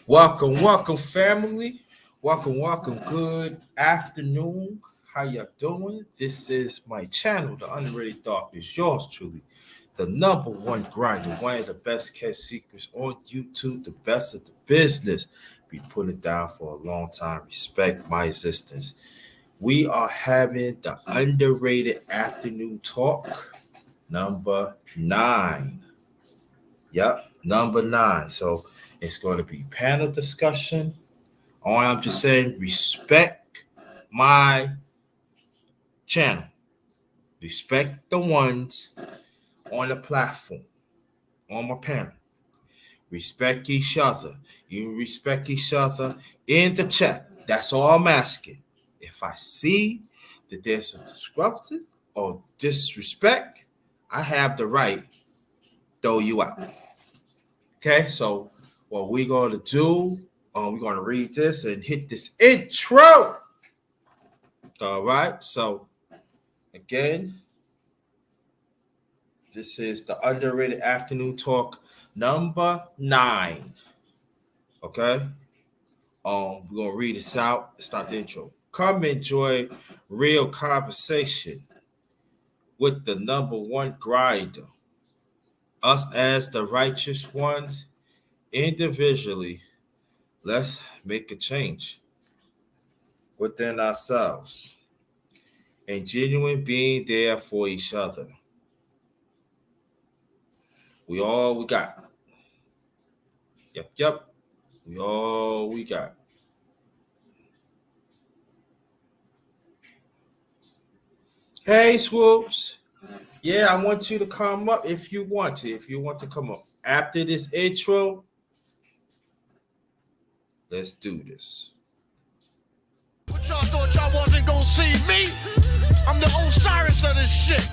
Welcome, family. Welcome. Good afternoon. How you doing? This is my channel, The Underrated Darkness. Yours truly, the number one grinder, one of the best kept secrets on YouTube, the best of the business. Be putting it down for a long time. Respect my existence. We are having the underrated afternoon talk, number 9. Yep, number 9. So it's going to be panel discussion. All I'm just saying, respect my channel. Respect the ones on the platform, on my panel. Respect each other. You respect each other in the chat. That's all I'm asking. If I see that there's a disruption or disrespect, I have the right to throw you out. Okay, so what we're going to do, we're going to read this and hit this intro. All right, so again, this is the underrated afternoon talk number 9. Okay, we're going to read this out. Let's start the intro. Come enjoy real conversation with the number one grinder. Us as the righteous ones, individually, let's make a change within ourselves and genuine being there for each other. We all we got. Yep. We all we got. Hey, Swoops. Yeah, I want you to come up if you want to. If you want to come up after this intro, let's do this. But y'all thought y'all wasn't gonna see me? I'm the Osiris of this shit.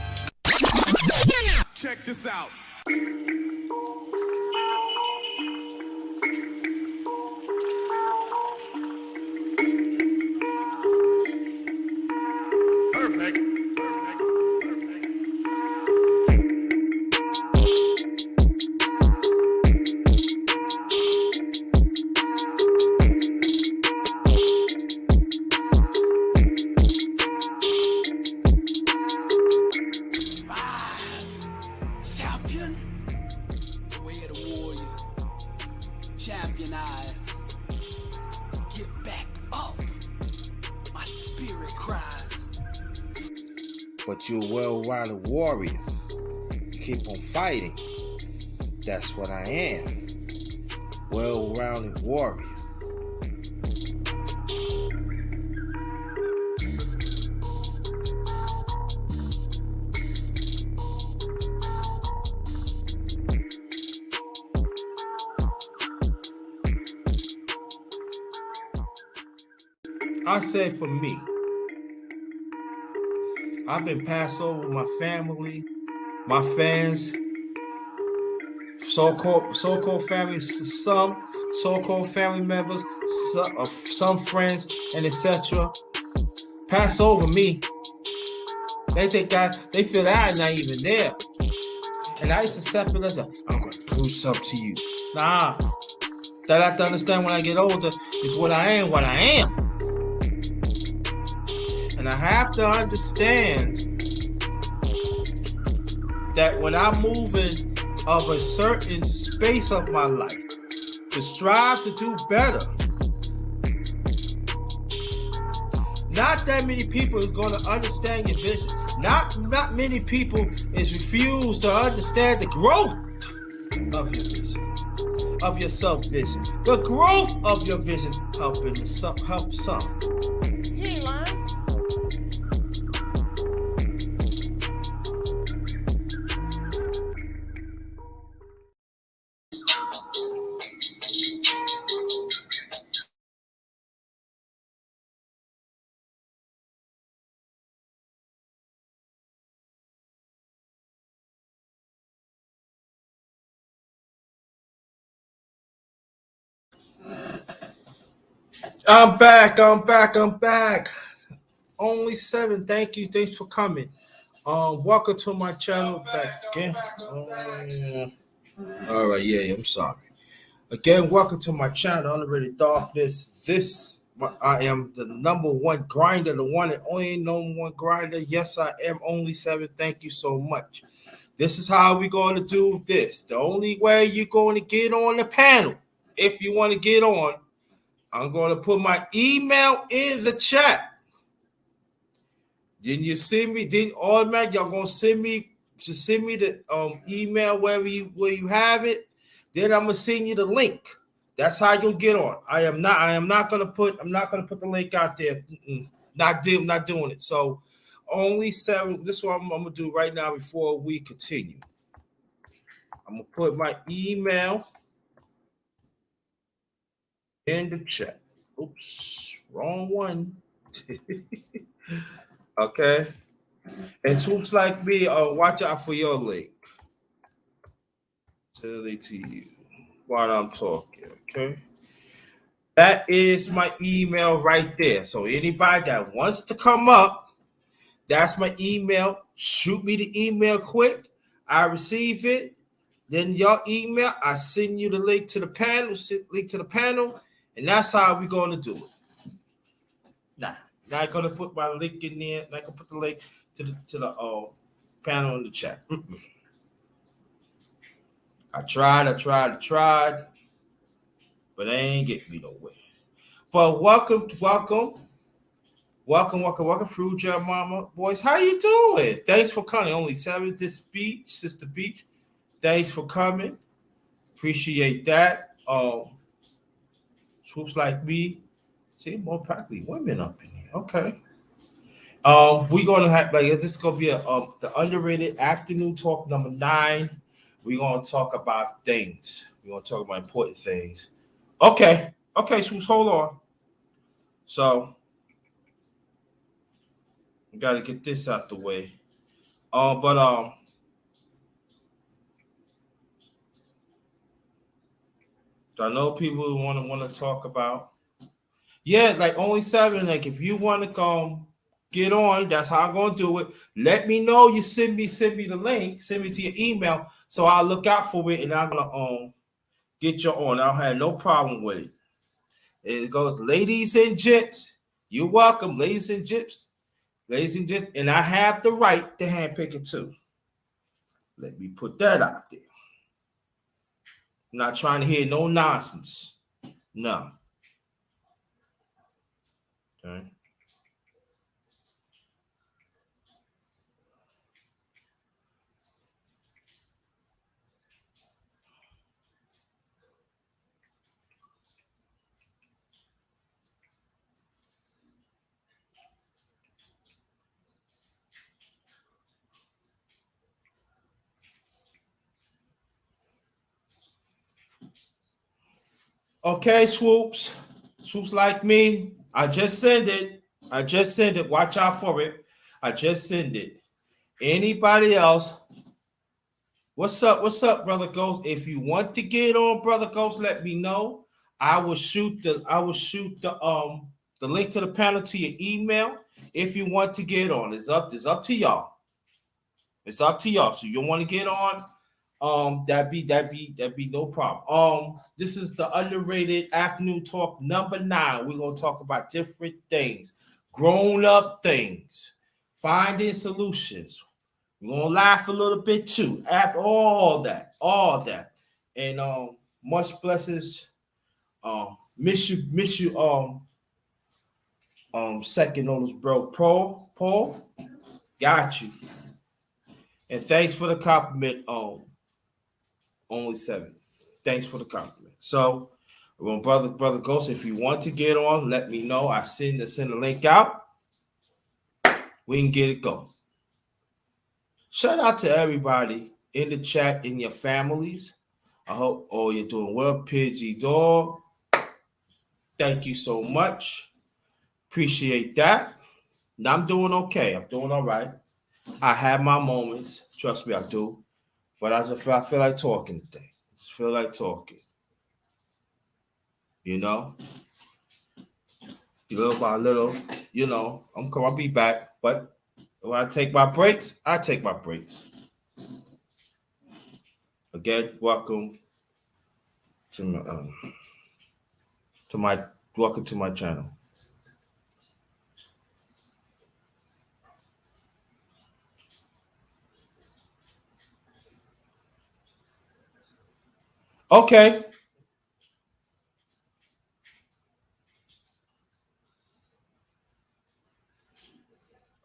Check this out. Perfect. Champion, the way of the warrior, champion eyes, get back up, my spirit cries. But you're a well-rounded warrior. You keep on fighting. That's what I am. Well-rounded warrior. I say for me, I've been passed over with my family, my fans, so-called family, some so-called family members, some friends, and etc. Pass over me. They feel that I'm not even there. And I used to accept it as I'm going to prove something to you. Nah. That I have to understand when I get older is what I am. And I have to understand that when I'm moving of a certain space of my life to strive to do better, not that many people is going to understand your vision. Not many people is refused to understand the growth of your vision, of your self-vision. The growth of your vision help some. You ain't lying. I'm back. Only 7. Thanks for coming. Welcome to my channel back again. All right, yeah, I'm sorry. Again, welcome to my channel, Underrated Darkness. I am the number one grinder, the one and only number one grinder. Yes, I am only 7. Thank you so much. This is how we're going to do this. The only way you're going to get on the panel, if you want to get on, I'm going to put my email in the chat. Then you send me, then automatic, y'all gonna send me the email where you have it. Then I'm gonna send you the link. That's how you'll get on. I'm not gonna put the link out there. Not doing it. So only 7. This is what I'm gonna do right now before we continue. I'm gonna put my email in the chat. Oops, wrong one. Okay. And swoops like me, watch out for your link. Tell it to you while I'm talking, okay? That is my email right there. So anybody that wants to come up, that's my email. Shoot me the email quick. I receive it. Then your email, I send you the link to the panel, and that's how we're going to do it. Nah, not gonna put my link in there. Not gonna put the link to the panel in the chat. I tried, but they ain't get me nowhere. But welcome, Fruit Jar Mama boys. How you doing? Thanks for coming. Only 7 this beach, Sister Beach. Thanks for coming. Appreciate that. Troops like me. See, more practically women up in here. Okay. We're gonna have this is gonna be the underrated afternoon talk number 9. We're gonna talk about things. We're gonna talk about important things. Okay, Swoops, hold on. So we gotta get this out the way. But I know people want to talk about. Yeah, like only 7. Like if you want to come get on, that's how I'm gonna do it. Let me know. You send me the link. Send me to your email, so I'll look out for it, and I'm gonna get you on. I don't have no problem with it. It goes, ladies and gents. You're welcome, ladies and gents. And I have the right to handpick it too. Let me put that out there. I'm not trying to hear no nonsense. No. Okay. Okay, swoops like me. I just send it. Watch out for it. I just send it. Anybody else? What's up, brother Ghost? If you want to get on, brother Ghost, let me know. I will shoot the link to the panel to your email. If you want to get on, it's up to y'all. It's up to y'all. So you want to get on? That'd be no problem. This is the underrated afternoon talk number 9. We're gonna talk about different things, grown up things, finding solutions. We're gonna laugh a little bit too. After all that, and much blessings. Miss you. Second on this bro, Paul, got you. And thanks for the compliment. Only 7. Thanks for the compliment. So, when brother Ghost, if you want to get on, let me know. I send the link out. We can get it going. Shout out to everybody in the chat, in your families. I hope all you're doing well. Pidgey Dog, thank you so much. Appreciate that. Now I'm doing okay. I'm doing all right. I have my moments. Trust me, I do. But I feel like talking today. I just feel like talking. You know? Little by little, I'll be back. But when I take my breaks, I take my breaks. Again, welcome to my to my welcome to my channel. Okay.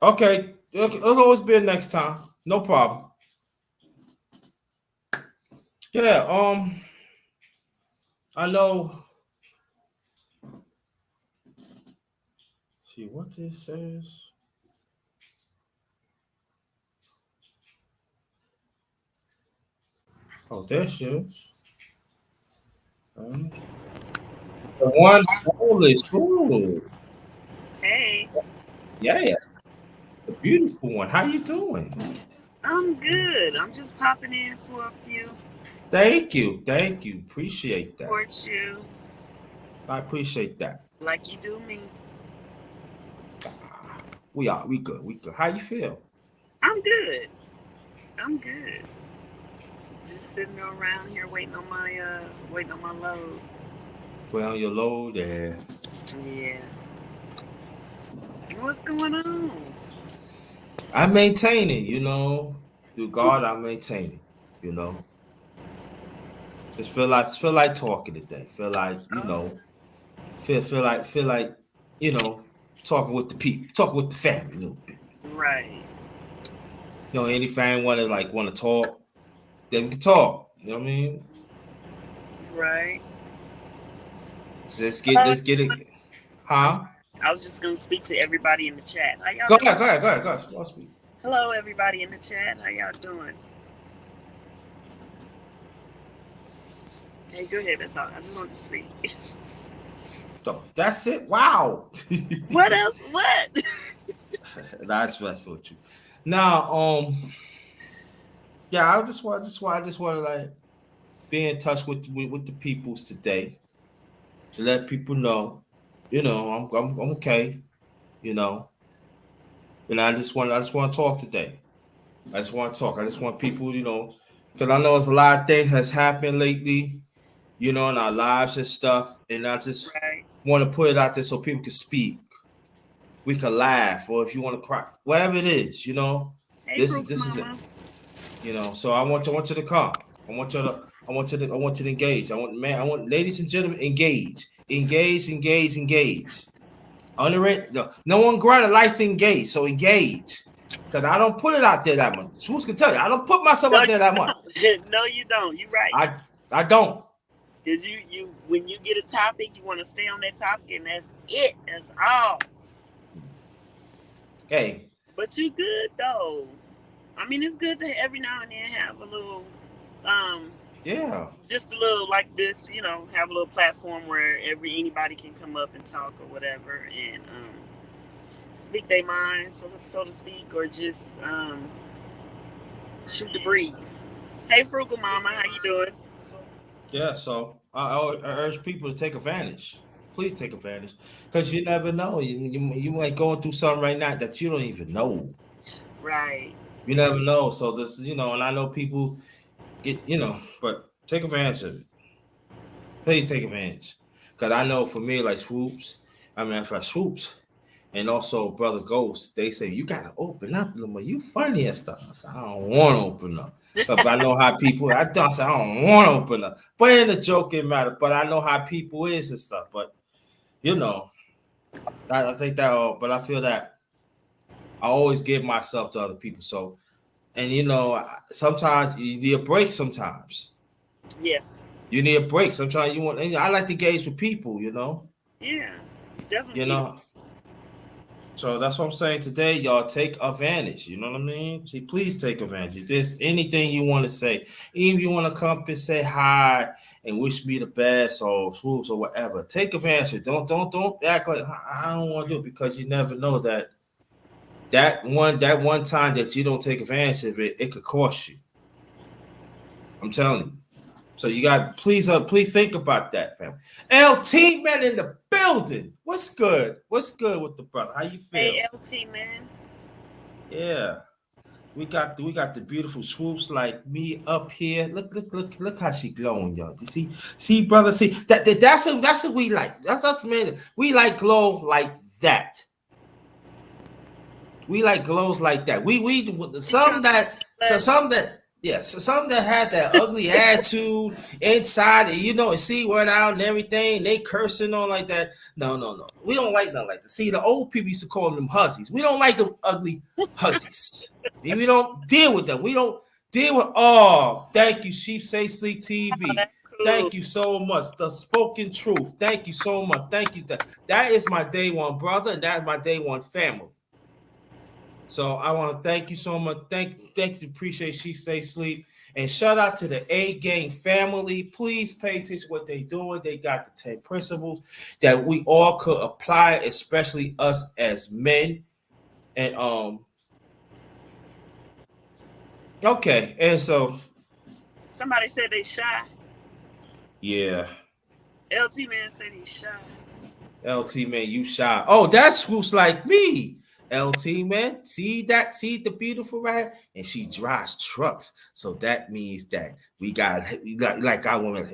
Okay. It'll always be next time. No problem. Yeah, I know. See what this says. Oh, there she is. The one is ooh, Hey, yes, the beautiful one. How you doing? I'm good. I'm just popping in for a few. Thank you. Appreciate that. Support you I appreciate that. like you do me. We good. We good. How you feel? I'm good. I'm good. Just sitting around here waiting on my load. Well, your load there. Yeah. What's going on? I maintain it, Through God, I maintain it, you know. Just feel like talking today. Feel like, Oh, feel like, you know, talking with the people, talking with the family a little bit. right. Any fan want to talk, then we can talk. You know what I mean? Right. So Uh, let's get it. I'm, Huh? I was just gonna speak to everybody in the chat. How y'all Go doing? ahead, go ahead, go ahead, go ahead. Small speak. Hello, everybody in the chat. How y'all doing? Hey, go ahead. That's all. I just wanted to speak. So that's it. Wow. What else? What? That's messing with you. Now, yeah, I just want to like be in touch with the peoples today to let people know, I'm okay, you know, and I just want to talk today. I just want to talk. I just want people, because I know there's a lot of things that's happened lately, in our lives and stuff, and I just Right. want to put it out there so people can speak. We can laugh, or if you want to cry, whatever it is, Hey, this Frugal is it. Mama. So I want you to come. I want you to engage. I want ladies and gentlemen, engage. Underrated. No one granted likes to engage, so engage. Cause I don't put it out there that much. Who's can tell you? I don't put myself No, out there that you much. don't. No, you don't. You're right. I don't. Cause you when you get a topic, you want to stay on that topic, and that's it. That's all. Hey. But you good though. I mean, it's good to every now and then have a little, Yeah. just a little like this. Have a little platform where anybody can come up and talk or whatever, and speak their mind, so to speak, or just shoot the breeze. Hey, Frugal Mama, how you doing? Yeah. So I urge people to take advantage. Please take advantage, because you never know. You might going through something right now that you don't even know. Right. You never know. So this, and I know people get, but take advantage of it. Please take advantage. Because I know for me, like Swoops, for Swoops, and also Brother Ghost, they say, you got to open up a little more. You funny and stuff. I said, I don't want to open up. Because I know how people, I don't want to open up. But in a joking matter, but I know how people is and stuff. But, I think that, but I feel that I always give myself to other people. So, and sometimes you need a break sometimes. Yeah. You need a break. Sometimes you want. I like to engage with people. Yeah. Definitely You need. know. So that's what I'm saying today, y'all. Take advantage. You know what I mean? See, please take advantage. If there's anything you want to say, even if you want to come up and say hi and wish me the best or swoops or whatever, take advantage. Don't act like I don't want to do it, because you never know that one time that you don't take advantage of it, it could cost you. I'm telling you. So you got please think about that, family. LT man in the building. What's good? What's good with the brother? How you feel? Hey, LT man. Yeah. we got the beautiful swoops like me up here. Look how she glowing, y'all. You see, brother. See that's what we like. That's us, man. We like glow like that. We like glows like that. We some that so some that yeah, so some that had that ugly attitude inside, and and see word out and everything. They cursing on like that. No. We don't like nothing like that. See, the old people used to call them hussies. We don't like them ugly hussies. We don't deal with them. We don't deal with. Oh, thank you, Chief Say Sleep Oh, TV. that's cool. Thank you so much. The spoken truth. Thank you so much. Thank you. That is my day one brother, and that's my day one family. So I want to thank you so much. Thanks, appreciate She Stay Sleep. And shout out to the A Gang family. Please pay attention to what they're doing. They got the 10 principles that we all could apply, especially us as men. And okay. And so Somebody said they shy. yeah. LT man said he's shy. LT man, you shy. Oh, that's who's like me. LT man, see that? See the beautiful right here? And she drives trucks. So that means that we got like I want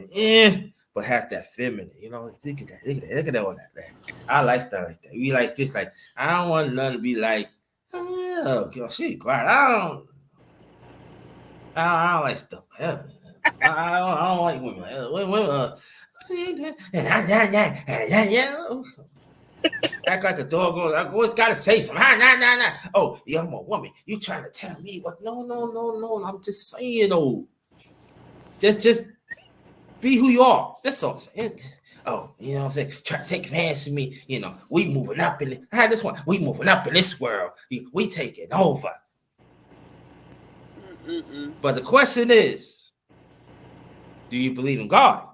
but has that feminine, look at that, look at that on that. I like stuff like that. We like this, like I don't want none to be like, oh girl, she quiet. I don't like stuff. I don't like women. Act like a dog. I always gotta say something. Nah. Oh, yeah, I'm a woman. You trying to tell me what? No. I'm just saying, just be who you are. That's all I'm saying. Oh, you know what I'm saying? Try to take advantage of me. We moving up in it. I had this one. We moving up in this world. We taking over. But the question is, do you believe in God?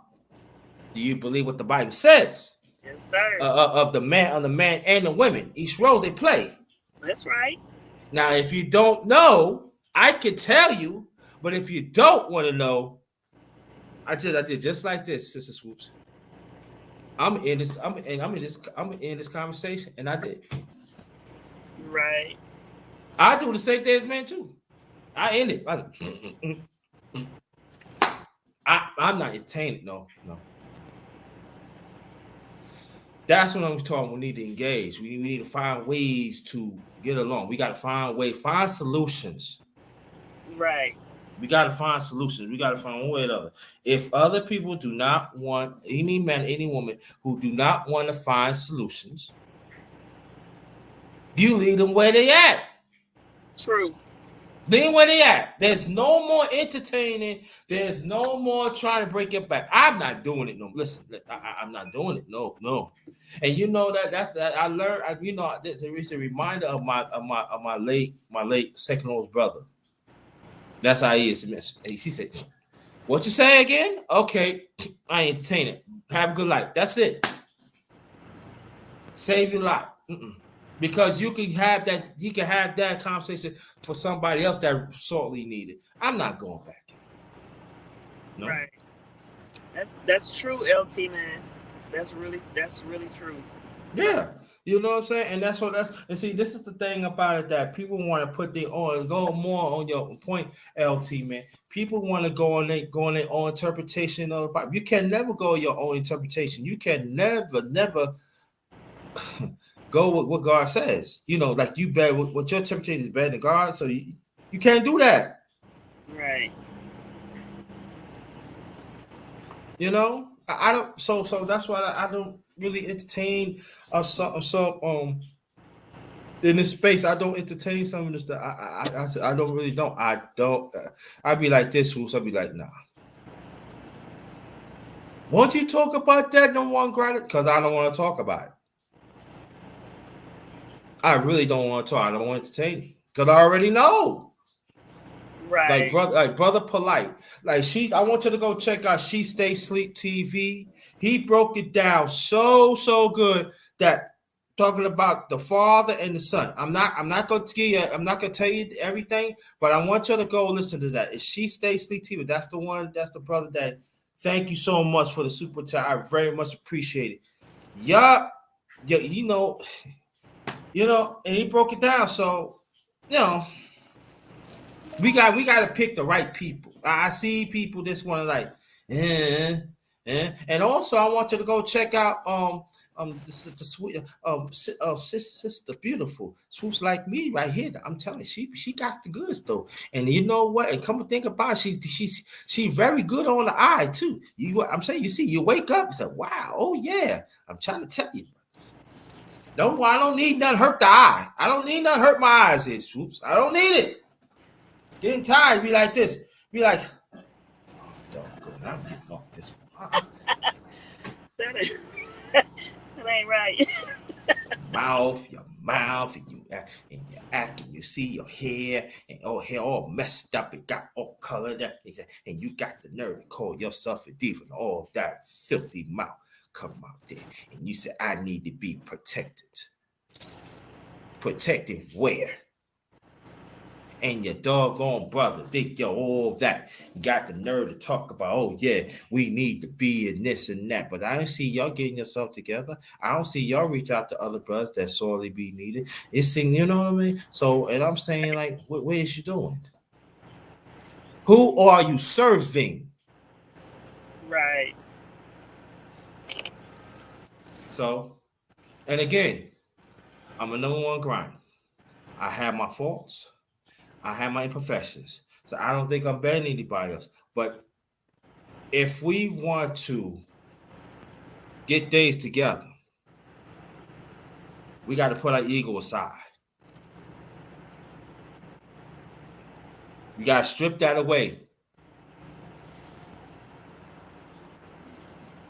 Do you believe what the Bible says? Yes, sir. Of the man and the women, each role they play. That's right. Now, if you don't know, I can tell you, but if you don't want to know, I did just like this, Sister Swoops. I'm in this conversation, and I did. Right. I do the same thing as men too. I end it. I'm not entertaining. No. That's what I'm talking. We need to engage. We need to find ways to get along. We got to find solutions. Right. We got to find solutions. We got to find one way or the other. If other people do not want, any man, any woman who do not want to find solutions, you leave them where they at. True. Then where they at? There's no more entertaining. There's no more trying to break it back. I'm not doing it. No, listen, I'm not doing it. No. And that's that I learned. There's a recent reminder of my late second oldest brother. That's how he is. He said, "What you say again? Okay, I entertain it. Have a good life. That's it. Save your life." Because you can have that conversation for somebody else that sorely needed. I'm not going back. No. Right. That's true, LT man. That's really true. Yeah. You know what I'm saying? And see, this is the thing about it that people want to put go more on your point, LT man. People want to go on their own interpretation of the Bible. You can never go your own interpretation. You can never go with what God says. Like you better what your interpretation is better than God, so you can't do that. Right. I don't. So that's why I don't really entertain some in this space. I don't entertain some of this stuff. I don't really don't. I don't. I'd be like this, Who's? I'd be like, nah. Won't you talk about that? No one granted, because I don't want to talk about it. I really don't want to talk. I don't want to entertain because I already know. Right. Like brother polite. I want you to go check out She Stay Sleep TV. He broke it down so good that talking about the father and the son. I'm not gonna tell you everything, but I want you to go listen to that. It's She Stay Sleep TV. That's the brother that thank you so much for the super chat. I very much appreciate it. Yup. Yeah, and he broke it down. So, we got to pick the right people. I see people just want to like, eh, and also I want you to go check out the sweet sister beautiful swoops like me right here. I'm telling you, she got the goods though. And you know what? And come to think about it, she's very good on the eye too. I'm saying, you see, you wake up and say, wow, oh yeah. I'm trying to tell you. No, I don't need nothing hurt the eye. I don't need nothing hurt my eyes here, swoops. I don't need it. Getting tired, be like this. Be like, oh, doggone, I'm getting off this one. That ain't, that ain't right. Your mouth, and you act, and you see your hair, and hair all messed up, it got all colored up, and you got the nerve to call yourself a diva, and all that filthy mouth come out there, and you say, I need to be protected. Protected where? And your doggone brother, think you're all that. Got the nerve to talk about, oh yeah, we need to be in this and that. But I don't see y'all getting yourself together. I don't see y'all reach out to other brothers that sorely be needed. It's you know what I mean? So, and I'm saying, like, what is you doing? Who are you serving? Right. So, and again, I'm a number one grind. I have my faults. I have my imperfections. So I don't think I'm better than anybody else. But if we want to get things together, we got to put our ego aside. We got to strip that away.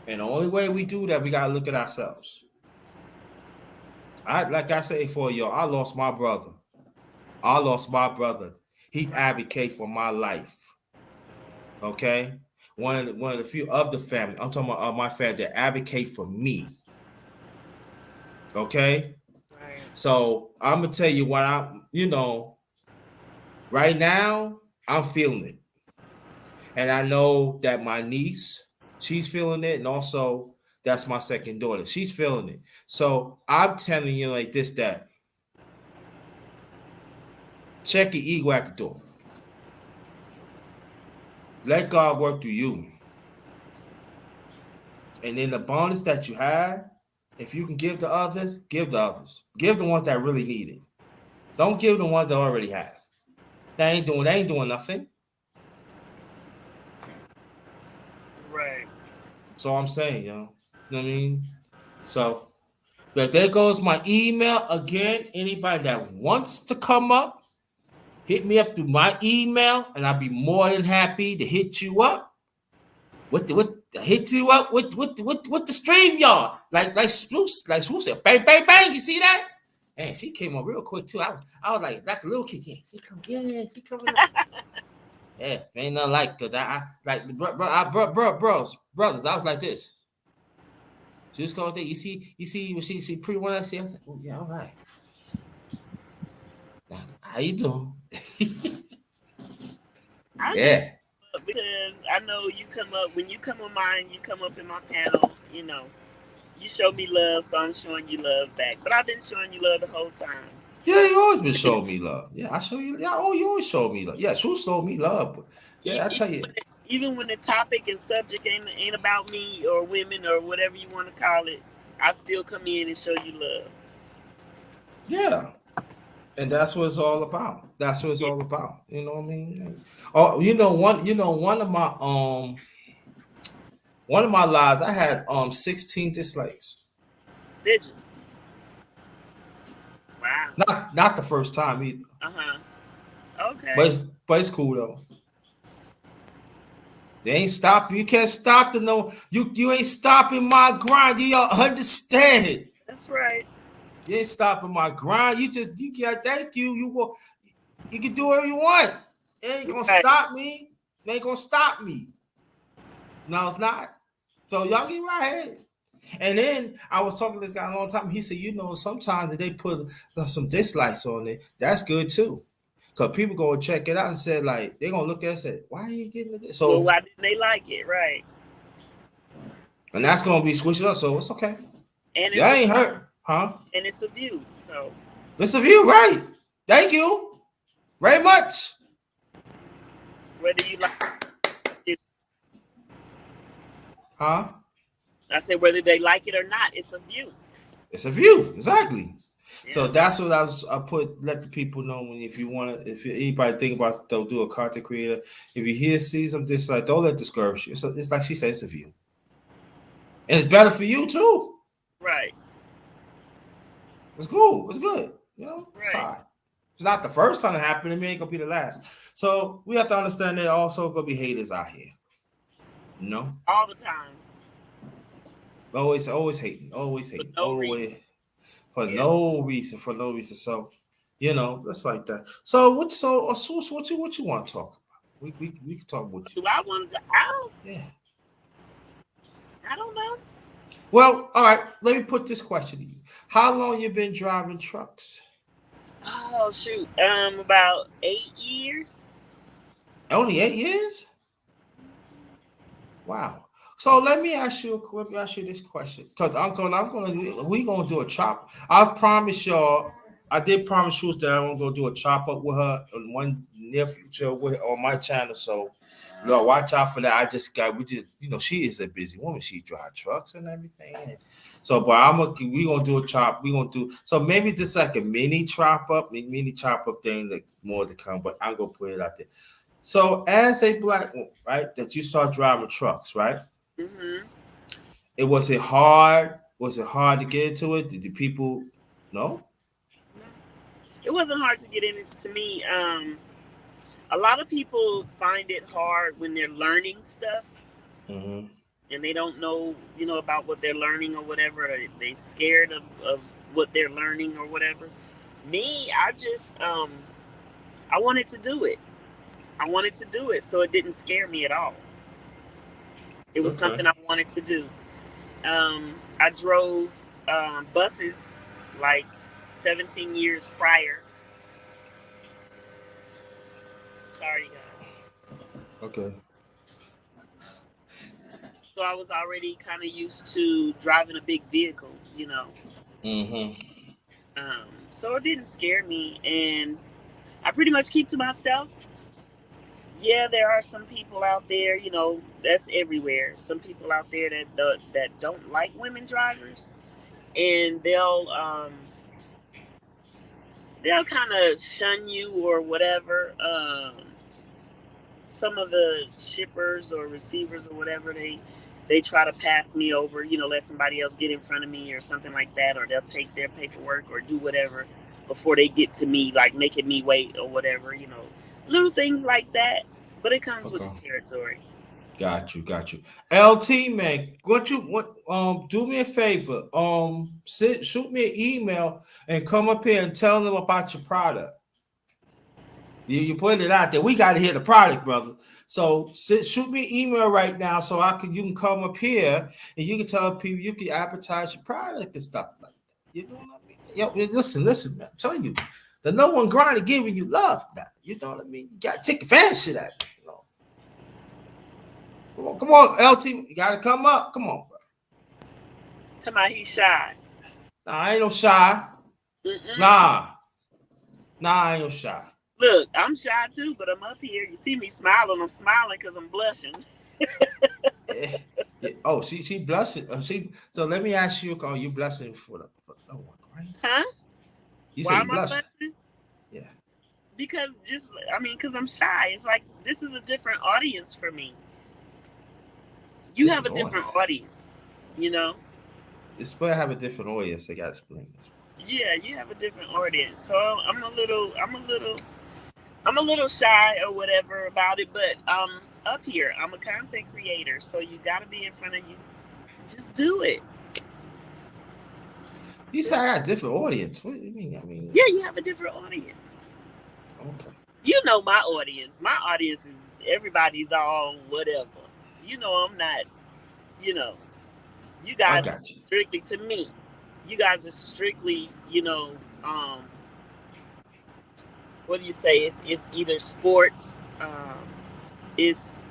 And the only way we do that, we got to look at ourselves. Like I say for y'all, I lost my brother. He advocated for my life. Okay? One of the few of the family, I'm talking about my family that advocate for me. Okay? Right. So I'm going to tell you what right now, I'm feeling it. And I know that my niece, she's feeling it. And also, that's my second daughter. She's feeling it. So I'm telling you like this, that check your ego at the door. Let God work through you. And then the bonus that you have, if you can give to others, give to others. Give the ones that really need it. Don't give the ones that already have. They ain't doing nothing. Right. So I'm saying, you know what I mean? So there goes my email again. Anybody that wants to come up, hit me up through my email, and I'll be more than happy to hit you up. Hit you up with the stream, y'all. Like Spruce said, bang, bang, bang. You see that? Man, she came on real quick too. I was like a little kid. Yeah, she coming up. Yeah, ain't nothing like, cause I like brothers. I was like this. She was going there. You see when she pre one I said, oh yeah, all right. Now, how you doing? Yeah. Because I know you come up when you come on mine, you come up in my panel. You know, you show me love, so I'm showing you love back. But I've been showing you love the whole time. Yeah, you always been showing me love. Yeah, I show you. Yeah, you always show me love. Yeah, she showed me love. But yeah, I tell you. Even when the topic and subject ain't about me or women or whatever you want to call it, I still come in and show you love. Yeah. And that's what it's all about. That's what it's all about. You know what I mean? Oh, one of my lives, I had 16 dislikes. Did you? Wow. Not the first time either. Uh-huh. Okay. But it's cool though. They ain't stopping. You can't stop the no. You ain't stopping my grind. You all understand? That's right. You ain't stopping my grind. You can't. Thank you. You can do whatever you want. It ain't gonna stop me. It ain't gonna stop me. No, it's not. So y'all get right ahead. And then I was talking to this guy a long time. He said, sometimes they put some dislikes on it. That's good too. Because people go and check it out and say, like, they're going to look at it and say, why are you getting this? So, well, why didn't they like it? Right. And that's going to be switched up. So it's okay. And y'all ain't hurt. Huh? And it's a view. So it's a view, right? Thank you very much. Whether you like it, Huh? I said whether they like it or not, it's a view. It's a view, exactly. So Yeah. that's what I put. Let the people know when if you want to, if anybody think about they'll do a content creator. If you hear see something, just like don't let it discourage you. It's like she said, it's a view, and it's better for you too. Right. It's cool. It's good. You know, Right. side. It's not the first time it happened to me. It ain't gonna be the last. So we have to understand that also gonna be haters out here. No, All the time. always hating, For no reason. always for Yeah. no reason, for no reason. So you know, that's like that. So what you want to talk about? We can talk with you. Do I want to? Yeah. I don't know. Well, all right. Let me put this question to you. How long you been driving trucks? Oh shoot. About 8 years. Only 8 years? Wow. So let me ask you. This question because we gonna do a chop. I promise y'all. I did promise you that I'm gonna do a chop up with her in one near future with on my channel. So, watch out for that. She is a busy woman. She drive trucks and everything. So, but we gonna do a chop. We gonna do so maybe just like a mini chop up thing, like more to come. But I'm gonna put it out there. So, as a black woman, right, that you start driving trucks, right? Mhm. Was it hard? Was it hard to get into it? Did the people know? No. It wasn't hard to get into me. A lot of people find it hard when they're learning stuff Mm-hmm. and they don't know, about what they're learning or whatever. Or they scared of what they're learning or whatever. Me, I wanted to do it. I wanted to do it, so it didn't scare me at all. It was Okay. something I wanted to do. I drove buses like 17 years prior. Sorry, guys. Okay. So I was already kind of used to driving a big vehicle. Mm-hmm. So it didn't scare me, and I pretty much keep to myself. Yeah, there are some people out there, that's everywhere. Some people out there that don't like women drivers, and they'll kind of shun you or whatever. Some of the shippers or receivers or whatever, they try to pass me over, let somebody else get in front of me or something like that, or they'll take their paperwork or do whatever before they get to me, like making me wait or whatever, little things like that. But it comes with Okay. the territory. Got you. LT man, do me a favor. Shoot me an email and come up here and tell them about your product. You put it out there. We got to hear the product, brother. So shoot me an email right now so you can come up here and you can tell people you can advertise your product and stuff like that. You know what I mean? Yo, listen, man. I'm telling you, the no one grinder giving you love now. You know what I mean? You gotta take advantage of that. Come on, LT. You gotta come up. Come on, bro. Tell me he's shy. Nah, I ain't no shy. Mm-mm. Nah, I ain't no shy. Look, I'm shy too, but I'm up here. You see me smiling. I'm smiling because I'm blushing. Yeah. Oh, she blushing. So let me ask you, you blushing for no one, right? Huh? You say Why you am I blushing. blushing? Yeah. Because because I'm shy. It's like this is a different audience for me. You have a different audience, It's supposed to have a different audience. They gotta explain this. Yeah, you have a different audience. So I'm a little shy or whatever about it, but up here, I'm a content creator, so you gotta be in front of you. Just do it. You say I got a different audience. What do you mean? Yeah, you have a different audience. Okay. You know my audience. My audience is everybody's all whatever. I'm not. You I guys are got you. strictly to me. You guys are strictly, what do you say? It's either sports. It's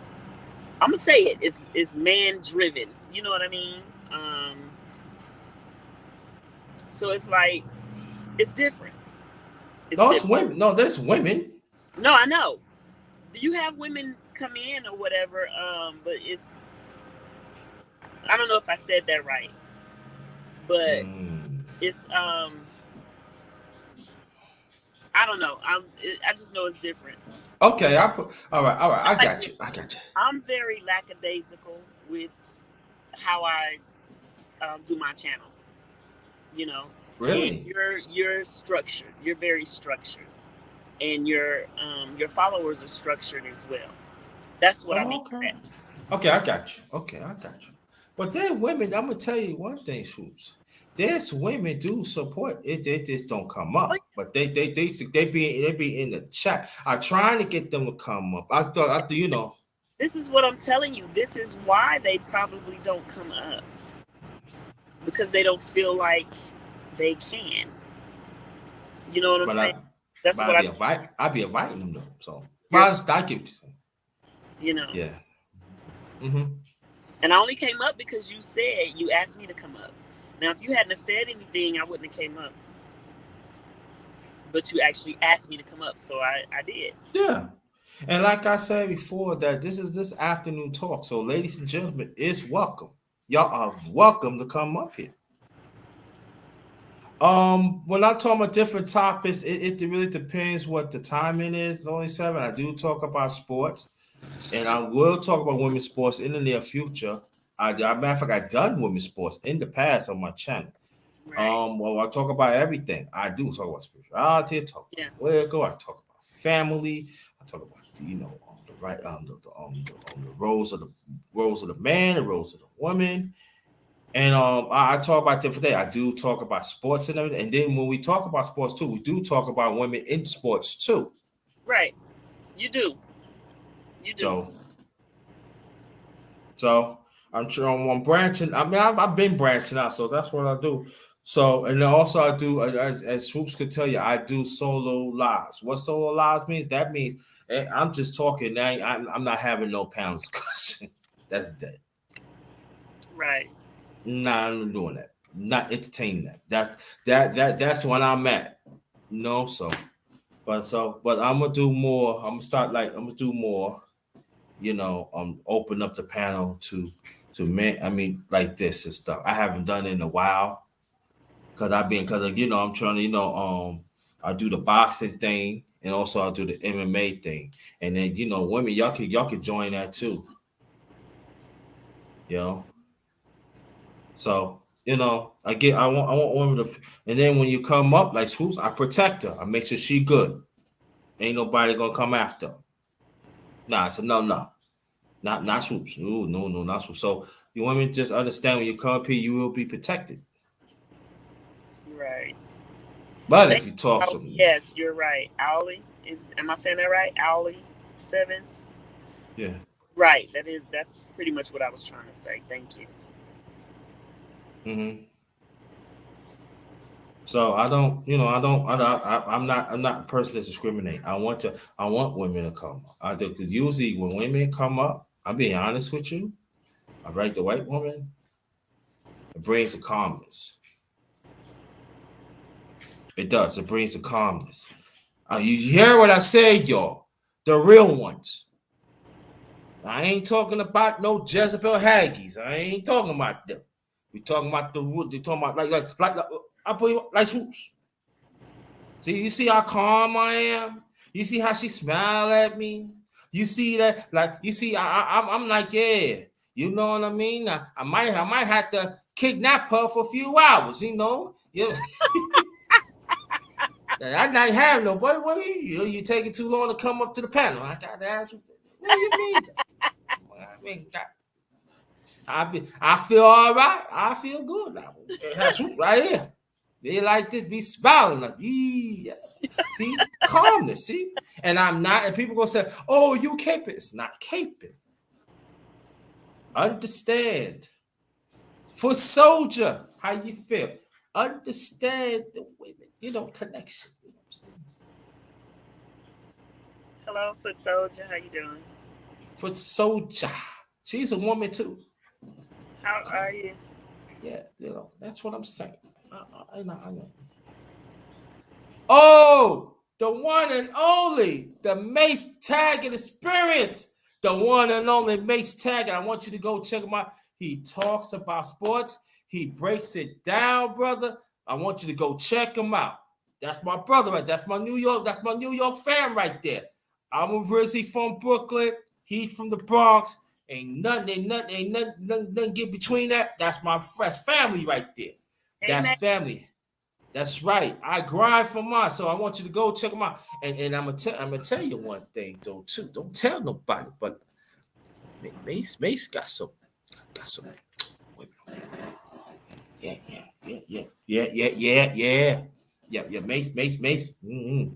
I'm gonna say it. It's man driven. You know what I mean? So it's like it's different. It's No, it's different. women. No, there's women. No, I know. you have women come in or whatever, but it's, I don't know if I said that right, but it's I don't know. I just know it's different. Okay, I put all right. I Like got you. I got you. I'm very lackadaisical with how I do my channel, you know, and Really? you're structured. You're very structured, and your followers are structured as well. That's what I Oh, mean okay. by that. Okay, I got you. Okay, I got you. But then women, I'm gonna tell you one thing, Swoops. There's women do support it. They just don't come Oh, up, but they be in the chat. I'm trying to get them to come up. I thought. this is what I'm telling you. This is why they probably don't come up, because they don't feel like they can. You know what I'm But saying? I, That's but what I, I'd be inviting them though. So, but you're, I get what you're saying. you know. Yeah. Mm-hmm. And I only came up because you said, you asked me to come up. Now, if you hadn't have said anything, I wouldn't have came up. But you actually asked me to come up, so I did. Yeah. And like I said before, that this is this afternoon talk. So, ladies and gentlemen, is welcome. Y'all are welcome to come up here. When I talk about different topics, it really depends what the timing is. It's only 7. I do talk about sports, and I will talk about women's sports in the near future. Matter of fact, I've done women's sports in the past on my channel. Right. Well, I talk about everything. I do talk about spirituality, I talk Yeah. about political, I talk about family, I talk about the right the roles of the man, the roles of the woman, and I talk about different things. I do talk about sports and everything, and then when we talk about sports too, we do talk about women in sports too. Right. You do. You do. So So I'm branching. I mean, I've been branching out, so that's what I do. So, and then also I do, as Swoops could tell you, I do solo lives. What solo lives means? That means I'm just talking now. I'm not having no panel discussion. That's dead. Right. Nah, I'm not doing that. Not entertaining that. That's when I'm at. No, but I'm gonna do more. I'm gonna do more. Open up the panel to men. I mean, like this and stuff. I haven't done it in a while because I'm trying to I do the boxing thing and also I do the MMA thing, and then women, y'all can join that too. You know, so I want women to, and then when you come up like Swoops, I protect her. I make sure she good. Ain't nobody gonna come after her. Nah, I said no. Not Swoops. No, no, no, not Swoops. So you want me to just understand when you come up here, you will be protected. Right. But Thank if you talk you. some, Yes, you're right. Owly am I saying that right? Owly Sevens. yeah. Right. That's pretty much what I was trying to say. Thank you. Hmm. So I don't, I'm not a person that discriminate. I want women to come. I do because usually when women come up, I'm being honest with you. I like the white woman. It brings a calmness. It does. It brings a calmness. You hear what I said, y'all? The real ones. I ain't talking about no Jezebel Haggies. I ain't talking about them. We talking about the wood. They talking about like I put you like Swoops. See, you see how calm I am. You see how she smiled at me. You see that, like you see, I'm like, yeah, you know what I mean. I might have to kidnap her for a few hours. I'm not having no. What you taking too long to come up to the panel? I got to ask you. What do you mean? I mean, I feel all right. I feel good now. That's right here. They like this, be smiling like, yeah. See, calmness. See, and I'm not. And people gonna say, "Oh, you caping?" It's not caping. Understand, for soldier, how you feel. Understand the women. Connection. You know what I'm saying? Hello, foot soldier. How you doing? For soldier, she's a woman too. How are you? Yeah, that's what I'm saying. I know. Oh, the one and only, the Mace Taggart Experience, the one and only Mace Taggart. I want you to go check him out. He talks about sports. He breaks it down, brother. I want you to go check him out. That's my brother, right? That's my New York. That's my New York fan right there. I'm originally from Brooklyn. He's from the Bronx. Ain't nothing get between that. That's my fresh family right there. That's family. That's right. I grind for mine, so I want you to go check them out. And I'm gonna tell you one thing though too. Don't tell nobody, but Mace got some. Yeah. Mace. Mm-hmm.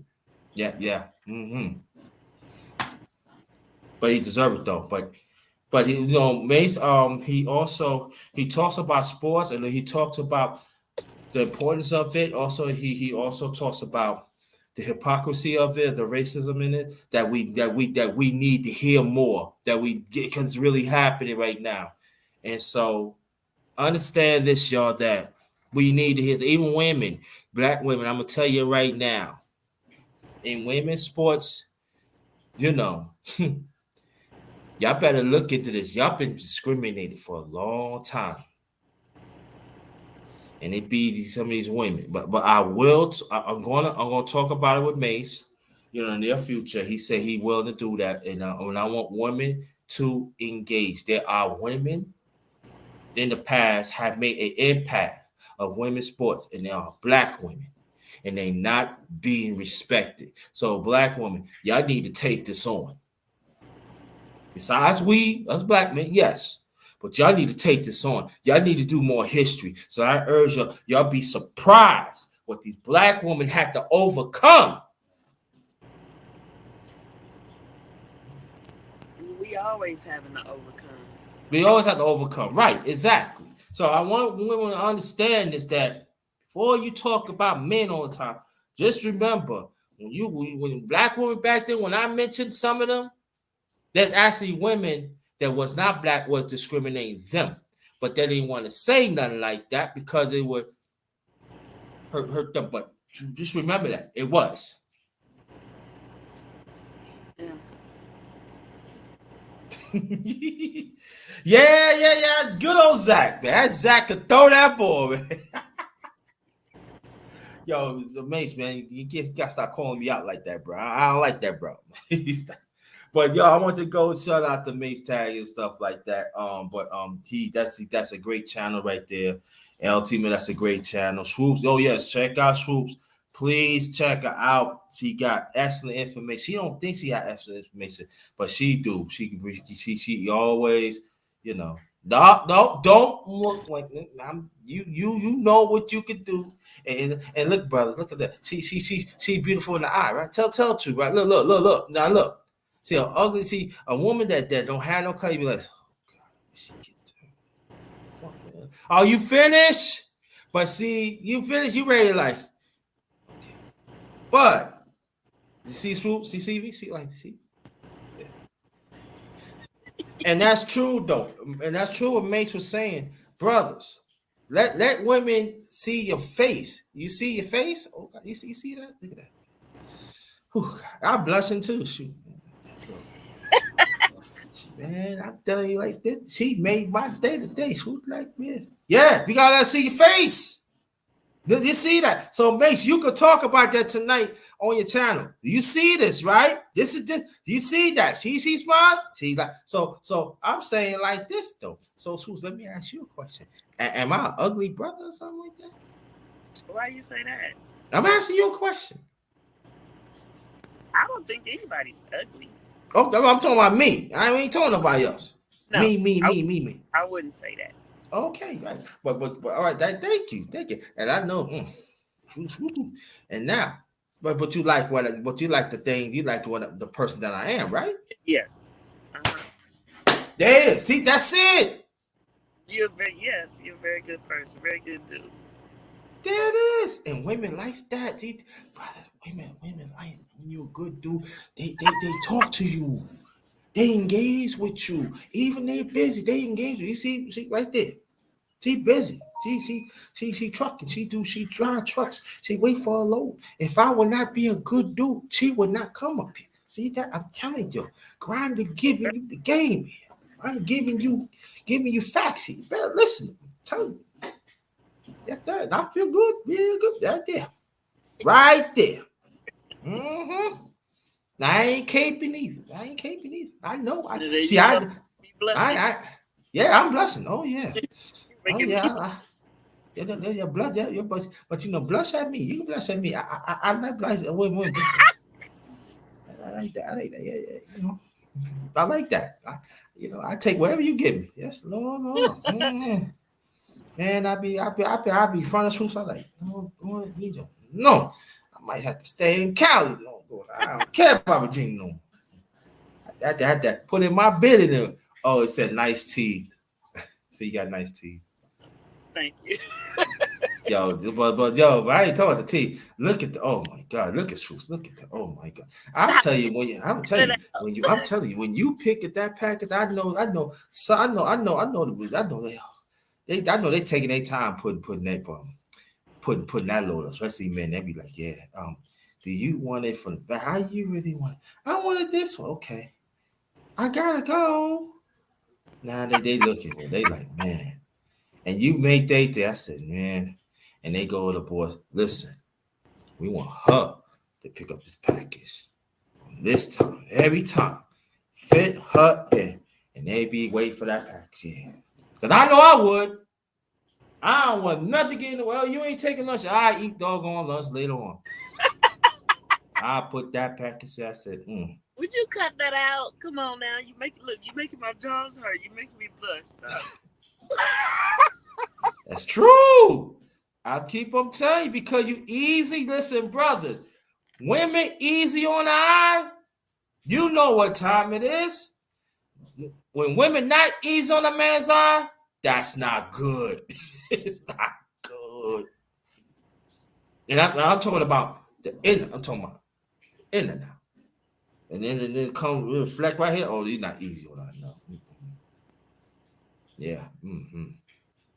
Yeah. Mm-hmm. But he deserved it though. But he, Mace. He talks about sports, and he talks about the importance of it. Also, he also talks about the hypocrisy of it, the racism in it that we need to hear more. That we get because it's really happening right now, and so understand this, y'all. That we need to hear. Even women, black women. I'm gonna tell you right now, in women's sports, y'all better look into this. Y'all been discriminated for a long time. And it be some of these women, but I'm gonna talk about it with Mace, in the near future. He said he willing to do that, and I want women to engage. There are women in the past have made an impact of women's sports, and they are black women, and they not being respected. So black women, y'all need to take this on. Besides us black men, yes. But y'all need to take this on. Y'all need to do more history. So I urge y'all be surprised what these black women had to overcome. We always having to overcome. We always have to overcome. Right, exactly. So I want women to understand this, that before you talk about men all the time, just remember when black women back then, when I mentioned some of them, there's actually women that was not black was discriminating them, but they didn't want to say nothing like that because it would hurt them. But just remember that it was. Yeah. Good old Zach, man. That Zach could throw that ball, man. Yo, the Mace, man, you gotta stop calling me out like that, bro. I don't like that, bro. But yo, I want to go shout out to Mace Tag and stuff like that. That's a great channel right there. LT, man, that's a great channel. Swoops, oh yes, check out Swoops. Please check her out. She got excellent information. She don't think she got excellent information, but she do. She always, no, don't look like you know what you could do. And look, brother, look at that. She beautiful in the eye, right? Tell the truth, right? Look. Now look. See a ugly, a woman that don't have no color, you be like, oh God, she get fuck, man. Oh, you finished? But see, you finished, you ready like, okay. But you see Swoops, you see me? See Yeah. And that's true though. And that's true what Mace was saying. Brothers, let women see your face. You see your face? Oh God, you see that? Look at that. Whew, I'm blushing too. Shoot. Man, I'm telling you like this. She made my day today. Shoot like this. Yeah, we gotta see your face. You see that? So Mace, you could talk about that tonight on your channel. You see this, right? This is this. Do you see that? She's smart. She's like so. I'm saying like this though. So Swoops, let me ask you a question. Am I an ugly brother or something like that? Why you say that? I'm asking you a question. I don't think anybody's ugly. Oh, I'm talking about me. I ain't talking about nobody else. No, Me. I wouldn't say that. Okay, right. But all right. Thank you. And I know. And now, but you like the thing. You like the person that I am, right? Yeah. There. See, that's it. You're a very good person, very good dude. There it is. And women like that. See, brother, women like when you're a good dude. They talk to you. They engage with you. Even they're busy. They engage with you. You see right there. She busy. She trucking. She drive trucks. She wait for a load. If I would not be a good dude, she would not come up here. See that? I'm telling you, GRINDA giving you the game here. I'm giving you facts here. You better listen. I'm telling you. That's that. I feel good. Real good. That there. Right there. Mm-hmm. Now, I ain't caping either. I know. See, Be blessing. yeah, I'm blessing. Oh yeah. Oh Making me yeah. Yeah, blood, yeah, but you know, blush at me. You can blush at me. I like blush. Wait. I like that. Yeah. You know, I like that. I take whatever you give me. Yes, Lord. Man, I be front of troops. I like, no. I might have to stay in Cali. No, Lord. I don't care about Virginia no more. I had to put in my bid in there. Oh, it said nice teeth. So you got nice teeth. thank you. But I ain't talking about the teeth. Look at oh my God, look at Swoops. Look at that. Oh my God. I'm telling you when you pick at that package, I know. So I know they taking their time putting that load, especially men. They be like, yeah, do you want it from the back? How you really want it? I wanted this one. Okay. I gotta go. Now they looking at they like, man. And you make they day. I said, man. And they go to the boys, listen, we want her to pick up this package this time, every time. Fit her in. And they be waiting for that package. Yeah. Because I know I would. I don't want nothing getting well. You ain't taking lunch. I eat doggone lunch later on. I put that package. I said, Would you cut that out? Come on now. You making my jaws hurt. You making me blush. Stop. That's true. I keep on telling you because you easy. Listen, brothers, women easy on the eye. You know what time it is. When women not easy on a man's eye, that's not good. It's not good. And I'm talking about the inner. I'm talking about inner now. And then come reflect right here. Oh, you're not easy on that. No. Yeah. Mm-hmm.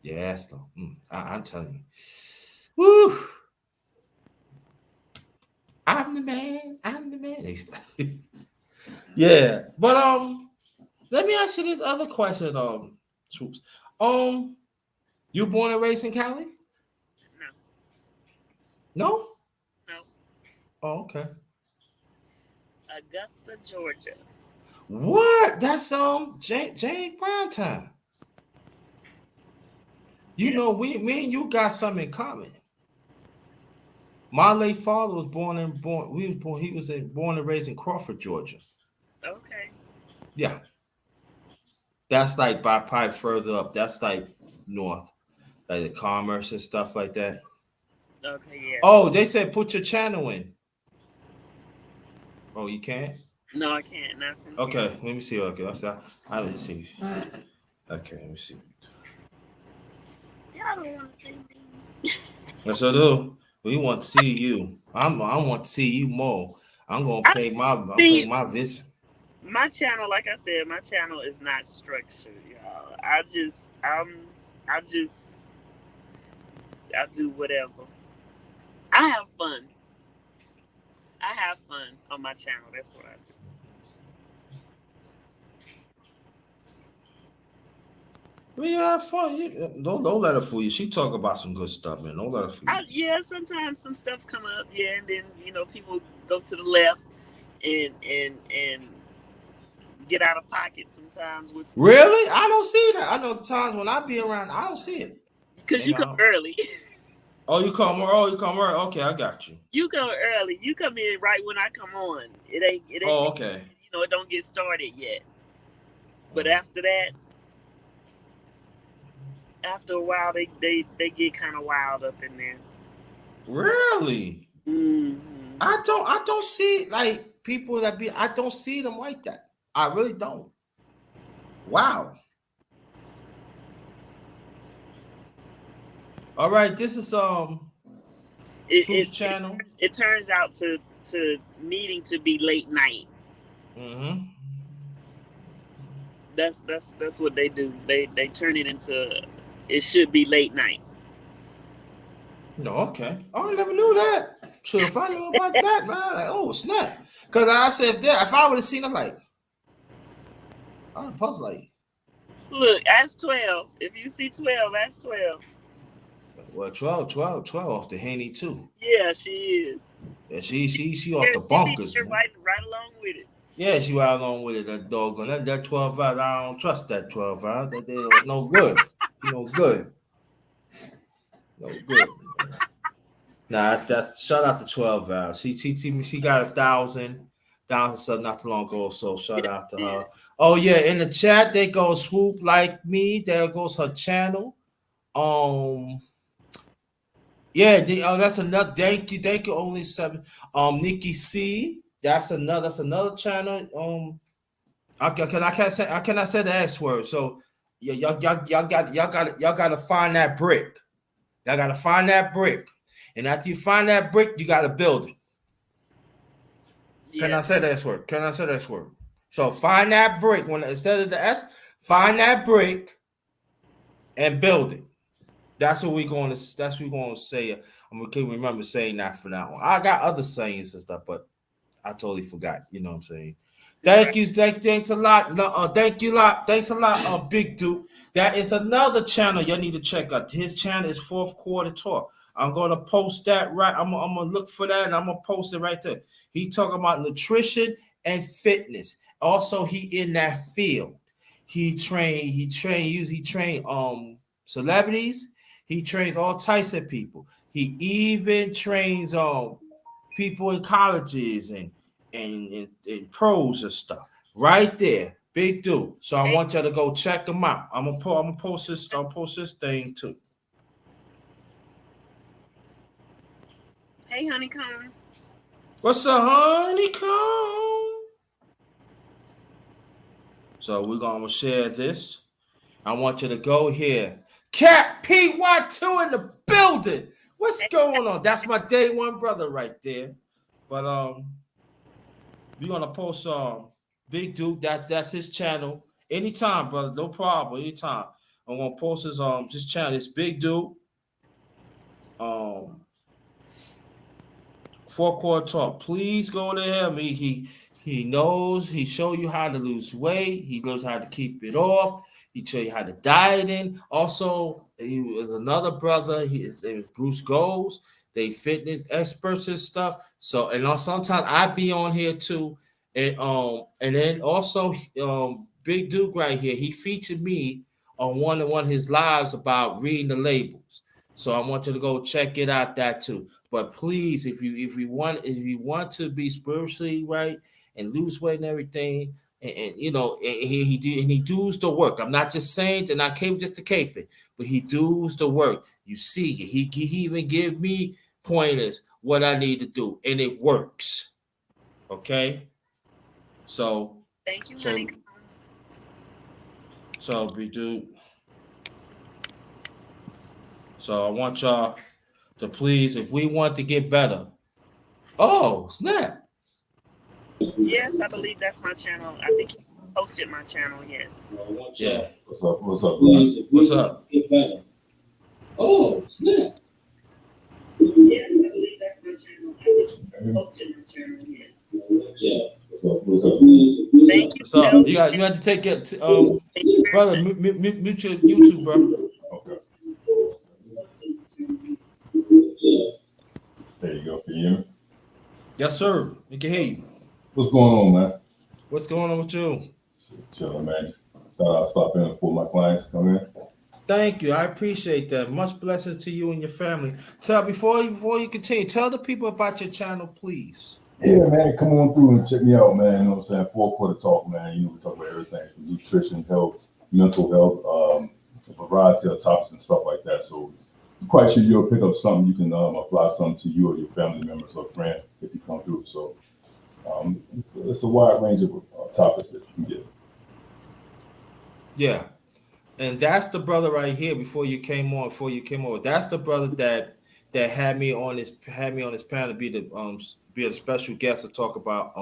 Yes, though. I'm telling you. Woo. I'm the man. Yeah. But let me ask you this other question, Troops. You born and raised in Cali? No? No. Oh, okay. Augusta, Georgia. What? That's Jane Brown time. You know, me and you got something in common. My late father was born and raised in Crawford, Georgia. Okay. Yeah. That's like probably further up. That's like north, like the commerce and stuff like that. Okay, yeah. Oh, they said put your channel in. Oh, you can't? No, I can't. Nothing. Okay, let me see. Okay, I didn't see. Okay, let me see. Y'all don't want to see me. Yes, I do. We want to see you. I want to see you more. I'm gonna pay my visit. My channel, like I said, my channel is not structured, y'all. I do whatever. I have fun. I have fun on my channel. That's what I do. We have fun. Don't let her fool you. She talk about some good stuff, man. Don't let her fool you. Yeah, sometimes some stuff come up, yeah, and then people go to the left and get out of pocket sometimes with. Really? I don't see that. I know the times when I be around, I don't see it. Because you come early. Oh, you come early. Okay, I got you. You come early. You come in right when I come on. It ain't. Oh, okay. It don't get started yet. But after that, after a while, they get kind of wild up in there. Really? Mm-hmm. I don't see like people that be. I don't see them like that. I really don't. Wow. All right, this is Truth's channel. It turns out to needing to be late night. Mm-hmm. That's what they do. They turn it into it should be late night. No, okay. Oh, I never knew that. So if I knew about that, man, like, oh snap. Cause I said if I would have seen it, like I would have posted like, Look, that's 12. If you see 12, that's 12. well, 12 off the Henny too. Yeah, she is. Yeah, she off Yeah, the she be bunkers, here man. right along with it. Yeah, she right along with it. That doggone that 12 hours. I don't trust that 12 hours. That they no good. No good. No good. Nah, that's shout out to 12 hours. She got 1,000 sub not too long ago. So shout Yeah, out to yeah. her. Oh yeah, in the chat there goes Swoop Like Me. There goes her channel. Um, yeah, that's another. Thank you. Only seven. Nikki C. That's another channel. I cannot say the S word. So yeah, y'all got to find that brick. Y'all got to find that brick, and after you find that brick, you got to build it. Can I Yeah. say that word? Can I say that word? So find that brick when instead of the S, find that brick and build it. That's what we're going to. That's what we're going to say. I'm gonna remember saying that for now. I got other sayings and stuff, but I totally forgot. You know what I'm saying? Right. Thanks a lot. No, thank you a lot. Thanks a lot, Big Duke. That is another channel you need to check out. His channel is Fourth Quarter Talk. I'm gonna post that right. I'm gonna look for that and I'm gonna post it right there. He talking about nutrition and fitness. Also, he in that field. He train celebrities. He trains all types of people. He even trains people in colleges and pros and stuff. Right there, big dude. So I Hey, want y'all to go check him out. I'm gonna post this. I'll post this thing too. hey, honeycomb. What's up, honeycomb? So we're gonna share this. I want you to go here. Cat PY2 in the building. What's going on? That's my day one brother right there. But we're gonna post Big Duke. That's his channel. Anytime, brother. No problem. Anytime. I'm gonna post his channel. It's Big Duke. Um Four Quarter Talk. Please go to him. He knows. He show you how to lose weight. He knows how to keep it off. He show you how to diet in. Also, he was another brother. His name is Bruce Goals. They fitness experts and stuff. So sometimes I be on here too. And then also Big Duke right here. He featured me on one of his lives about reading the labels. So I want you to go check it out that too. But please, if you want to be spiritually right and lose weight and everything, and he does the work. I'm not just saying that I came just to cape it, but he does the work. You see, he even give me pointers what I need to do, and it works. Okay, so Thank you, so honeycomb. so we do. So I want y'all to please, if we want to get better. Oh snap! Yes, I believe that's my channel. I think you posted my channel. Yes. Yeah. What's up? What's up, man? What's up? Oh, snap. Yes, I believe that's my channel. I think you posted my channel. Yes. Yeah. What's up, man? Thank you. What's up? Elvis. You have to take it, Thank you very brother. much. Mute your YouTube, bro. Okay. There you go. Can you hear me? Yes, sir. We can hear you. What's going on, man? What's going on with you? Chilling, man. Just thought I'll stop in before my clients come in. Thank you. I appreciate that. Much blessings to you and your family. Tell before you continue, tell the people about your channel, please. Yeah, man. Come on through and check me out, man. You know what I'm saying? Fourth Quarter Talk, man. You know, we talk about everything from nutrition, health, mental health, a variety of topics and stuff like that. So I'm quite sure you'll pick up something. You can apply something to you or your family members or friend if you come through. So it's a wide range of topics that you can get. Yeah. And that's the brother right here before you came over. That's the brother that had me on this panel to be the special guest to talk about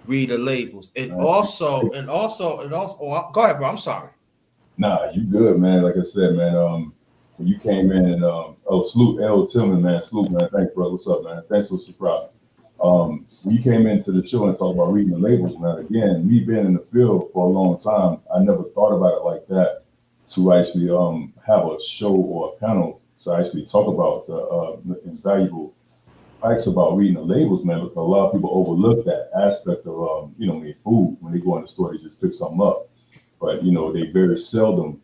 read the labels. And also go ahead, bro. I'm sorry. Nah, you good, man. Like I said, man, when you came in and salute L Tillman, man, salute, man, thanks, brother. What's up, man? Thanks for subscribing. When you came into the show and talked about reading the labels, man, again, me being in the field for a long time, I never thought about it like that, to actually have a show or a panel to actually talk about the invaluable facts about reading the labels, man, because a lot of people overlook that aspect of food. When they go in the store, they just pick something up, but they very seldom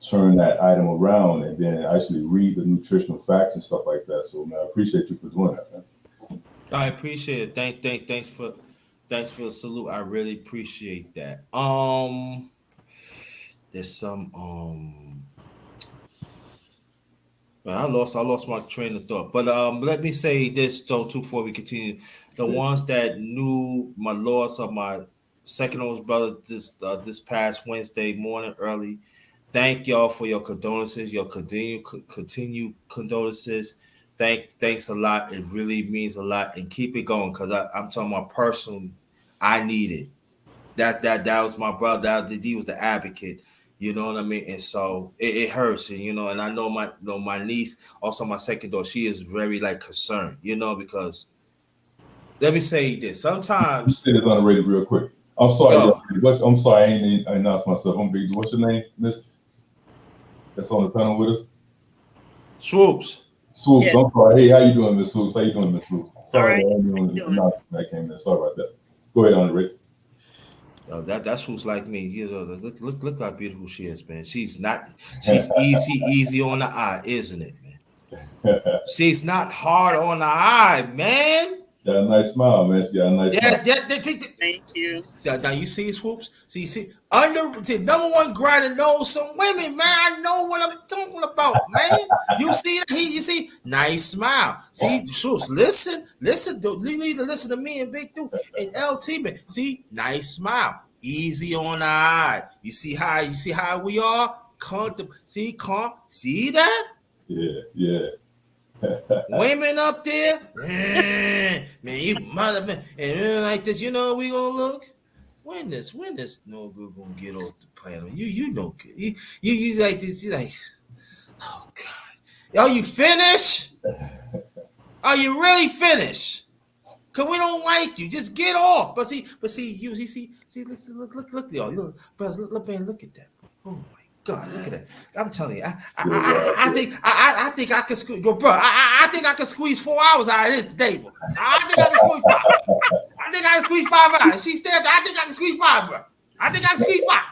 turn that item around and then actually read the nutritional facts and stuff like that. So, man, I appreciate you for doing that, man. I appreciate it. Thanks for the salute. I really appreciate that. There's some well, I lost my train of thought. But let me say this though too before we continue. The ones that knew my loss of my second oldest brother this past Wednesday morning early, thank y'all for your condolences, your continue condolences. Thanks a lot. It really means a lot, and keep it going because I'm talking about personally. I need it. That was my brother. He was the advocate. You know what I mean? And so it hurts, and and I know my niece, also my second daughter, she is very like concerned, because let me say this. Sometimes Say this underrated real quick. I'm sorry, go. I'm sorry, I ain't announced myself. I'm big. What's your name, Miss? That's on the panel with us. Swoops. Swoops. Yes. I'm sorry. Hey, how you doing, Miss Swoops? How you doing, Miss Swoops? Sorry, All right. that came in. Sorry about that. Go ahead, underrated. That's who's like me. Look how beautiful she is, man. She's easy on the eye, isn't it, man? She's not hard on the eye, man. Got a nice smile, man. She got a nice smile. Thank you. Now you see Swoops. See number one grinder knows some women, man. I know what I'm talking about, man. You see, nice smile. See, Swoops, listen. You need to listen to me and Big Dude and LT, man. See, nice smile, easy on the eye. You see how we are comfortable. See, calm. See that? Yeah. Women up there, man, you mother man, and like this, we gonna look. When this no good gonna get off the planet? You know good. You like this. You like, oh God, are you finished? Are you really finished? Cause we don't like you. Just get off. But see, look, y'all. Brothers, man, look at that. Oh my God, look at that. I'm telling you, I think I can squeeze, bro. I think I can squeeze 4 hours out of this today, bro. I think I can squeeze 5. I think I can squeeze 5 hours. She said, I think I can squeeze 5, bro. I think I can squeeze 5.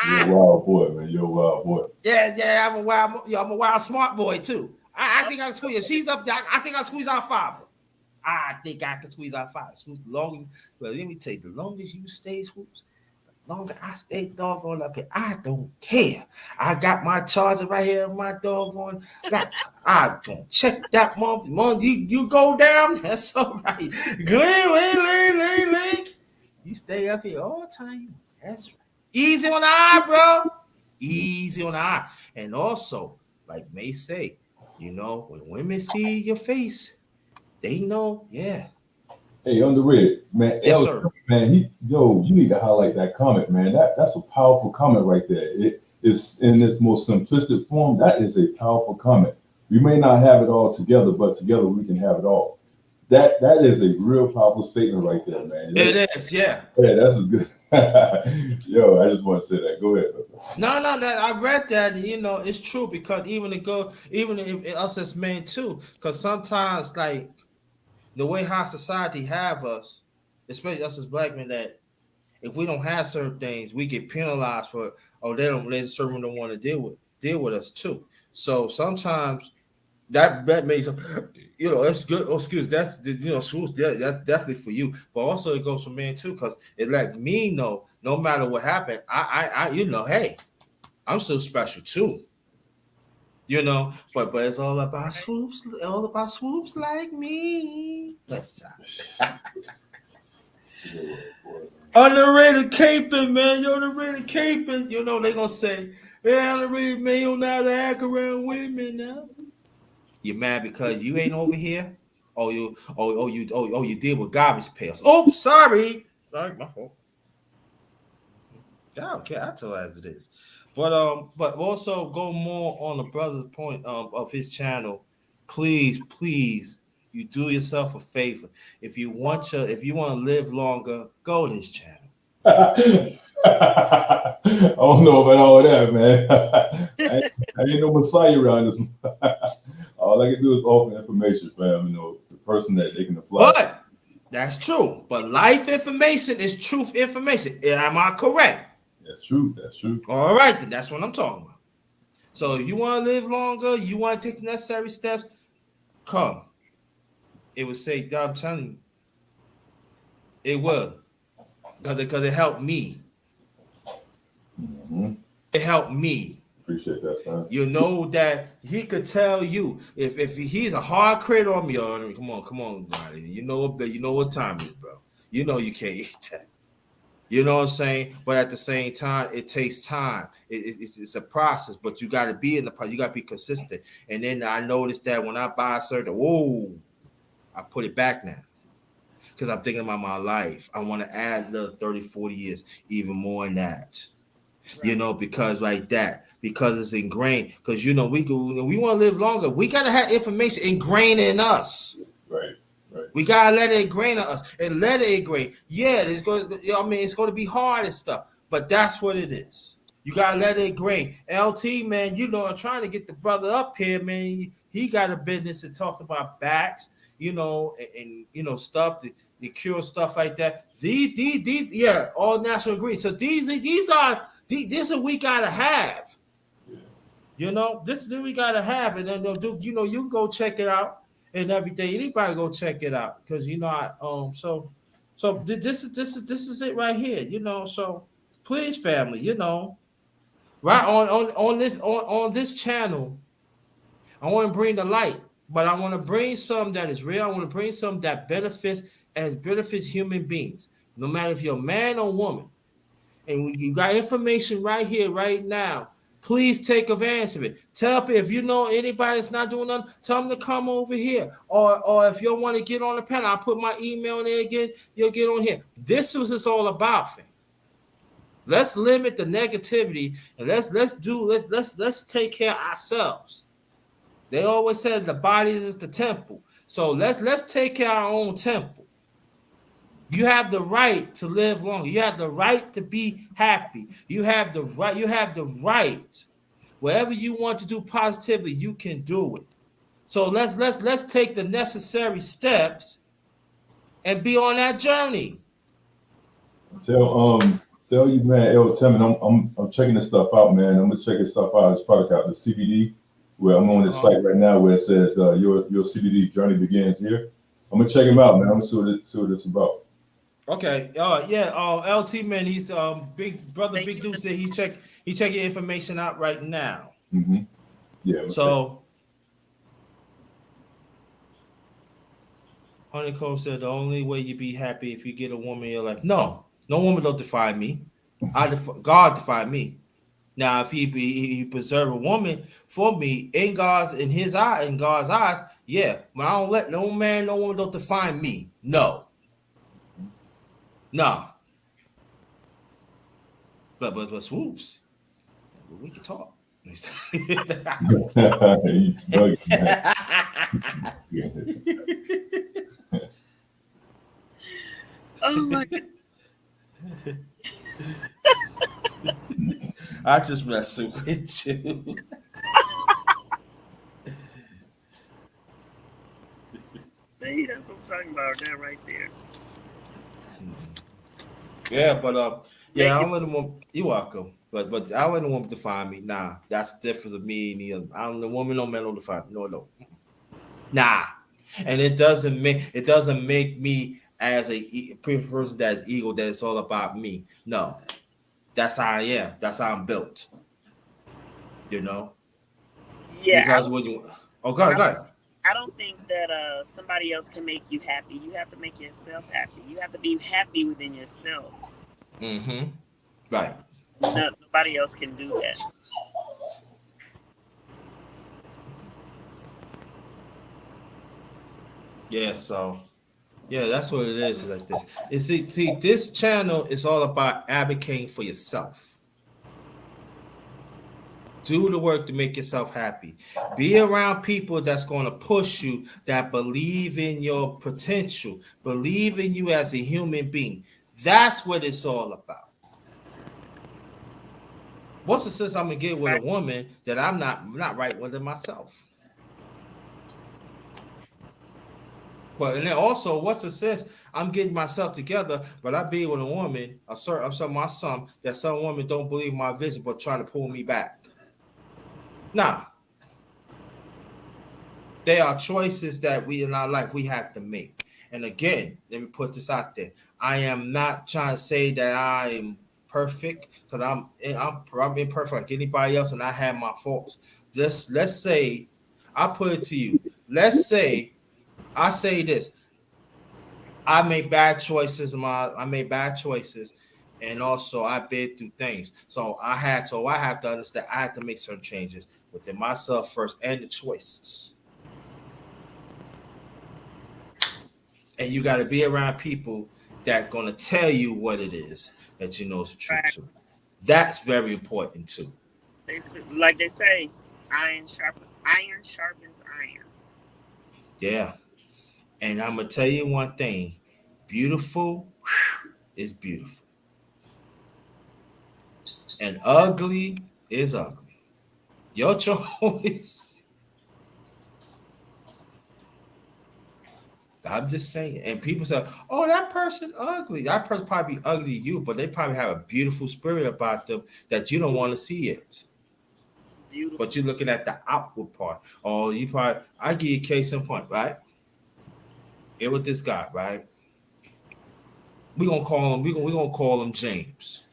You're a wild boy, man. You're a wild boy. Yeah, I'm a wild smart boy too. I think I can squeeze. If she's up there, I think I can squeeze out 5, bro. I think I can squeeze out 5. Well, let me tell you, the longest you stay, Swoops, the longer I stay doggone up here. I don't care. I got my charger right here on my doggone laptop. I don't check that month. You go down, that's all right. Link. You stay up here all the time. That's right. Easy on the eye, bro. Easy on the eye. And also, like May say, when women see your face, they know, yeah. Hey, underrated, man. Yes, sir. Man, you need to highlight that comment, man. That's a powerful comment right there. It is in its most simplistic form. That is a powerful comment. We may not have it all together, but together we can have it all. That is a real powerful statement right there, man. It is, yeah. Yeah, that's a good. Yo, I just want to say that. Go ahead. No, that I read that. It's true because even if us as men too, because sometimes like the way how society have us, especially us as black men, that if we don't have certain things, we get penalized for it, or they certain don't want to deal with us too. So sometimes that makes that's good. Oh, excuse that's that's definitely for you, but also it goes for men too because it let me know no matter what happened, I hey, I'm so special too. But it's all about Swoops, like me. Let's underrated caping, man. You're underrated caping. They gonna say, yeah, underrated man, you don't know how to act around women now. You mad because you ain't over here? You deal with garbage pails. Oh, sorry. Sorry, my fault. Yeah, okay, I tell as it is. but also go more on the brother's point of his channel. Please, you do yourself a favor. If you want to live longer, go to his channel. I don't know about all that, man. I ain't no messiah around this. All I can do is offer information, fam. You know, the person that they can apply. But that's true. But life information is truth information. Am I correct? That's true. That's true. All right, then that's what I'm talking about. So you want to live longer, you want to take the necessary steps, come. It would say, God, I'm telling you, it will. Because it helped me. Mm-hmm. It helped me. Appreciate that, man. You know that he could tell you if he's a hard critic on me. Come on, buddy. You know what time it is, bro. You know you can't eat that. You know what I'm saying? But at the same time, it takes time. It's a process, but you got to be in the process. You got to be consistent. And then I noticed that when I buy a certain, I put it back now. Because I'm thinking about my life. I want to add the 30, 40 years, even more than that. Right. You know, because like that, because it's ingrained. Because, you know, we want to live longer. We got to have information ingrained in us. Right. We gotta let it ingrain in us and let it ingrain. Yeah, it's going. It's going to be hard and stuff, but that's what it is. You gotta let it ingrain. LT, man, you know, I'm trying to get the brother up here, man. He got a business that talks about backs, you know, and you know stuff, the cure stuff like that. These, yeah, all natural ingredients. So these are we gotta have. You know, this is what we gotta have, and then they'll do. You know, you can go check it out. And everything. Anybody go check it out because you know so this is it right here. You know, so please, family, you know, right on this channel, I want to bring the light, but I want to bring some that is real. I want to bring some that benefits human beings, no matter if you're a man or woman. And you got information right here, right now. Please take advantage of it. Tell people if you know anybody that's not doing nothing, tell them to come over here. Or if you want to get on the panel, I'll put my email in there again. You'll get on here. This was it's all about, fam. Let's limit the negativity and let's take care of ourselves. They always said the body is the temple. So let's take care of our own temple. You have the right to live longer. You have the right to be happy. You have the right. Whatever you want to do positively, you can do it. So let's take the necessary steps and be on that journey. Tell you, man, I'm checking this stuff out, man. I'm gonna check this stuff out, this product out, the CBD. Where I'm on this site right now where it says your CBD journey begins here. I'm gonna check him out, man. I'm gonna see what it's about. Okay. LT, man, he's big brother. Big dude said he checking information out right now. Mm-hmm. Yeah. So, Honeycomb said the only way you be happy if you get a woman in your life. No woman don't define me. God define me. Now, if he preserve a woman for me in God's eyes, yeah. But I don't let no man, no woman don't define me. No. But swoops. We can talk. Oh my God. I just messing with you. See, that's what I'm talking about. That right there. Yeah, but yeah, I don't let a woman. You're welcome. But I don't let a woman define me. Nah, that's the difference of me and the other. I don't let a woman, no man, don't define me. No. Nah, and it doesn't make me as a person that's ego that it's all about me. No, that's how I am. That's how I'm built. You know. Yeah. Because when you go ahead. I don't think that somebody else can make you happy. You have to make yourself happy. You have to be happy within yourself. Mm-hmm. Right. Nobody else can do that. Yeah, so yeah, that's what it is like this. And see, this channel is all about advocating for yourself. Do the work to make yourself happy. Be around people that's going to push you, that believe in your potential, believe in you as a human being. That's what it's all about. What's the sense I'm gonna get with a woman that I'm not right with myself? But and then also, what's the sense I'm getting myself together, but I be with a woman, I'm some my son, that some women don't believe my vision, but trying to pull me back. Nah, there are choices that we in our life we have to make. And again, let me put this out there. I am not trying to say that I'm perfect because I'm imperfect like anybody else, and I have my faults. Just let's say I put it to you. Let's say I say this. I made bad choices, and also I've been through things. I have to understand I had to make certain changes within myself first and the choices. And you got to be around people that gonna tell you what it is that you know is the truth Right. too. That's very important too. Like they say, iron sharpens iron. Yeah. And I'm gonna tell you one thing: beautiful is beautiful, and ugly is ugly. Your choice. I'm just saying. And people say, "Oh, that person ugly. That person probably ugly to you, but they probably have a beautiful spirit about them that you don't want to see it. But Beautiful. you're looking at the outward part. Oh, you probably. I give you a case in point, right? Get with this guy, right? We gonna call him. We gonna call him James.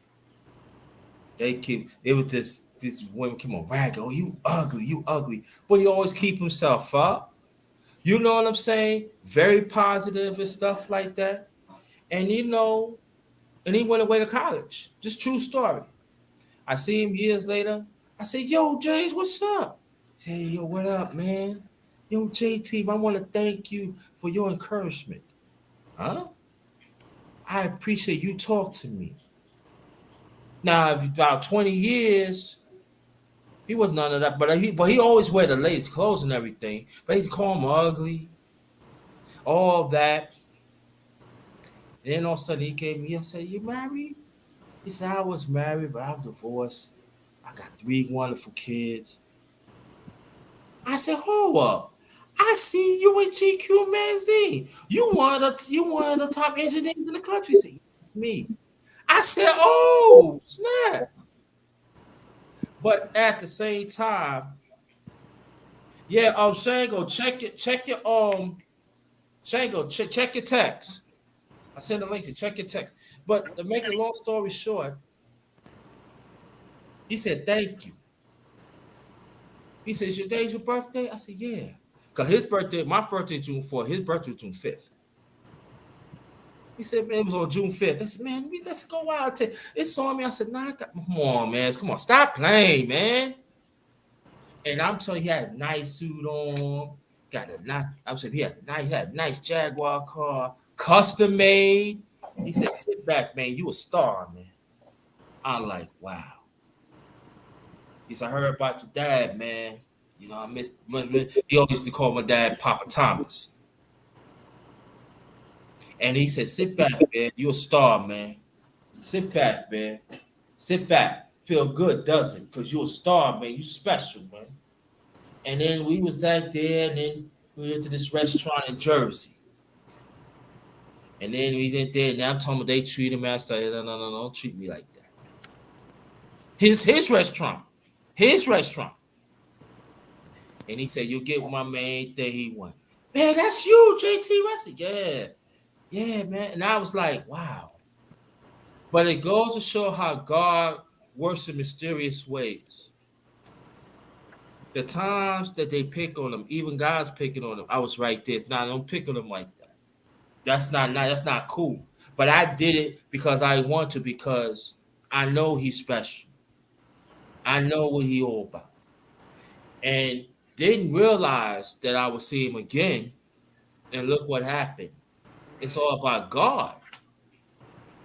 They keep it was this women come on rag. Oh, you ugly, you ugly. But he always keep himself up. You know what I'm saying? Very positive and stuff like that. And and he went away to college. Just true story. I see him years later. I said, "Yo, James, what's up?" He said, "Yo, what up, man? Yo, JT, I want to thank you for your encouragement. Huh? I appreciate you talk to me. Now, about 20 years, he was none of that, but he always wear the latest clothes and everything. But he'd call him ugly, all that. And then all of a sudden he came to me. I said, "You married?" He said, "I was married, but I'm divorced. I got three wonderful kids." I said, "Hold up. I see you in GQ magazine. You one of the top engineers in the country." He said, "It's me." I said, "Oh, snap." But at the same time, yeah, Shango, Shango, check your text. I sent a link to check your text. But to make a long story short, he said, "Thank you." He said, "Is your day's your birthday?" I said, "Yeah." Because my birthday is June 4th. His birthday was June 5th. He said, "Man, it was on June 5th." I said, "Man, let's go out. It's on me." I said, "Nah, come on, man. Come on, stop playing, man." And I'm telling you, he had a nice suit on. Got a nice, I'm saying he had a nice Jaguar car, custom made. He said, "Sit back, man. You a star, man." I'm like, wow. He said, "I heard about your dad, man. I miss." He always used to call my dad Papa Thomas. And he said, "Sit back, man. You a star, man. Sit back, man. Sit back. Feel good, doesn't? Because you a star, man. You special, man." And then we was back there, and then we went to this restaurant in Jersey. And then we went there, and I'm talking about they treat him as no, don't treat me like that. His restaurant. His restaurant. And he said, "You'll get my main thing he want." "Man, that's you, JT." I said, "Yeah. Yeah, man." And I was like, wow. But it goes to show how God works in mysterious ways. The times that they pick on him, even God's picking on him, I was right there. It's not, don't pick on him like that. That's not cool. But I did it because I want to, because I know he's special. I know what he all about. And didn't realize that I would see him again. And look what happened. It's all about God.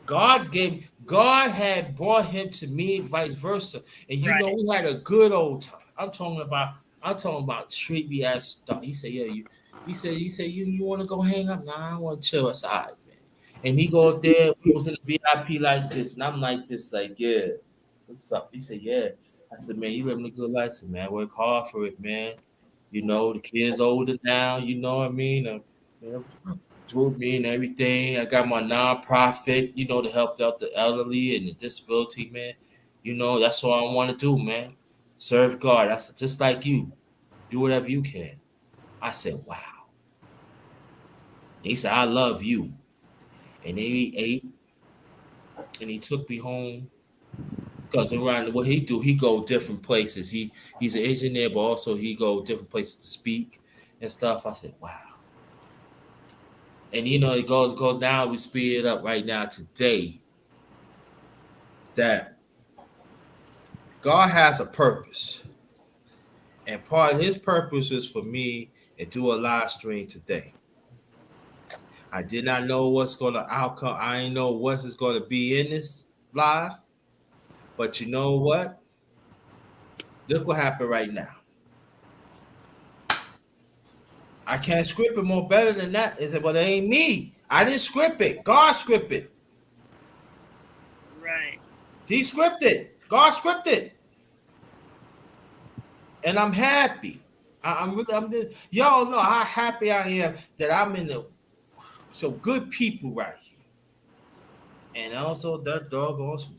God had brought him to me, vice versa. And you know, Right. we had a good old time. I'm talking about treat me as stuff. He said, yeah, he said, you want to go hang up? Nah, I want to chill aside, man. And he go up there, we was in the VIP like this, and I'm like this, like, yeah, what's up? He said, yeah. I said, man, you living a good life. I said, man, work hard for it, man. You know, the kids older now, you know what I mean? With me and everything. I got my nonprofit, you know, to help out the elderly and the disability, man. You know, that's all I want to do, man. Serve God. That's just like you. Do whatever you can. I said, wow. He said, I love you. And then he ate and he took me home. Because around what he do, he go different places. He's an engineer, but also he go different places to speak and stuff. I said, wow. And you know, it goes now, we speed it up right now today. That God has a purpose. And part of his purpose is for me to do a live stream today. I did not know what's gonna outcome. I didn't know what's gonna be in this live. But you know what? Look what happened right now. I can't script it more better than that. Is it? But it ain't me. I didn't script it. God scripted it. Right. He scripted. God scripted. And I'm happy. Y'all know how happy I am that I'm in some good people right here. And also that dog also.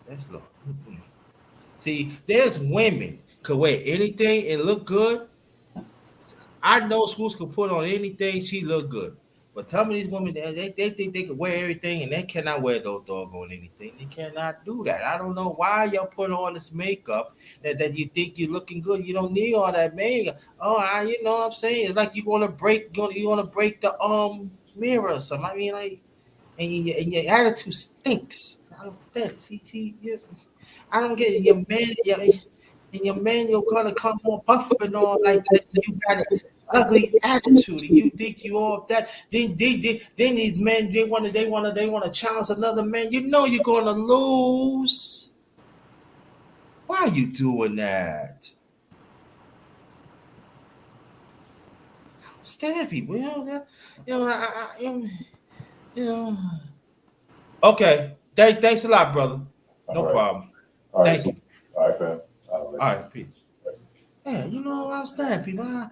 That's Lord. See, there's women could wear anything and look good. I know schools could put on anything, she look good. But tell me these women, they think they could wear everything and they cannot wear those doggone anything. They cannot do that. I don't know why y'all put on this makeup that you think you're looking good. You don't need all that makeup. Oh, you know what I'm saying? It's like you're gonna break the mirror or something. I mean, like, and your attitude stinks. I don't understand. See, I don't get it. Your man, you're gonna come all buff and all like that. You got an ugly attitude. You think you all that? Then these men they wanna challenge another man. You know you're gonna lose. Why are you doing that? Stand people, you know. Okay, thanks a lot, brother. No All right. problem. All right. Thank you. All right, fam. All right, peace. Yeah, you know what I'm saying, people. Yeah,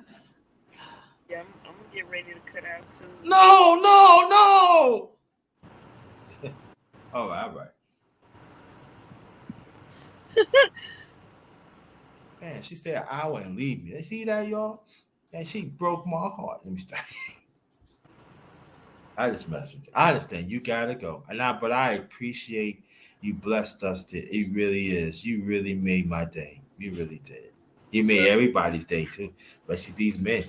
I'm gonna get ready to cut out soon. No. All right. Man, she stayed an hour and leave me. You see that, y'all? And she broke my heart. Let me stop. I just messaged you. I understand you gotta go, but I appreciate you blessed us. It really is. You really made my day. You really did. You made everybody's day too. But see these men,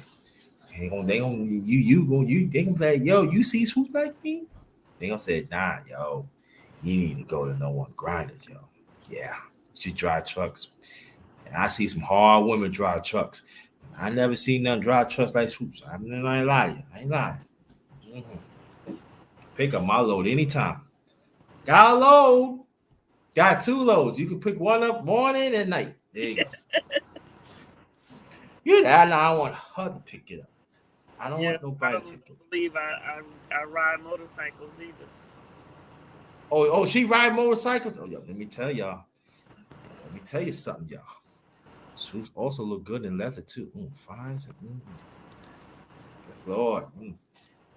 they gonna they gonna be like, yo, you see swoop like me? They gonna say, nah, yo, you need to go to no one grinders, yo. Yeah, she drive trucks. And I see some hard women drive trucks. I never seen none drive trucks like swoops. I ain't lying to you. I ain't lying. Mm-hmm. Pick up my load anytime. Got a load. Got two loads. You can pick one up morning and night. There you go. I want her to pick it up. I don't want nobody to pick it up. Believe I ride motorcycles either. Oh, she ride motorcycles? Oh, yo, let me tell y'all. Let me tell you something, y'all. She also look good in leather too. Fine. Yes, Lord.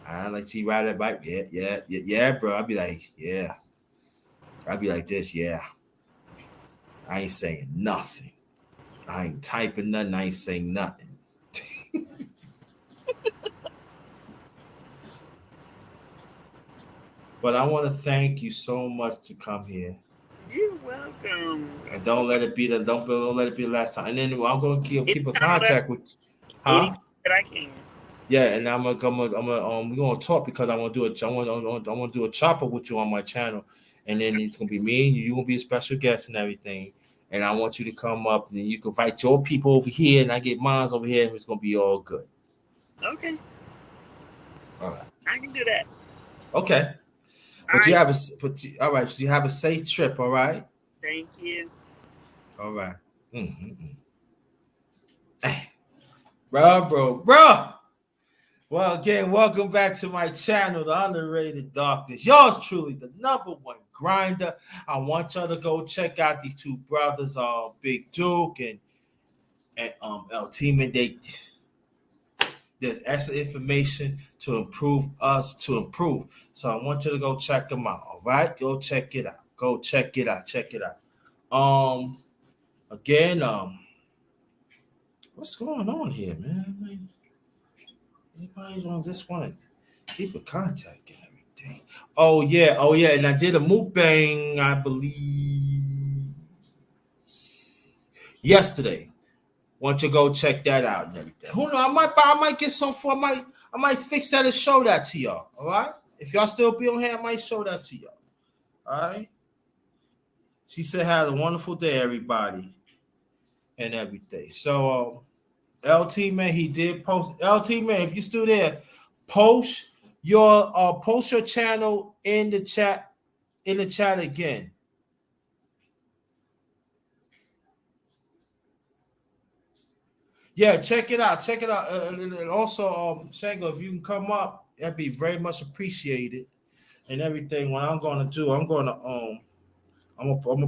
I like she ride that bike. Yeah, bro. I'd be like, yeah. I'd be like this, yeah. I ain't saying nothing. I ain't typing nothing. I ain't saying nothing. But I want to thank you so much to come here. You're welcome. And don't let it be the last time. And then I'm gonna keep a contact with you. Anytime that I can. Yeah, and we're gonna talk because I want to do a chopper with you on my channel, and then it's gonna be me and you. You're gonna be a special guest and everything. And I want you to come up, and you can invite your people over here, and I get mine over here, and it's gonna be all good. Okay. All right. I can do that. Okay. All right. All right. You have a safe trip. All right. Thank you. All right. Mm-hmm. Bro. Well, again, welcome back to my channel, The Underrated Darkness. Yours truly, the number one grinder. I want y'all to go check out these two brothers, Big Duke and El Team. There's extra information to improve us to improve. So I want you to go check them out. All right, go check it out. Go check it out. Check it out. Again, what's going on here, man? Everybody just want to keep in contact and everything. Oh yeah, and I did a mukbang, I believe, yesterday. Want you to go check that out and everything. Who knows? I might get some for. I might fix that and show that to y'all. All right. If y'all still be on here, I might show that to y'all. All right. She said, "Have a wonderful day, everybody, and everything." So, LT man, he did post. LT man, if you still there, post your channel in the chat again. Yeah, check it out. Check it out. And also, Shango, if you can come up, that'd be very much appreciated. And everything. What I'm gonna do, I'm gonna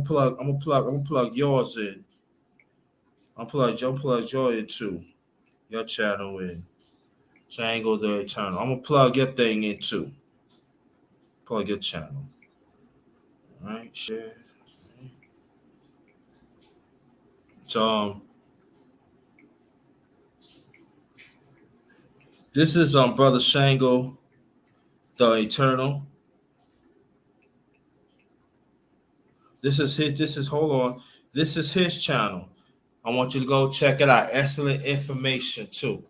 plug yours in. I'm plug yours in too. Your channel in. Shango the Eternal. I'm gonna plug your thing in too. Plug your channel. All right, share. So this is Brother Shango the Eternal. This is hold on. This is his channel. I want you to go check it out. Excellent information too.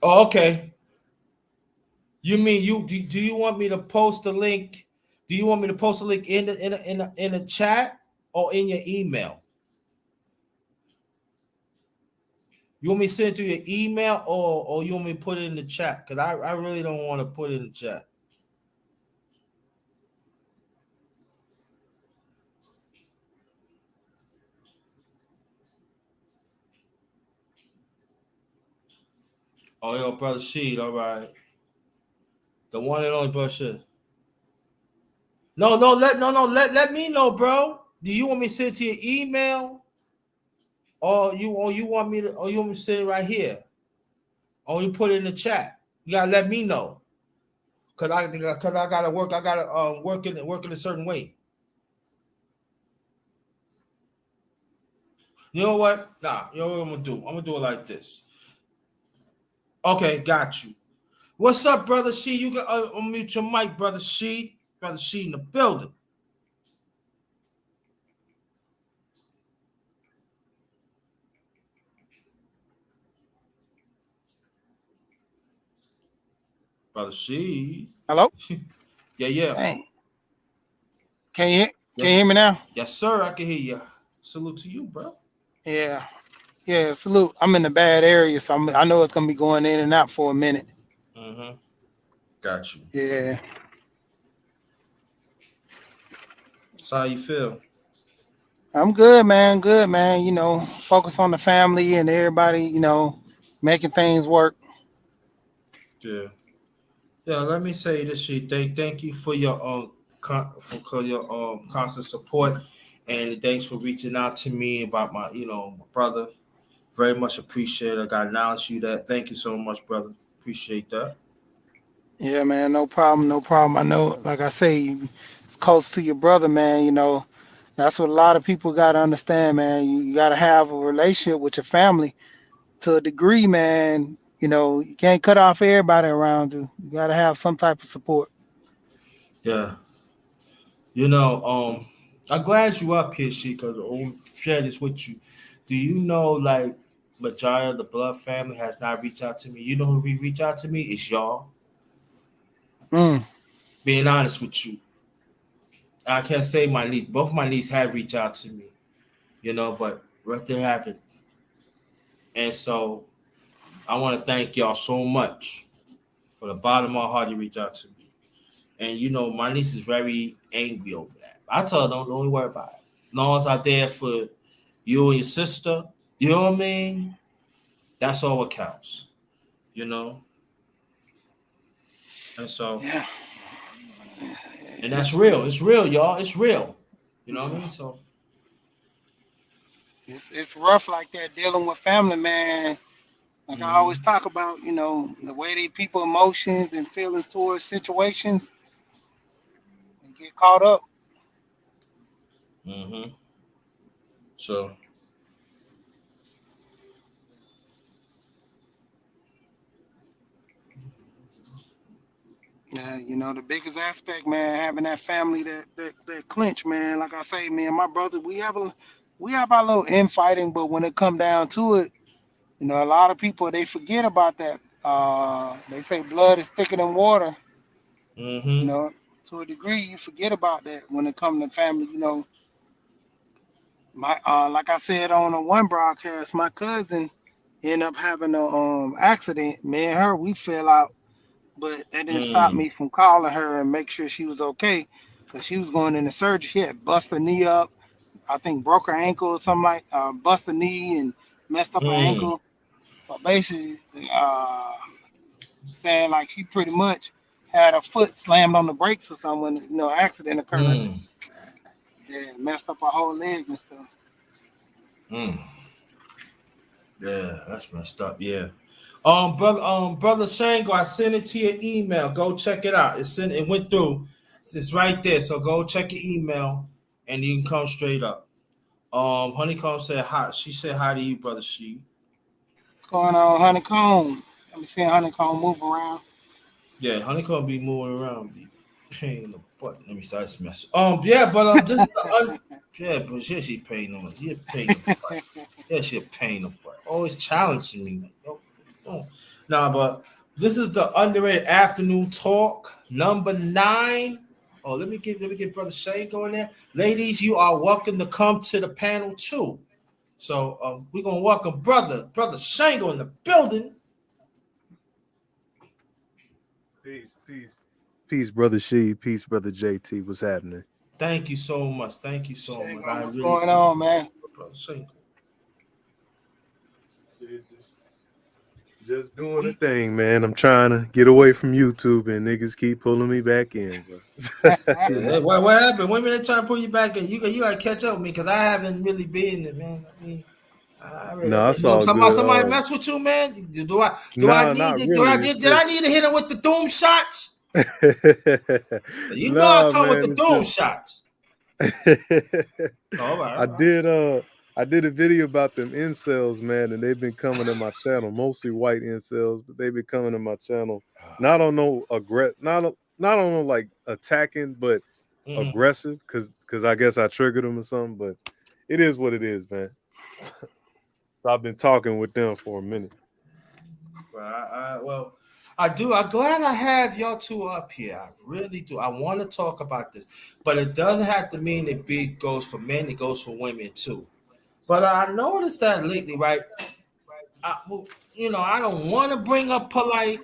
Oh, okay. You mean do you want me to post the link? Do you want me to post a link in the chat or in your email? You want me to send it to your email or you want me to put it in the chat? Because I really don't want to put it in the chat. Oh, yo, brother Sheed, all right. The one and only brother Sheed. Let me know, bro. Do you want me to send it to your email? Or you want me to send it right here? Or you put it in the chat? You gotta let me know. Cause I gotta work. I gotta work in a certain way. You know what? Nah, you know what I'm gonna do? I'm gonna do it like this. Okay, got you. What's up, brother She? You can unmute your mic, brother She. Brother She in the building. Brother She. Hello? Yeah. Hey, can Yeah. you hear me now? Yes, sir. I can hear you. Salute to you, bro. Yeah. Yeah, salute. I'm in a bad area, so I know it's gonna be going in and out for a minute. Mm-hmm. Got you. Yeah. So how you feel? I'm good, man. Good, man. You know, focus on the family and everybody, making things work. Yeah. Yeah, let me say this shit. Thank you for your constant support, and thanks for reaching out to me about my brother. Very much appreciate it. I gotta acknowledge you that. Thank you so much, brother. Appreciate that. Yeah, man, no problem, no problem. I know, like I say, it's close to your brother, man. That's what a lot of people gotta understand, man. You gotta have a relationship with your family to a degree, man. You can't cut off everybody around you. You gotta have some type of support. Yeah. You know, I'm glad you up here, she, because I'll share this with you. Do you know, like, majority of the blood family has not reached out to me? You know who reach out to me? It's y'all. Mm, Being honest with you. I can't say my niece. Both my nieces have reached out to me, but what did happen? And so I want to thank y'all so much for the bottom of my heart. You reach out to me, and my niece is very angry over that. I tell her don't worry about it. As long as I'm there for you and your sister, you know what I mean. That's all what counts, you know. And so, Yeah, and that's real. It's real, y'all. It's real. You know what I mean? So, it's rough like that dealing with family, man. Like I always mm-hmm, talk about, the way they people emotions and feelings towards situations and get caught up. mm-hmm. So, Yeah, the biggest aspect, man, having that family that clinch, man. Like I say, me and my brother, we have our little infighting, but when it come down to it, a lot of people they forget about that. They say blood is thicker than water. You mm-hmm, know, to a degree, you forget about that when it comes to family. My like I said on a one broadcast, my cousin ended up having a accident. Me and her, we fell out, but that didn't stop mm, me from calling her and make sure she was okay, because she was going into surgery. She had bust her knee up. I think broke her ankle or something like. Bust her knee and messed up her mm, ankle. So basically, saying like she pretty much had her foot slammed on the brakes or something when accident occurred. mm, Yeah, messed up her whole leg and stuff. mm. Yeah, that's messed up. Yeah. Brother Shango, I sent it to your email. Go check it out. It went through. It's right there. So go check your email and you can come straight up. Honeycomb said hi. She said hi to you, brother. What's going on, Honeycomb? Let me see Honeycomb move around. Yeah, Honeycomb be moving around, be pain in the butt. Let me start this mess. Yeah, but this is yeah, but she pain on she a pain in the butt. Yeah, she a pain in the butt. Always challenging me. Like, no. Nah, but this is the underrated afternoon talk number 9. Oh, let me get brother Shane going there. Ladies, you are welcome to come to the panel too. So we're gonna welcome brother Shango in the building. Peace, brother She. Peace, brother JT. What's happening? Thank you so much. Thank you so much. Shango, I what's really going appreciate on, man? it, brother Shango. Shit, just doing a thing, man. I'm trying to get away from YouTube, and niggas keep pulling me back in, bro. Yeah, what happened? When they trying to pull you back in? You got to catch up with me because I haven't really been there, man. I mean, No, it's look, all somebody good. somebody mess with you, man. Do I Nah, need not to, do really. I It's did just I need to hit him with the doom shots? I nah, come with man. the It's doom just shots. All right, I all right. did a video about them incels, man, and they've been coming to my channel, mostly white incels, but they've been coming to my channel. Not on no not on no like attacking, but Mm-hmm. aggressive, cause I guess I triggered them or something. But it is what it is, man. So I've been talking with them for a minute. Well, I do. I'm glad I have y'all two up here. I really do. I want to talk about this, but it doesn't have to mean it big goes for men. It goes for women too. But I noticed that lately, right? I don't want to bring up polite,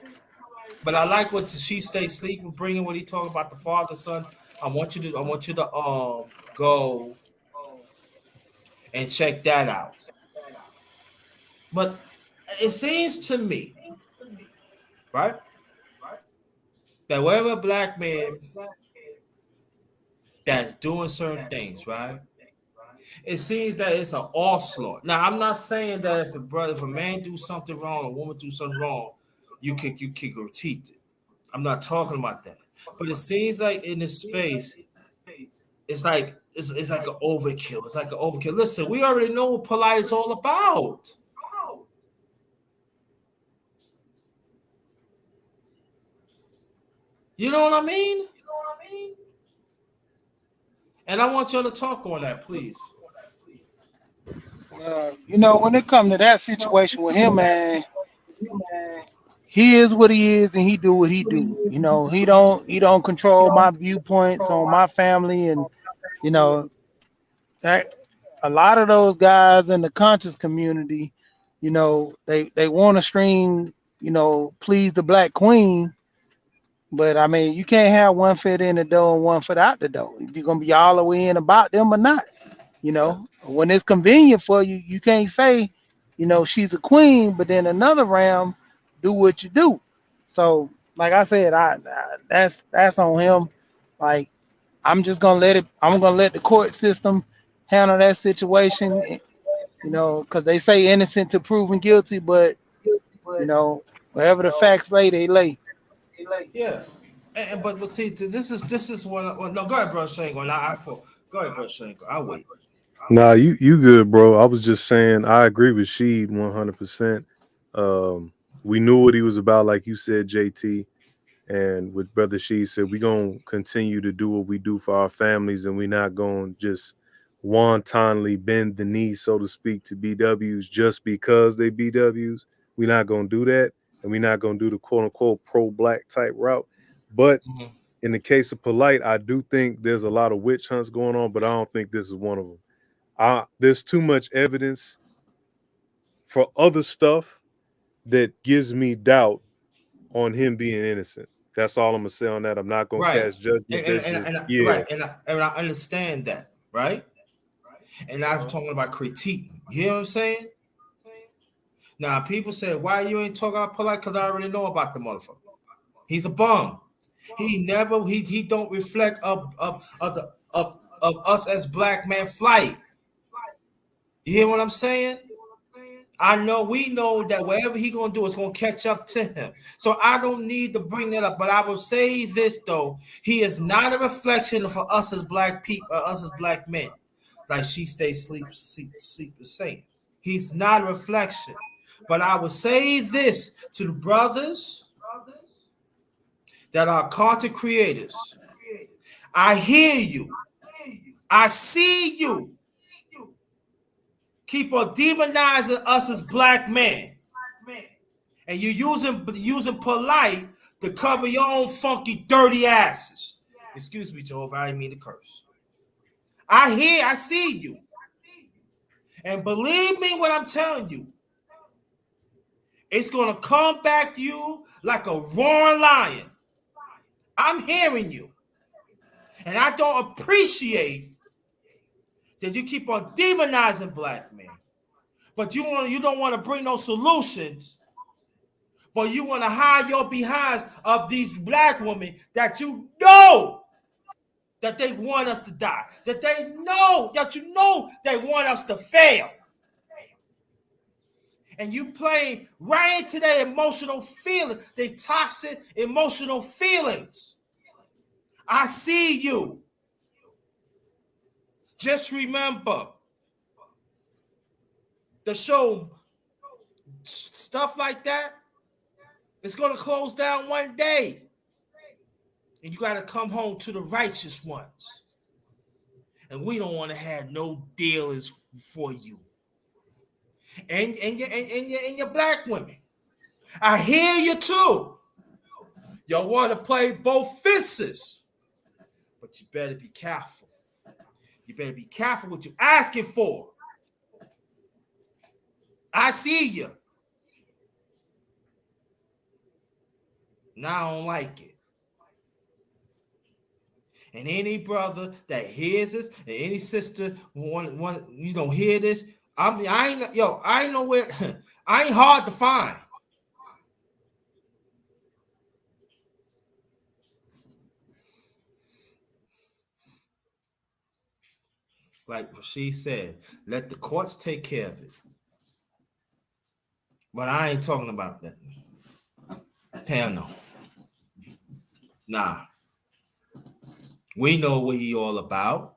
but I like what she stay sleeping, bringing what he talking about the father son. I want you to go and check that out. But it seems to me, right, that wherever a black man that's doing certain things, right, it seems that it's an onslaught. Now, I'm not saying that if a man do something wrong, a woman do something wrong, you can critique it. I'm not talking about that. But it seems like in this space, it's like an overkill. It's like an overkill. Listen, we already know what polite is all about. You know what I mean? And I want y'all to talk on that, please. When it come to that situation with him, man, he is what he is and he do what he do. You know, he don't control my viewpoints on my family and you know that a lot of those guys in the conscious community, you know, they want to stream, you know, please the black queen, but I mean, you can't have one foot in the door and one foot out the door. You're gonna be all the way in about them or not. You know, when it's convenient for you, you can't say, you know, she's a queen, but then another round, do what you do. So, like I said, that's on him. Like I'm just gonna let it. I'm gonna let the court system handle that situation. You know, because they say innocent to proven guilty, but you know, wherever the facts lay, they lay. Yeah. But see, this is what. No, go ahead, bro. Shango. Go ahead, bro. Shango. I'll wait. Nah, you good, bro. I was just saying I agree with Sheed 100%. We knew what he was about, like you said, JT. And with Brother Sheed said, we're gonna continue to do what we do for our families, and we're not gonna just wantonly bend the knee, so to speak, to BWs just because they BWs. We're not gonna do that, and we're not gonna do the quote unquote pro-black type route. But Mhm. in the case of Polite, I do think there's a lot of witch hunts going on, but I don't think this is one of them. There's too much evidence for other stuff that gives me doubt on him being innocent. That's all I'm gonna say on that. I'm not gonna Right. cast judgment. There's just yeah. Right. And I understand that. Right. And I'm talking about critique. You hear what I'm saying? Now, people say, why you ain't talking about polite? Because I already know about the motherfucker. He's a bum. He don't reflect of us as black man flight. You hear what I'm saying? We know that whatever he gonna do is gonna catch up to him. So I don't need to bring that up. But I will say this though: he is not a reflection for us as black people, us as black men. Like she stays sleep is saying. He's not a reflection. But I will say this to the brothers that are content creators. I hear you. I see you. Keep on demonizing us as black men. And you using polite to cover your own funky, dirty asses. Excuse me, Jehovah, I didn't mean to curse. I see you. And believe me when I'm telling you, it's gonna come back to you like a roaring lion. I'm hearing you. And I don't appreciate that you keep on demonizing black men. But you don't want to bring no solutions, but you want to hide your behinds of these black women that you know that they want us to die, that you know they want us to fail. And you playing right into their emotional feelings, they toxic emotional feelings. I see you. Just remember the show, stuff like that, it's going to close down one day. And you got to come home to the righteous ones. And we don't want to have no dealings for you. And your black women. I hear you too. Y'all want to play both fences. But you better be careful. You better be careful what you're asking for. I see you. Now I don't like it. And any brother that hears this, and any sister want you don't hear this, I ain't nowhere. I ain't hard to find. Like she said, let the courts take care of it. But I ain't talking about that. Hell no. Nah. We know what he all about.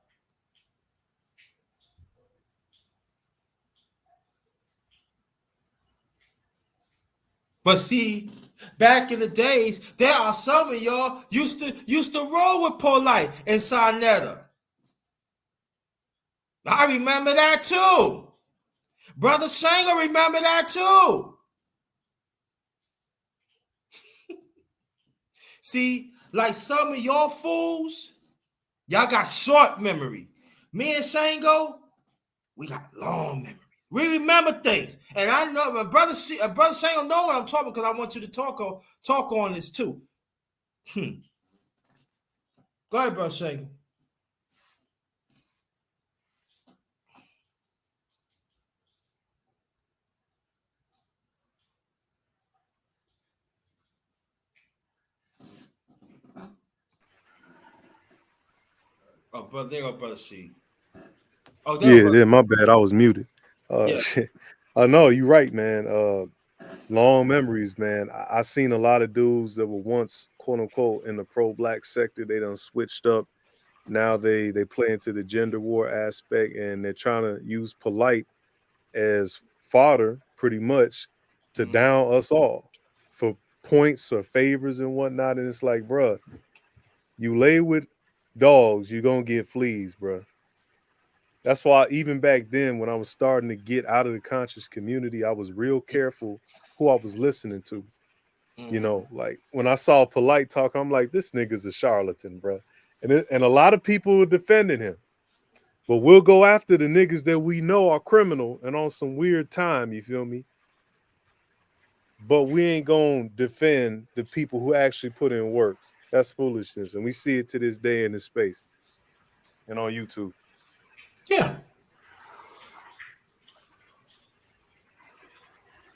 But see, back in the days, there are some of y'all used to roll with Polite and Sarnetta. I remember that too. Brother Shango remember that too. See, like some of y'all fools, y'all got short memory. Me and Shango, we got long memory. We remember things, and I know my brother, brother Shango know what I'm talking because I want you to talk on this too. Go ahead, brother Shango. Oh, brother, there go brother C. Oh, there go Yeah, brother. yeah, my bad. I was muted. Yeah. Shit. I know you're right, man. Long memories, man. I seen a lot of dudes that were once quote unquote in the pro black sector. They done switched up. Now they play into the gender war aspect, and they're trying to use polite as fodder, pretty much, to down us all for points or favors and whatnot. And it's like, bruh, you lay with dogs, you're gonna get fleas, bruh. That's why even back then, when I was starting to get out of the conscious community, I was real careful who I was listening to. You know, like when I saw polite talk, I'm like, this nigga's a charlatan, bro. And a lot of people were defending him. But we'll go after the niggas that we know are criminal and on some weird time, you feel me? But we ain't gonna defend the people who actually put in work. That's foolishness. And we see it to this day in this space and on YouTube. Yeah.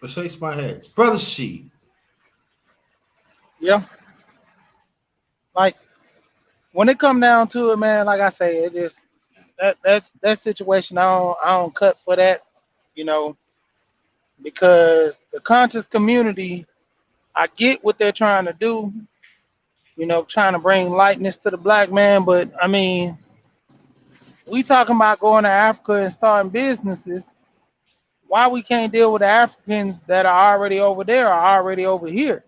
But shakes my head. Brother C. Yeah. Like when it come down to it, man, like I say, it just that's that situation. I don't cut for that, you know, because the conscious community, I get what they're trying to do, trying to bring lightness to the black man, but I mean, we talking about going to Africa and starting businesses. Why we can't deal with the Africans that are already over there are already over here?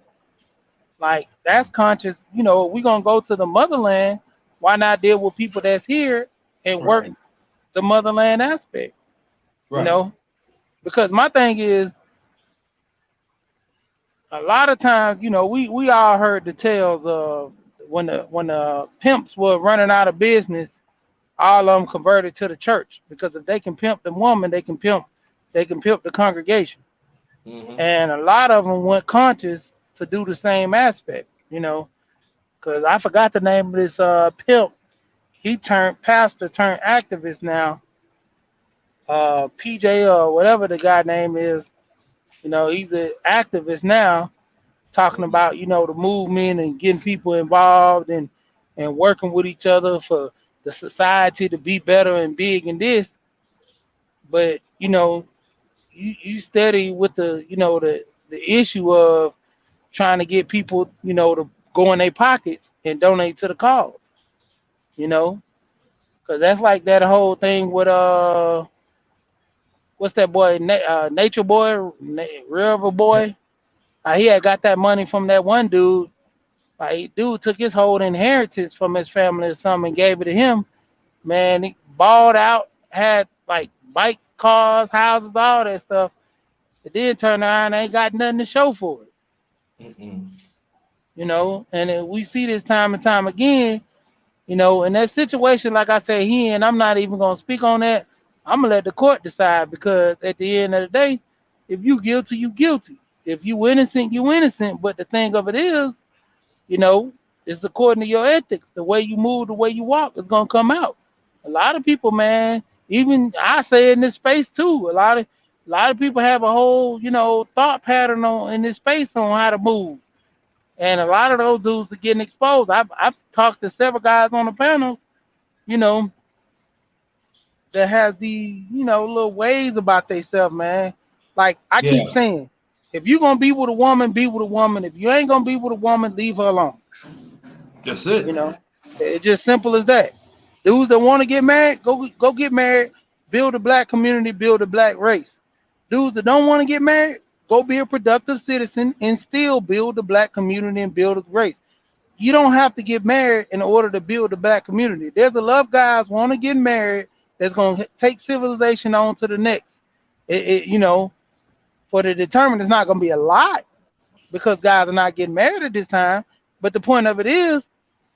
Like that's conscious. We gonna go to the motherland. Why not deal with people that's here and work Right. the motherland aspect? You Right. know, because my thing is a lot of times, we all heard the tales of when the pimps were running out of business, all of them converted to the church because if they can pimp the woman, they can pimp the congregation, and a lot of them went conscious to do the same aspect. Because I forgot the name of this pimp. He turned pastor, turned activist now. PJ or whatever the guy name is. He's an activist now, talking about the movement and getting people involved and working with each other for the society to be better and big in this. But you steady with the issue of trying to get people to go in their pockets and donate to the cause. You know, because that's like that whole thing with what's that boy, Nature Boy, River Boy. He had got that money from that one dude. Like, dude took his whole inheritance from his family or something and gave it to him. Man, he balled out, had like bikes, cars, houses, all that stuff. It did turn around, ain't got nothing to show for it. And we see this time and time again. In that situation, like I said, and I'm not even gonna speak on that. I'm gonna let the court decide because at the end of the day, if you guilty, you guilty. If you innocent, you innocent. But the thing of it is, you know, it's according to your ethics. The way you move, the way you walk, is gonna come out. A lot of people, man, even I say in this space too. A lot of people have a whole, thought pattern in this space on how to move. And a lot of those dudes are getting exposed. I've talked to several guys on the panels, you know, that has these, little ways about themselves, man. Like I keep Yeah. saying, if you're gonna be with a woman, be with a woman. If you ain't gonna be with a woman, leave her alone. That's it. You know, it's just simple as that. Dudes that want to get married, go get married. Build a black community, build a black race. Dudes that don't want to get married, go be a productive citizen and still build the black community and build a race. You don't have to get married in order to build the black community. There's a lot of guys want to get married that's going to take civilization on to the next. For the determined, it's not going to be a lot because guys are not getting married at this time. But the point of it is,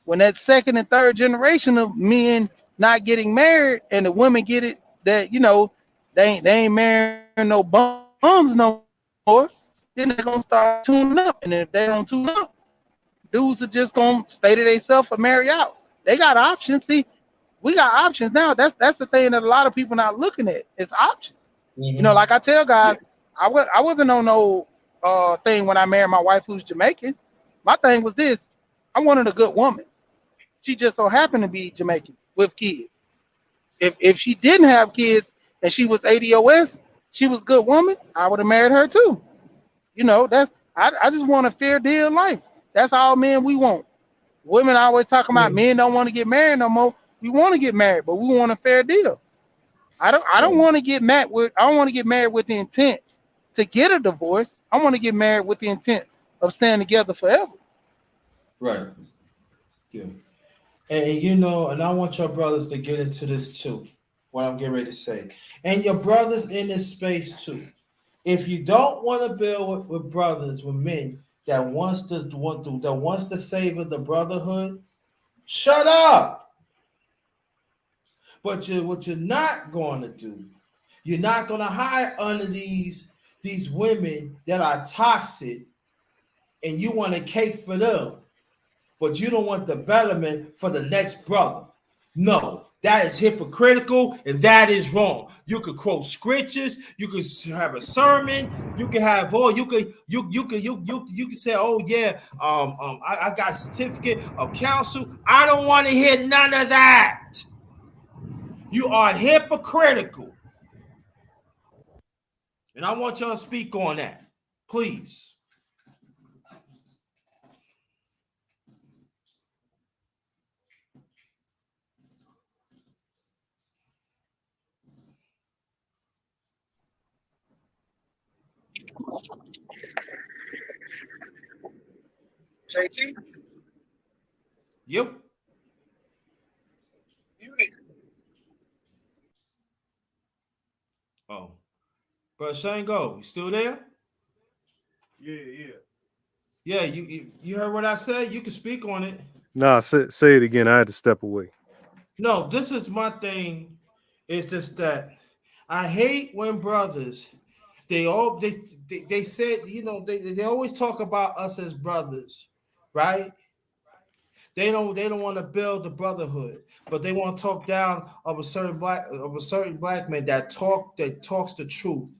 when that second and third generation of men not getting married and the women get it that they ain't marrying no bums no more, then they're gonna start tuning up. And if they don't tune up, dudes are just gonna stay to themselves or marry out. They got options. See, we got options now. That's the thing that a lot of people not looking at. It's options. Like I Mm-hmm. tell guys, Yeah. I wasn't on no thing when I married my wife who's Jamaican. My thing was this: I wanted a good woman. She just so happened to be Jamaican with kids. If she didn't have kids and she was ADOS, she was a good woman, I would have married her too. I just want a fair deal in life. That's all men we want. Women always talking about Yeah. men don't want to get married no more. We want to get married, but we want a fair deal. I don't Right. want to get married with I don't want to get married with the intent to get a divorce. I want to get married with the intent of staying together forever. Right. Yeah. And and I want your brothers to get into this too. What I'm getting ready to say, and your brothers in this space too. If you don't want to build with brothers, with men that wants to savor the brotherhood, shut up. But what you're not going to do, you're not going to hide under these women that are toxic, and you want to cake for them, but you don't want the betterment for the next brother. No, that is hypocritical and that is wrong. You could quote scriptures, you could have a sermon, you can have all you can say, oh yeah, I got a certificate of counsel. I don't want to hear none of that. You are hypocritical. And I want y'all to speak on that. Please. JT, Yep. Oh. But Shango, you still there? Yeah, yeah. Yeah, you heard what I said? You can speak on it. Nah, say it again. I had to step away. No, this is my thing. It's just that I hate when brothers they all they said, they always talk about us as brothers, right? They don't want to build the brotherhood, but they want to talk down of a certain black man that talks the truth.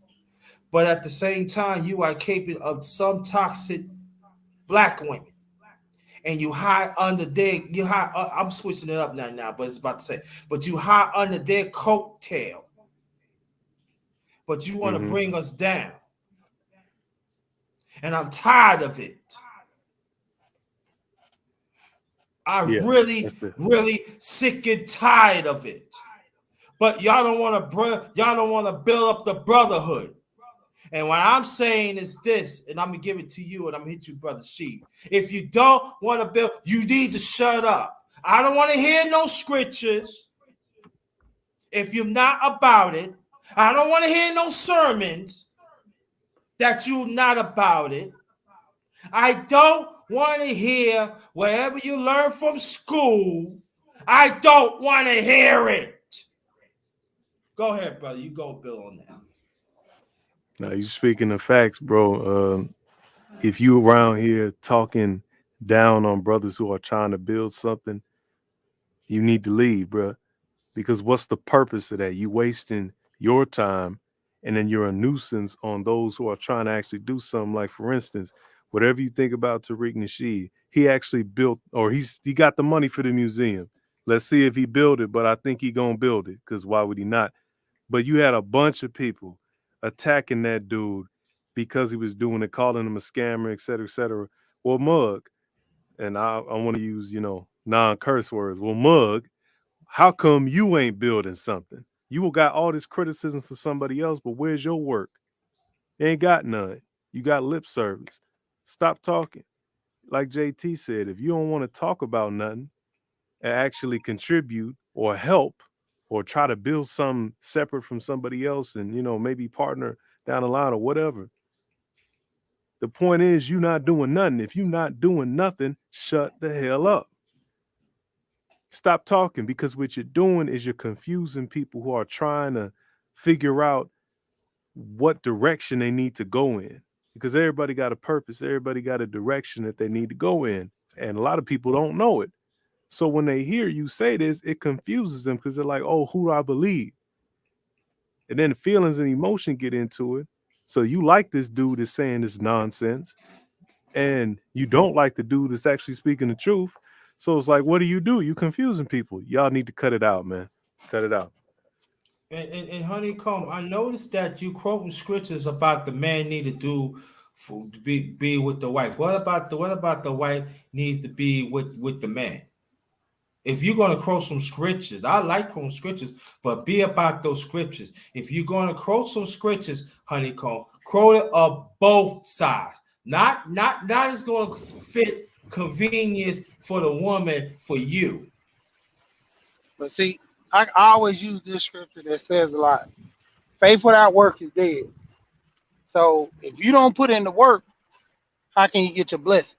But at the same time, you are capable of some toxic black women. And you hide under their you hide. I'm switching it up now, but it's about to say, but you hide under their coattail, but you want to Mm-hmm. bring us down, and I'm tired of it. I Yeah, really, that's the really sick and tired of it. But y'all don't want to build up the brotherhood. And what I'm saying is this, and I'm gonna give it to you, and I'm gonna hit you, brother Sheep. If you don't want to build, you need to shut up. I don't want to hear no scriptures. If you're not about it, I don't want to hear no sermons that you're not about it. I don't want to hear wherever you learn from school. I don't want to hear it. Go ahead, brother. You go, Bill, on that. now you speaking of facts, bro. If you around here talking down on brothers who are trying to build something, you need to leave, bro. Because what's the purpose of that? You wasting your time, and then you're a nuisance on those who are trying to actually do something. Like, for instance, whatever you think about Tariq Nasheed, he actually built, or he got the money for the museum. Let's see if he built it, but I think he gonna build it, because why would he not? But you had a bunch of people attacking that dude because he was doing it, calling him a scammer, et cetera, et cetera. Well, Mug, and I want to use, non-curse words. Well, Mug, how come you ain't building something? You got all this criticism for somebody else, but where's your work? You ain't got none. You got lip service. Stop talking. Like JT said, if you don't want to talk about nothing and actually contribute or help or try to build something separate from somebody else and, maybe partner down the line or whatever, The point is, you not doing nothing. If you not doing nothing, shut the hell up. Stop talking, because what you're doing is you're confusing people who are trying to figure out what direction they need to go in, because everybody got a purpose. Everybody got a direction that they need to go in. And a lot of people don't know it. So when they hear you say this, it confuses them, because they're like, oh, who do I believe? And then feelings and emotion get into it. So you like this dude that's saying this nonsense, and you don't like the dude that's actually speaking the truth. So it's like, what do? You confusing people. Y'all need to cut it out, man. Cut it out. And Honeycomb, I noticed that you quoting scriptures about the man need to do for be with the wife. What about the wife needs to be with the man? If you're going to quote some scriptures, I like quoting scriptures, but be about those scriptures. If you're going to quote some scriptures, Honeycomb, quote it of both sides. Not it's going to fit convenience for the woman for you. But see, I always use this scripture that says a lot. Faith without work is dead. So if you don't put in the work, how can you get your blessing?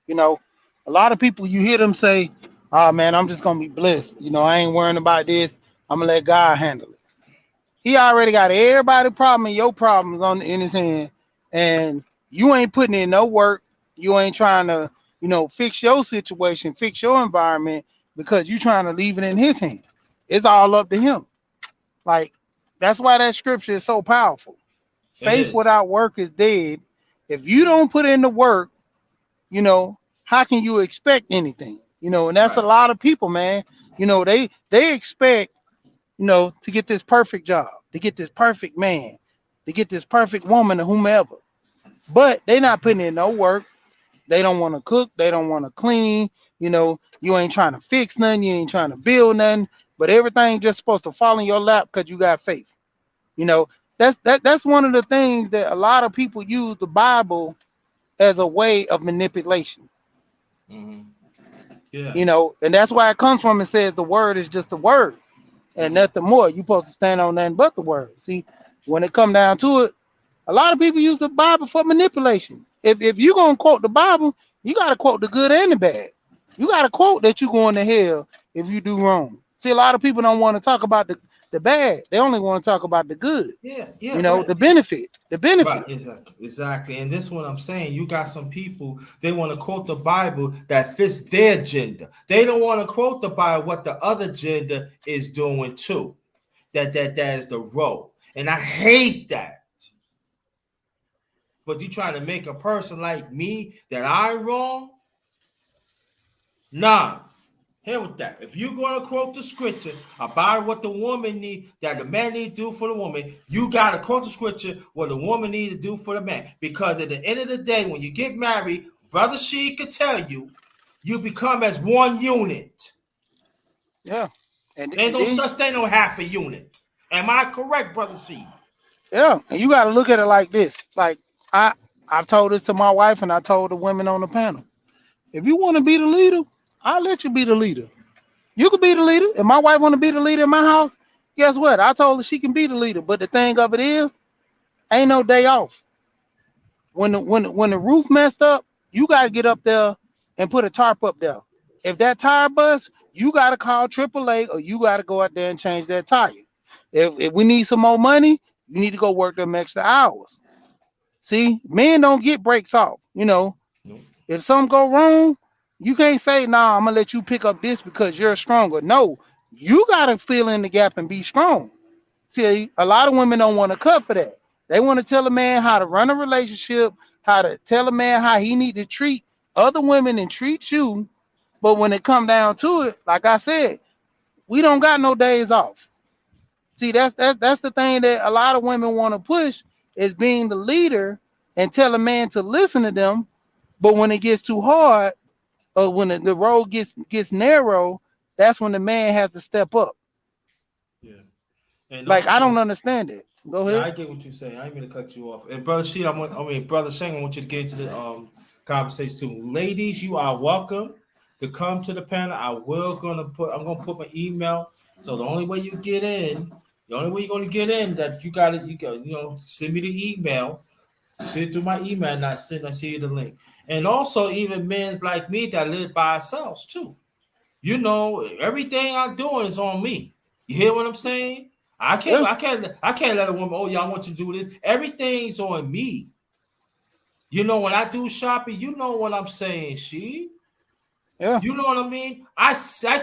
You know, a lot of people, you hear them say, oh man, I'm just gonna be blessed. You know, I ain't worrying about this. I'm gonna let God handle it. He already got everybody's problem and your problems in his hand, and you ain't putting in no work. You ain't trying to, fix your situation, fix your environment, because you trying to leave it in his hand. It's all up to him. Like, that's why that scripture is so powerful. It Faith is. without work is dead. If you don't put in the work, how can you expect anything? And that's a Right. lot of people, man. They expect, to get this perfect job, to get this perfect man, to get this perfect woman or whomever. But they not putting in no work. They don't want to cook. They don't want to clean. You ain't trying to fix nothing. You ain't trying to build nothing. But everything just supposed to fall in your lap because you got faith. You know, that's one of the things that a lot of people use the Bible as a way of manipulation. Mm-hmm. Yeah. And that's why it comes from. It says the word is just the word and Mm-hmm. nothing more. You're supposed to stand on nothing but the word. See, when it come down to it, a lot of people use the Bible for manipulation. If you're gonna quote the Bible, you gotta quote the good and the bad. You gotta quote that you're going to hell if you do wrong. See, a lot of people don't want to talk about the bad. They only want to talk about the good. Yeah, right. The benefit. The Right, benefit. exactly. And this is what I'm saying. You got some people, they want to quote the Bible that fits their gender. They don't want to quote the Bible what the other gender is doing too. That is the role. And I hate that. But you trying to make a person like me that I'm wrong? Nah. Hell with that. If you're going to quote the scripture about what the woman need, that the man need to do for the woman, you got to quote the scripture what the woman need to do for the man. Because at the end of the day, when you get married, Brother She could tell you, you become as one unit. Yeah. And Ain't and no then such thing, no half a unit. Am I correct, Brother She? yeah, and you gotta look at it like this. Like I I've told this to my wife and I told the women on the panel. If you want to be the leader, I'll let you be the leader. You can be the leader. If my wife want to be the leader in my house, guess what? I told her she can be the leader. But the thing of it is, ain't no day off. When the roof messed up, you gotta get up there and put a tarp up there. If that tire busts, you gotta call AAA or you gotta go out there and change that tire. If we need some more money, you need to go work them extra hours. See, men don't get breaks off. No. If something go wrong, you can't say, "Nah, I'm gonna let you pick up this because you're stronger." No, you gotta fill in the gap and be strong. See, a lot of women don't want to cut for that. They want to tell a man how to run a relationship, how to tell a man how he need to treat other women and treat you. But when it come down to it, like I said, we don't got no days off. See, that's the thing that a lot of women want to push is being the leader and tell a man to listen to them. But when it gets too hard, or when the road gets narrow, that's when the man has to step up. Yeah. And Like I don't also, understand it. Go yeah, ahead. I get what you're saying. I ain't mean to cut you off. And Brother She, Brother Shane, I want you to get into the conversation too. Ladies, you are welcome to come to the panel. I'm gonna put my email. So the only way you get in, the only way you're gonna get in that you got send me the email See it through my email, not send I see you the link. And also even men like me that live by ourselves too. You know, everything I'm doing is on me. You hear what I'm saying? Yeah, I can't let a woman, oh yeah, I want you to do this. Everything's on me. You know, when I do shopping, you know what I'm saying, she. yeah, You know what I mean? I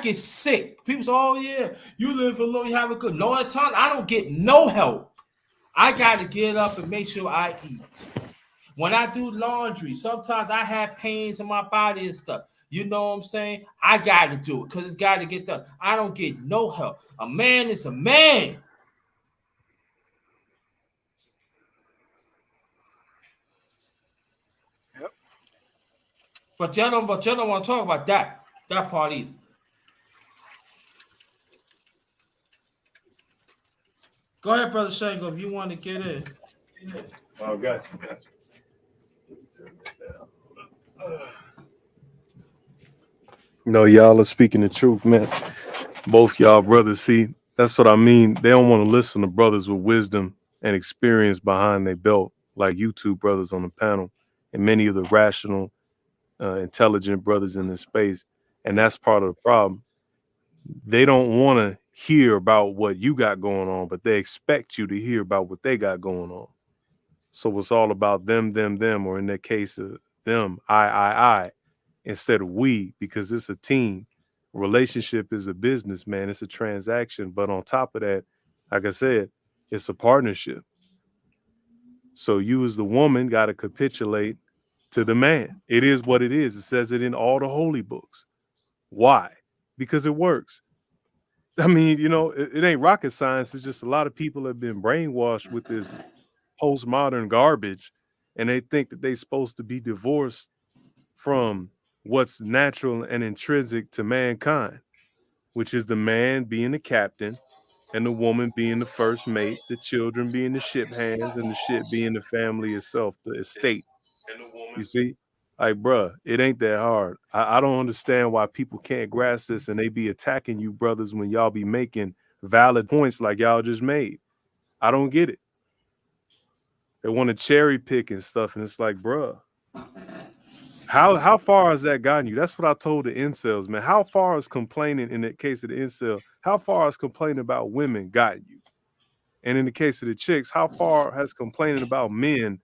get sick. People say, oh yeah, you live alone, you have a good. No, at time I don't get no help. I gotta get up and make sure I eat. When I do laundry, sometimes I have pains in my body and stuff. You know what I'm saying? I got to do it because it's got to get done. I don't get no help. A man is a man. yep. But y'all don't want to talk about that part either. Go ahead, brother Shango, if you want to get in. Oh, got you, got No, y'all are speaking the truth, man. Both y'all brothers, see, that's what I mean. They don't want to listen to brothers with wisdom and experience behind their belt, like you two brothers on the panel, and many of the rational, intelligent brothers in this space. And that's part of the problem. They don't want to hear about what you got going on, but they expect you to hear about what they got going on. So it's all about them, or in their case, them, I, instead of we, because it's a team. Relationship is a business, man. It's a transaction. But on top of that, like I said, it's a partnership. So you as the woman got to capitulate to the man. It is what it is. It says it in all the holy books. Why? Because it works. I mean, it ain't rocket science. It's just a lot of people have been brainwashed with this postmodern garbage, and they think that they're supposed to be divorced from what's natural and intrinsic to mankind, which is the man being the captain and the woman being the first mate, the children being the ship hands, and the ship being the family itself, the estate. You see? Like, bruh, it ain't that hard. I don't understand why people can't grasp this and they be attacking you brothers when y'all be making valid points like y'all just made. I don't get it. They want to cherry pick and stuff, and it's like, bruh, how far has that gotten you? That's what I told the incels, man. How far is complaining in the case of the incel? How far has complaining about women gotten you? And in the case of the chicks, how far has complaining about men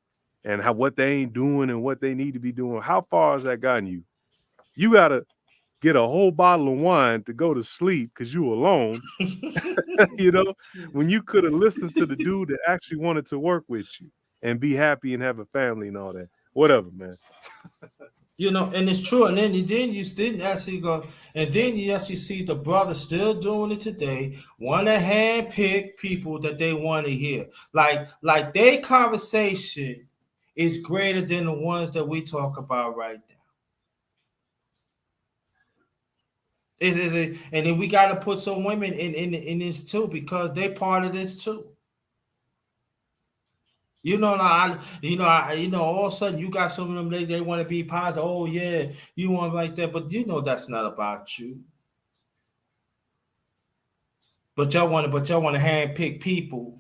and what they ain't doing and what they need to be doing? How far has that gotten you? You gotta get a whole bottle of wine to go to sleep because you alone, you know, when you could have listened to the dude that actually wanted to work with you and be happy and have a family and all that. Whatever, man. You know, and it's true. And then you didn't actually go, and then you actually see the brothers still doing it today. Want to handpick people that they want to hear. Like their conversation is greater than the ones that we talk about right now. And then we got to put some women in this too because they part of this too. All of a sudden you got some of them they want to be positive. Oh yeah, you want like that, but you know that's not about you. But y'all want to handpick people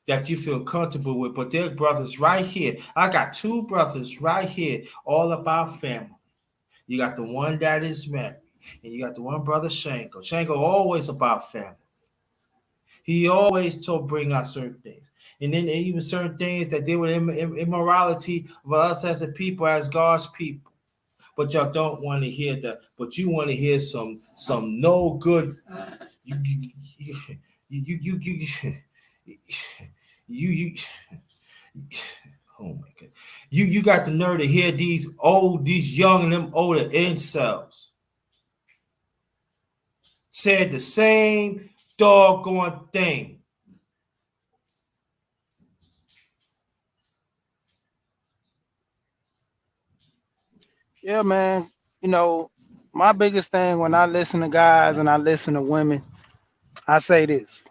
that you feel comfortable with. But they're brothers right here. I got two brothers right here, all about family. You got the one that is married, and you got the one brother Shango. Shango always about family. He always told bring out certain things. And then even certain things that deal with immorality of us as a people, as God's people. But y'all don't want to hear that. But you want to hear some no good. You you oh my god. You got the nerve to hear these young and them older incels said the same doggone thing. Yeah, man. You know, my biggest thing when I listen to guys and I listen to women, I say this: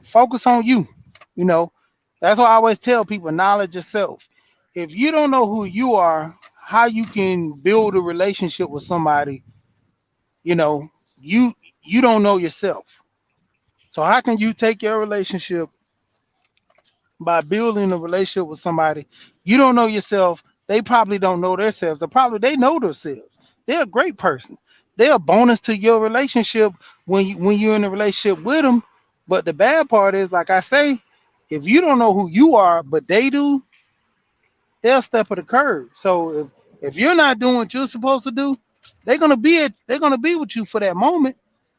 focus on you. You know, that's why I always tell people: knowledge yourself. If you don't know who you are, how you can build a relationship with somebody, you know, you don't know yourself. So how can you take your relationship by building a relationship with somebody. You don't know yourself. They probably don't know themselves. They know themselves. They're a great person. They're a bonus to your relationship when you're in a relationship with them. But the bad part is, like I say, if you don't know who you are, but they do, they'll step of the curb. So if you're not doing what you're supposed to do, they're gonna be with you for that moment.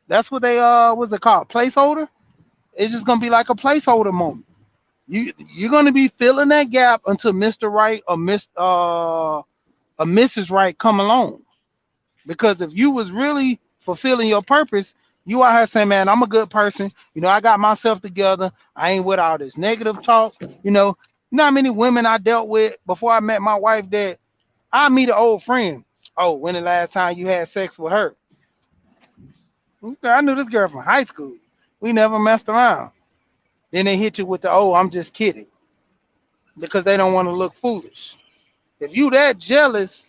That's what they what's it called? Placeholder. It's just gonna be like a placeholder moment. You're gonna be filling that gap until Mr. Right or Mrs. Right come along. Because if you was really fulfilling your purpose, you out here saying, "Man, I'm a good person. I got myself together. I ain't with all this negative talk." You know how many women I dealt with before I met my wife that I meet an old friend. Oh, when the last time you had sex with her? Okay, I knew this girl from high school. We never messed around. Then they hit you with the, "Oh, I'm just kidding," because they don't want to look foolish. If you that jealous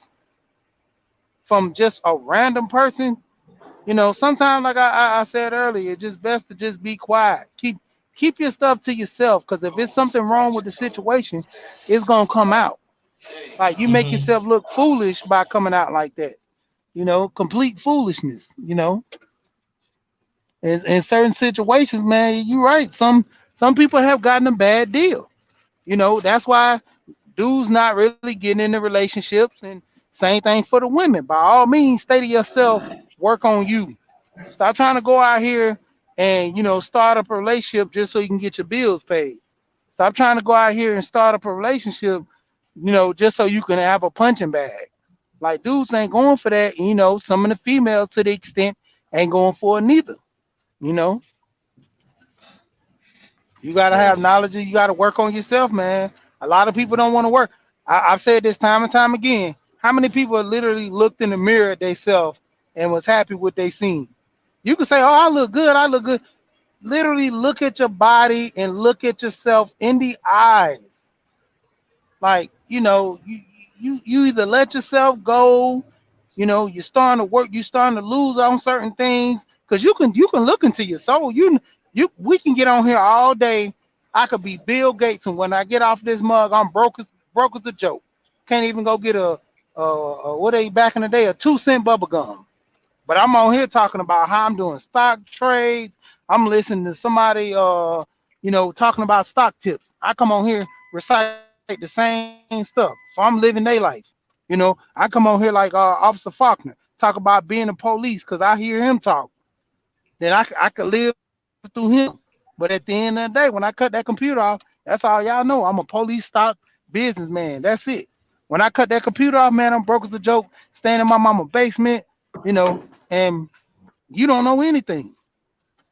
from just a random person, sometimes like I said earlier, it's just best to just be quiet. Keep your stuff to yourself, because if it's something wrong with the situation, it's gonna come out. Like you make Mhm. yourself look foolish by coming out like that. Complete foolishness. In certain situations, man, you're right. Some people have gotten a bad deal. That's why dudes not really getting into relationships, and same thing for the women. By all means, stay to yourself, work on you. Stop trying to go out here and start up a relationship just so you can get your bills paid. Stop trying to go out here and start up a relationship, just so you can have a punching bag. Like dudes ain't going for that. Some of the females to the extent ain't going for it neither. You know, you gotta have Yes. knowledge. You gotta work on yourself, man. A lot of people don't want to work. I've said this time and time again. How many people literally looked in the mirror at themselves and was happy with they seen? You can say, "Oh, I look good. I look good." Literally, look at your body and look at yourself in the eyes. Like, you either let yourself go, you're starting to work, you're starting to lose on certain things. Because you can look into your soul. We can get on here all day. I could be Bill Gates, and when I get off this mug, I'm broke as a joke. Can't even go get a what they back in the day, a 2 cent bubble gum. But I'm on here talking about how I'm doing stock trades. I'm listening to somebody talking about stock tips. I come on here recite the same stuff. So I'm living their life. I come on here like Officer Faulkner, talk about being a police because I hear him talk. Then I could live through him. But at the end of the day, when I cut that computer off, that's all y'all know. I'm a police stock businessman. That's it. When I cut that computer off, man, I'm broke as a joke, staying in my mama basement, and you don't know anything.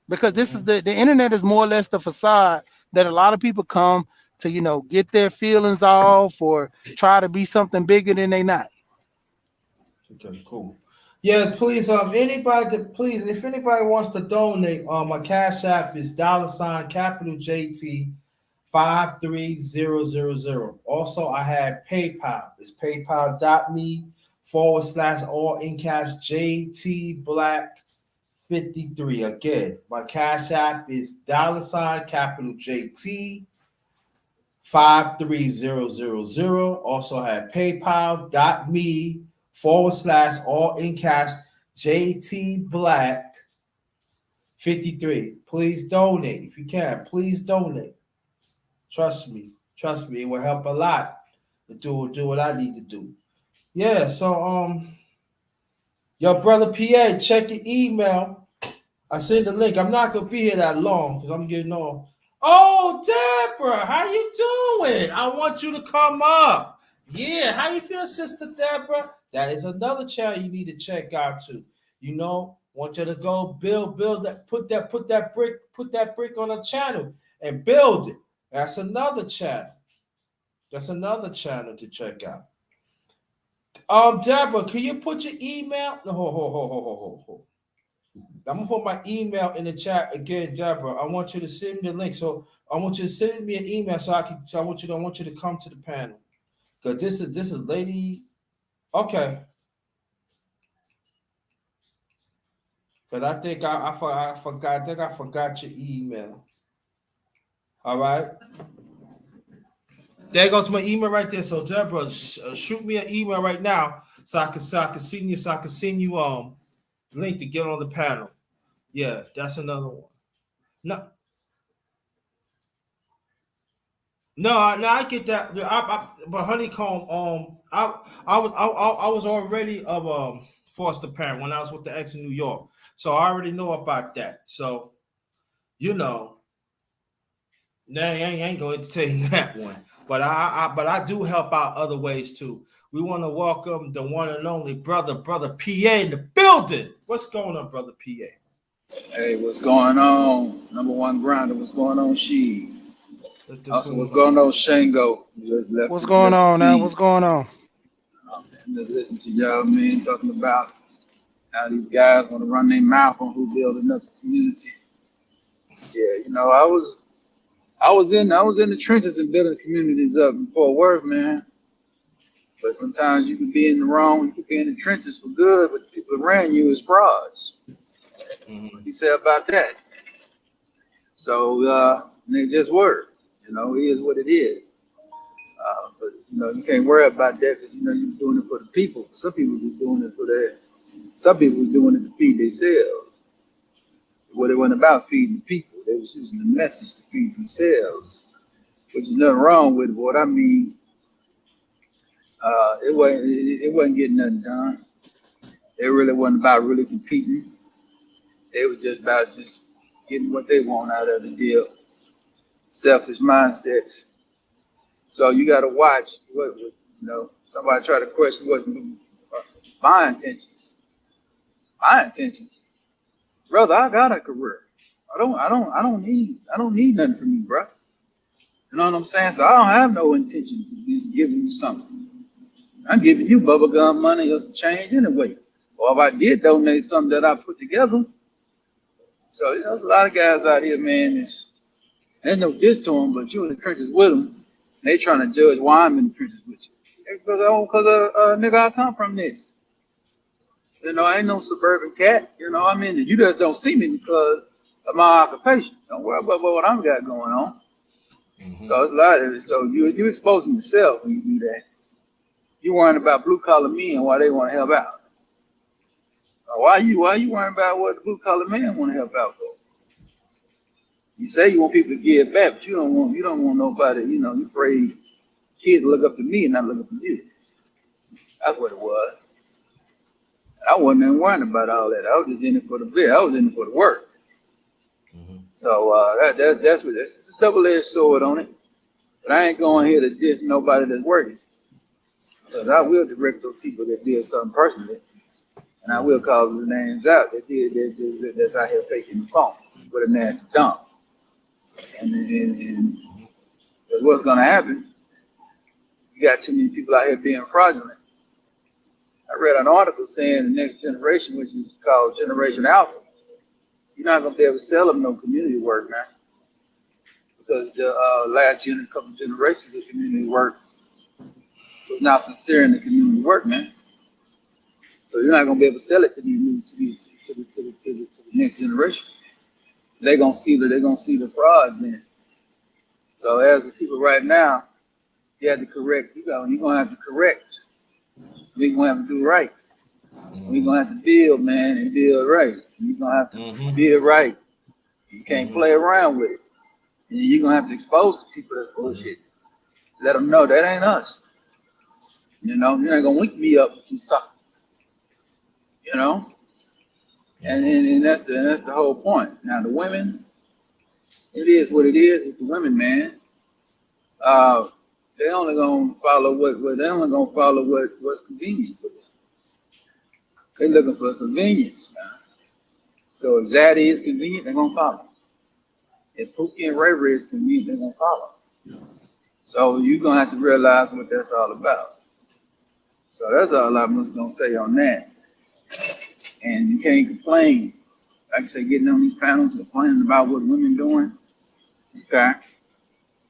Because this is the internet is more or less the facade that a lot of people come to, get their feelings off or try to be something bigger than they not. Okay, cool. Yeah, please, please, if anybody wants to donate, my cash app is $ capital JT 53000. Also, I had PayPal. It's paypal.me/ all in cash JT Black 53. Again, my cash app is $ capital JT 53000. Also have paypal.me/ all in cash JT Black 53. Please donate if you can. Please donate. Trust me. Trust me. It will help a lot to do what I need to do. Yeah, so your brother PA, check your email. I sent the link. I'm not gonna be here that long because I'm getting all. Oh, Deborah, how you doing? I want you to come up. Yeah, how you feel, Sister Deborah? That is another channel you need to check out too. Want you to go build that, put that brick on a channel and build it. That's another channel. That's another channel to check out. Deborah, can you put your email? No, ho. I'm gonna put my email in the chat again, Deborah. I want you to send me the link. So I want you to send me an email so I can. So I want you to come to the panel because this is lady. Okay, because I think I forgot. I think I forgot your email. All right. There goes my email right there. So Deborah, shoot me an email right now so I can send you link to get on the panel. Yeah, that's another one. No, no, I get that. But honeycomb, I was already of foster parent when I was with the ex in New York, so I already know about that. So you know, nah, I ain't going to entertain that one. But but I do help out other ways too. We want to welcome the one and only brother PA in the building. What's going on, brother PA? Hey, what's going on? Number one grinder, what's going on, She? Let this Also, room what's know. going on, Shango? You just What's going left the on now? What's scene. going on? Just listen to y'all, man, talking about how these guys want to run their mouth on who building up the community. Yeah, I was in the trenches and building communities up in Fort Worth, man. But sometimes you can be in the wrong, you can be in the trenches for good, but the people around you is frauds. What Mhm. do you say about that? So they just work. It is what it is. But you can't worry about that because you're doing it for the people. Some people just doing it for their. Some people was doing it to feed themselves. What it wasn't about feeding the people. They was using the message to feed themselves, which is nothing wrong with it. But what I mean, it wasn't getting nothing done. It really wasn't about really competing. It was just about just getting what they want out of the deal. Selfish mindsets. So you got to watch somebody try to question what my intentions. My intentions, brother. I got a career. I don't need nothing from you, bro. You know what I'm saying? So I don't have no intentions of just giving you something. I'm giving you bubblegum money or some change anyway. Or if I did donate something that I put together. So there's a lot of guys out here, man. There's no diss to them, but you in the trenches with them. They trying to judge why I'm in the trenches with you. Because nigga, I come from this. I ain't no suburban cat. I mean, you just don't see me because of my occupation. Don't worry about what I've got going on. Mhm. So it's a lot of it. So you exposing yourself when you do that. You worrying about blue collar men and why they want to help out. Why you worrying about what the blue collar men want to help out for? You say you want people to give back, but you don't want nobody. You afraid kids look up to me and not look up to you. That's what it was. I wasn't even worrying about all that. I was just in it for the bit. I was in it for the work. Mhm. So that's what it's a double-edged sword on it. But I ain't going here to diss nobody that's working. Because I will direct those people that did something personally, and I will Mhm. call the names out that's out here faking the phone with a nasty dump. And what's going to happen, you got too many people out here being fraudulent. I read an article saying the next generation, which is called Generation Alpha, you're not going to be able to sell them no community work, man. Because the couple generations of community work was not sincere in the community work, man. So you're not gonna be able to sell it to the new to the next generation. They're gonna see the frauds in it. So as the people right now, you have to correct. You're gonna have to correct. We're gonna have to do right. We're Mhm. gonna have to build, man, and build right. You're gonna have to Mhm. build right. You can't Mhm. play around with it. And you're gonna have to expose the people that's Mhm. bullshit. Let them know that ain't us. You're not gonna wink me up with you suck. You know, and that's the whole point. Now the women, it is what it is with the women, man. Uh, they only gonna follow what's convenient for them. They looking for convenience, man. So if Zaddy is convenient, they're gonna follow. If Pookie and Ray Ray is convenient, they're gonna follow. So you're gonna have to realize what that's all about. So that's all I'm just gonna say on that. And you can't complain. Like I say, getting on these panels complaining about what women doing. Okay,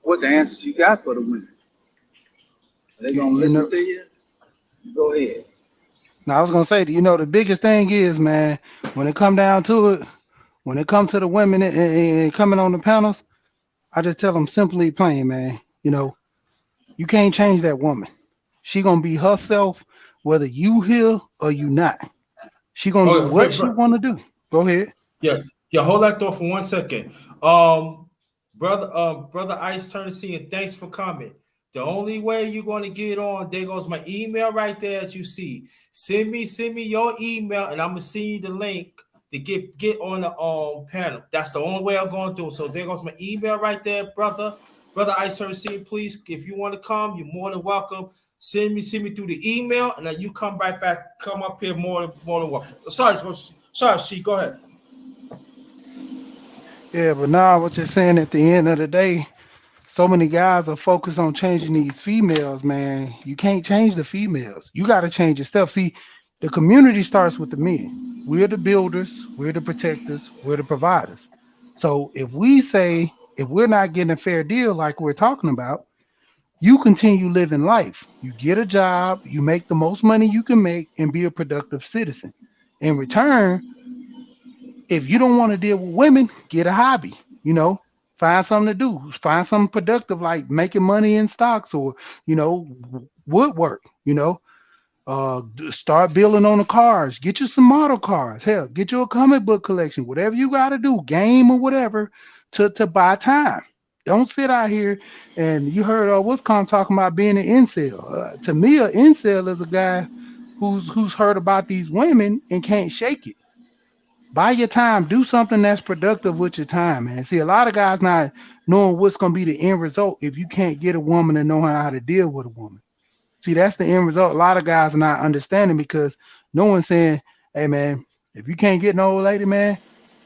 what the answers you got for the women? Are they You, gonna you listen know, to you? Go ahead. now I was gonna say, the biggest thing is, man, when it come down to it, when it comes to the women and coming on the panels, I just tell them simply plain, man. You can't change that woman. She gonna be herself, whether you here or you not. She gonna do Okay, what okay, she bro. wanna do. Go ahead. Yeah, yeah. Hold that thought for 1 second. Brother Ice Turner Senior, thanks for coming. The only way you're going to get on, there goes my email right there that you see. Send me your email, and I'm gonna send you the link to get on the panel. That's the only way I'm going to do it. So there goes my email right there, brother. Brother Ice Turner Senior, please, if you want to come, you're more than welcome. Send me through the email, and then you come right back, come up here more than welcome. Sorry, she, go ahead. Yeah, but now what you're saying at the end of the day, so many guys are focused on changing these females, man. You can't change the females. You got to change yourself. See, the community starts with the men. We're the builders, we're the protectors, we're the providers. So if we say, if we're not getting a fair deal like we're talking about, you continue living life. You get a job, you make the most money you can make, and be a productive citizen. In return, if you don't want to deal with women, get a hobby. You know, find something to do. Find something productive like making money in stocks or woodwork. Start building on the cars. Get you some model cars. Hell, get you a comic book collection. Whatever you got to do, game or whatever, to buy time. Don't sit out here and you heard what's talking about being an incel. To me, an incel is a guy who's heard about these women and can't shake it. Buy your time. Do something that's productive with your time, man. See, a lot of guys not knowing what's going to be the end result if you can't get a woman to know how to deal with a woman. See, that's the end result. A lot of guys are not understanding because no one's saying, hey, man, if you can't get no old lady, man,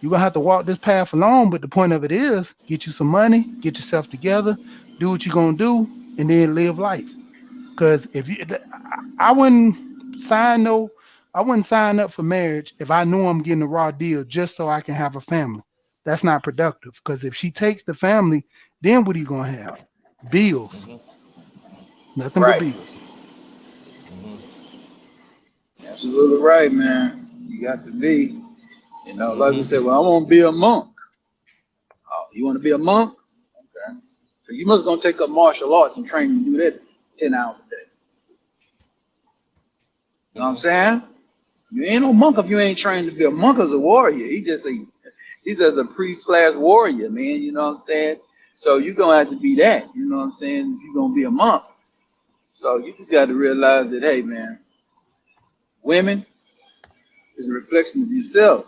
you're going to have to walk this path alone. But the point of it is get you some money, get yourself together, do what you're going to do, and then live life. Because if you, I wouldn't sign no, I wouldn't sign up for marriage if I knew I'm getting a raw deal just so I can have a family. That's not productive. Because if she takes the family, then what are you gonna have? Bills, nothing but Right. bills. Absolutely right, man. You got to be. Like you Mm-hmm. said, well, I want to be a monk. Oh, you want to be a monk? Okay. So you must gonna take up martial arts and train to do that 10 hours a day. You know what I'm saying? You ain't no monk if you ain't trained to be a monk as a warrior. He's just a priest slash warrior, man. You know what I'm saying? So you're gonna have to be that. You know what I'm saying? If you're gonna be a monk. So you just got to realize that, hey, man, women is a reflection of yourself.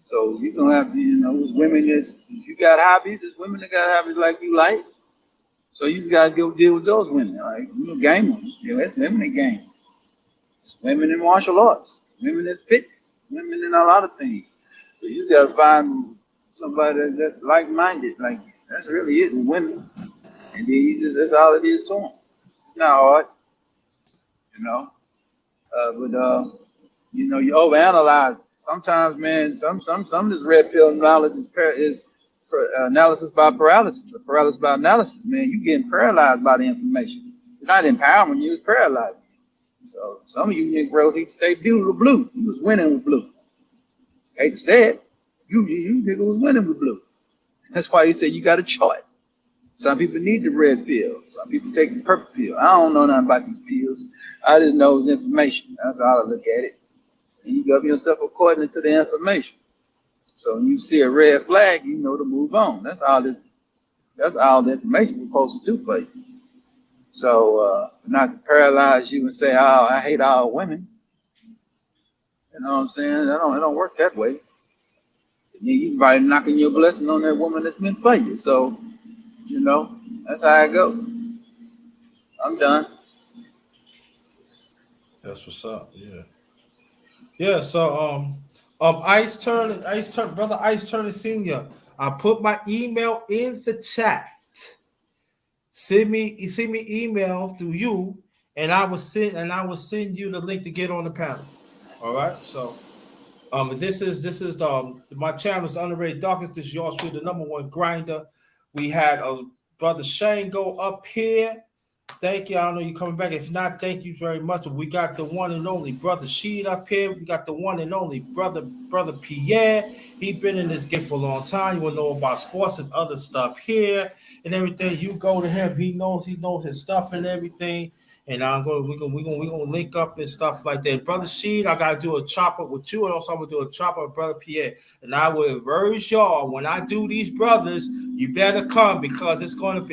So you're gonna have to, it's women that's you got hobbies, it's women that got hobbies like you like. So you just gotta go deal with those women. Like gamers. That's women that game. It's women in martial arts, women in fitness, women in a lot of things. So you just gotta find somebody that's like minded, like that's really it with women. And then that's all it is to them. It's not hard, you know. But you overanalyze. Sometimes, man, some of this red pill knowledge is analysis by paralysis, or paralysis by analysis. Man, you getting paralyzed by the information. It's not empowering you; it's paralyzing. So some of you Negroes need to stay dealing with blue. You was winning with blue. Hate to say it, you nigga was winning with blue. That's why he said you got a choice. Some people need the red pill. Some people take the purple pill. I don't know nothing about these pills. I just know it's information. That's how I look at it. And you govern yourself according to the information. So when you see a red flag, you know to move on. That's all the information is supposed to do for you. So not to paralyze you and say, oh, I hate all women. You know what I'm saying? It don't work that way. You probably knocking your blessing on that woman that's meant for you. So, that's how I go. I'm done. That's what's up. Yeah. Yeah. So brother Ice Turner Senior. I put my email in the chat. Send me email through you, and I will send you the link to get on the panel. All right. So this is my channel is Underrated Darkness. This is yours truly, the number one grinder. We had brother Shane go up here. Thank you. I don't know you coming back. If not, thank you very much. We got the one and only brother Sheed up here. We got the one and only brother Pierre. He been in this game for a long time. You want to know about sports and other stuff here and everything. You go to him. He knows his stuff and everything. And I'm going. We're gonna link up and stuff like that. Brother Sheed, I gotta do a chop up with you, and also I'm gonna do a chop up with brother Pierre. And I will advise y'all when I do these brothers, you better come because it's going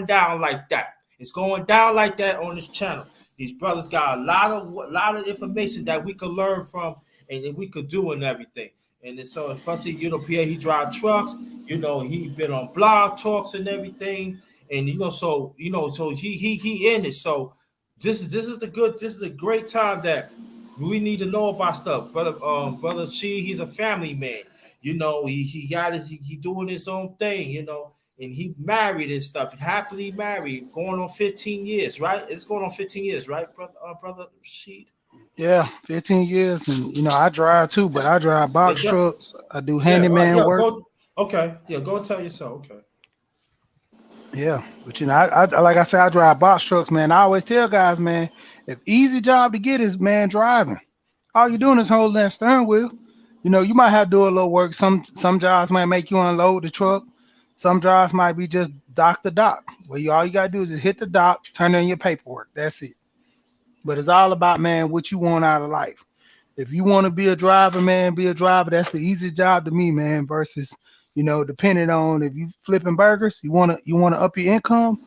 down like that. It's going down like that on this channel. These brothers got a lot of information that we could learn from and that we could do and everything. And then so especially, Pierre, he drive trucks, he been on blog talks and everything. And so he in it. So this is a great time that we need to know about stuff. Brother Chi, he's a family man. He got he doing his own thing, and he married and stuff, happily married, going on 15 years, right? It's going on 15 years, right, brother Sheed? Yeah, 15 years, and I drive too, but I drive box Yeah, trucks. I do yeah, handyman yeah. work. Go, okay, yeah. Go and tell you so. Okay. Yeah, but I like I said, I drive box trucks, man. I always tell guys, man, if easy job to get is man driving. All you're doing is holding that steering wheel. You might have to do a little work. Some jobs might make you unload the truck. Some jobs might be just dock to dock. Well, all you gotta do is just hit the dock, turn in your paperwork. That's it. But it's all about, man, what you want out of life. If you want to be a driver, man, be a driver. That's the easiest job to me, man. Versus, depending on if you flipping burgers, you wanna up your income,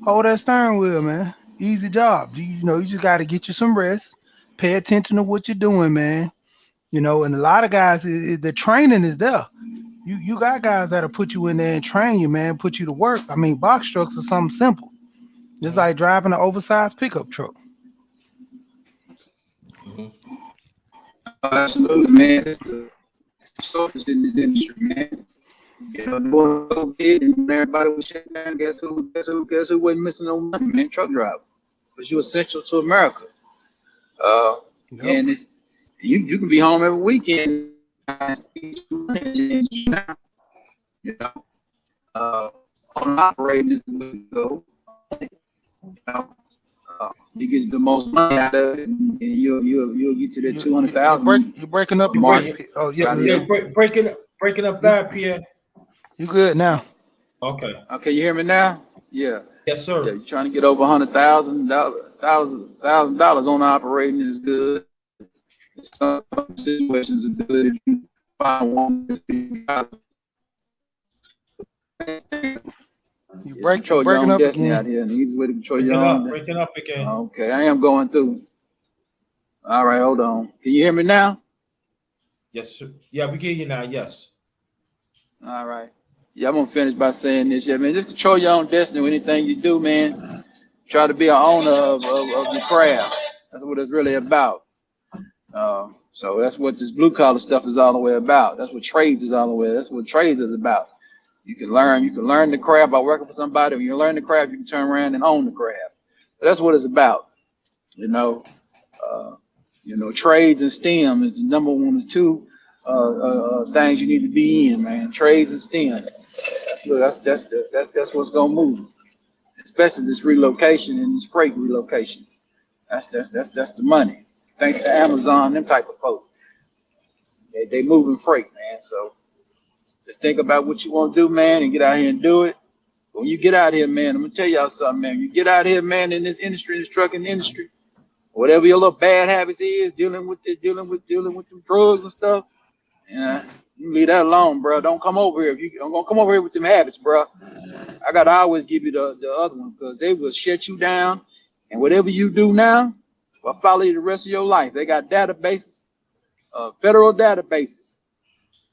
hold that steering wheel, man. Easy job. You just got to get you some rest. Pay attention to what you're doing, man. And a lot of guys, the training is there. You got guys that'll put you in there and train you, man, put you to work. I mean, box trucks are something simple. Just like driving an oversized pickup truck. Absolutely, man. It's the shortage in this industry, man. Doing so big and everybody was shut down. Guess who wasn't missing no money, man? Truck driver. Because you're essential to America. Yep. And it's you can be home every weekend. You know, on operating is the way to go. You get the most money out of it, and you'll get to the 200,000. You're breaking up. Oh yeah, breaking up bad, Pierre. You good now? Okay. Okay, you hear me now? Yeah. Yes, sir. Yeah, you're trying to get over $100,000 on operating is good. Some situations are good if you find one. You're Control your breaking own up destiny again. out here, and the easiest way to control your own. Breaking up again. Okay, I am going through. All right, hold on. Can you hear me now? Yes, sir. Yeah, we get you now. Yes. All right. Yeah, I'm gonna finish by saying this. Yeah, man, just control your own destiny with anything you do, man. Try to be an owner of your craft. That's what it's really about. So that's what this blue collar stuff is all the way about. That's what trades is all the way. That's what trades is about. You can learn the craft by working for somebody. When you learn the craft, you can turn around and own the craft. But that's what it's about. Trades and STEM is the number one and two things you need to be in, man. Trades and STEM. That's what's gonna move, especially this relocation and this freight relocation. That's the money. Thanks to Amazon, them type of folks. They moving freight, man. So just think about what you want to do, man, and get out here and do it. When you get out here, man, I'm gonna tell y'all something, man. You get out here, man, in this industry, in this trucking industry, whatever your little bad habits is, dealing with the drugs and stuff, you leave that alone, bro. Don't come over here. If you don't gonna come over here with them habits, bro, I gotta always give you the other one because they will shut you down. And whatever you do now, will follow you the rest of your life. They got databases, federal databases,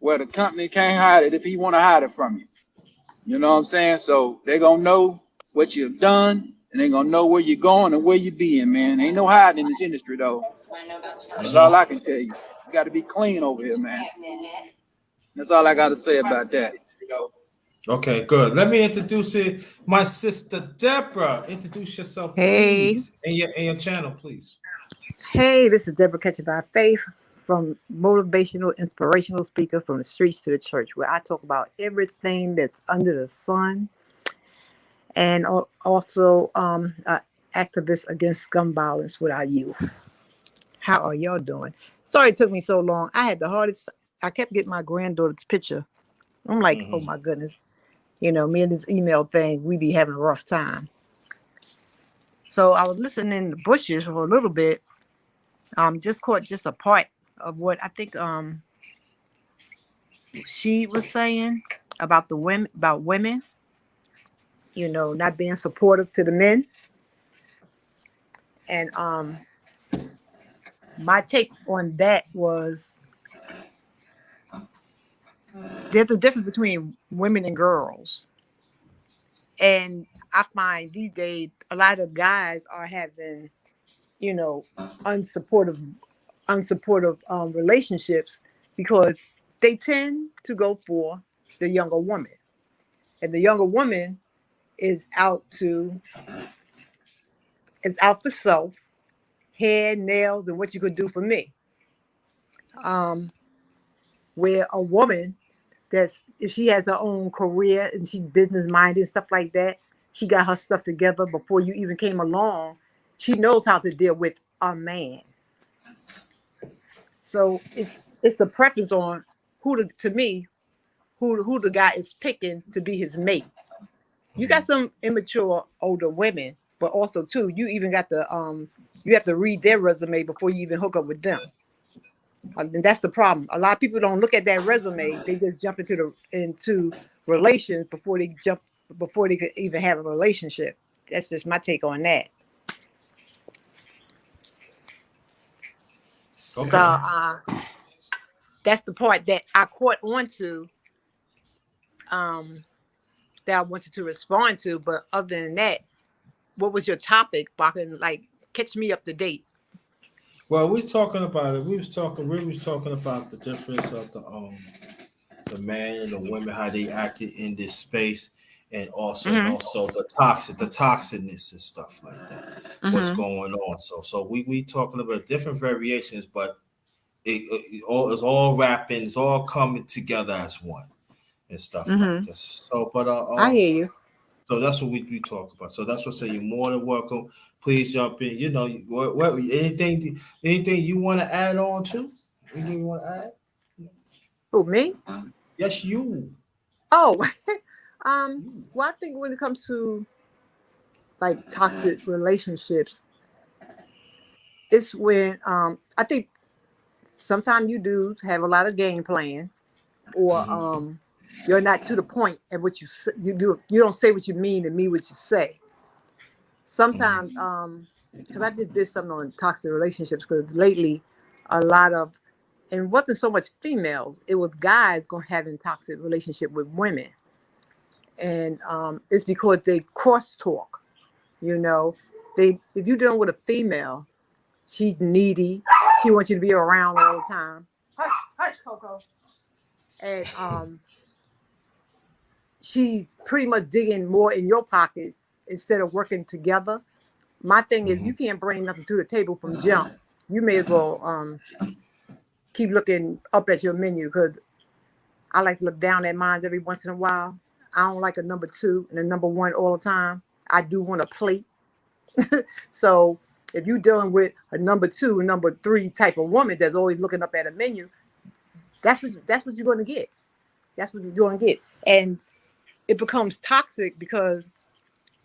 where the company can't hide it if he want to hide it from you. You know what I'm saying? So they're gonna know what you've done, and they're gonna know where you're going and where you being, man. Ain't no hiding in this industry though. That's all I can tell you. You got to be clean over here, man. That's all I got to say about that. Okay, good. Let me introduce my sister Deborah. Introduce yourself, please, and your channel, please. Hey, this is Deborah Catching by Faith from motivational, inspirational speaker from the streets to the church, where I talk about everything that's under the sun. and also activist against gun violence with our youth. How are y'all doing? Sorry it took me so long. I had the hardest. I kept getting my granddaughter's picture. I'm like, oh my goodness. You know, me and this email thing, we be having a rough time. So I was listening in the bushes for a little bit. Just caught just a part of what I think she was saying about the women, you know, not being supportive to the men. And my take on that was there's a difference between women and girls. And I find these days a lot of guys are having, you know, unsupportive relationships because they tend to go for the younger woman. And the younger woman is out for self, hair, nails, and what you could do for me. Um, where a woman that's if she has her own career and she's business minded and stuff like that, she got her stuff together before you even came along. She knows how to deal with a man. So it's the preference on to me who the guy is picking to be his mate. You got some immature older women, but also too, you even got you have to read their resume before you even hook up with them. And that's the problem. A lot of people don't look at that resume. They just jump into relations before they could even have a relationship. That's just my take on that. Okay. So that's the part that I caught on to that I wanted to respond to. But other than that, what was your topic? I can like catch me up to date. Well, we're talking about it. We was talking about the difference of the man and the women, how they acted in this space, and Mm-hmm. also the toxicness and stuff like that. What's Mm-hmm. going on? So we talking about different variations, but it's all wrapping, it's all coming together as one and stuff like Mm-hmm. this. So, but I hear you. so that's what we talk about. So that's what I say. You're more than welcome. Please jump in. You know, what anything you want to add on to? Anything you want to add? Who, me? Yes, you. Oh, well, I think when it comes to like toxic relationships, it's when I think sometimes you do have a lot of game plan, or you're not to the point at what you don't say what you mean and mean what you say. Sometimes because I just did something on toxic relationships because lately a lot of and it wasn't so much females, it was guys going having toxic relationship with women. And it's because they cross talk. You know, if you're dealing with a female, she's needy. She wants you to be around all the time. Hush, hush, Coco. And she's pretty much digging more in your pockets instead of working together. My thing is, you can't bring nothing to the table from jump. You may as well keep looking up at your menu because I like to look down at mine every once in a while. I don't like a number two and a number one all the time. I do want a plate. So if you're dealing with a number two, number three type of woman that's always looking up at a menu, that's what you're going to get. That's what you're going to get, and it becomes toxic because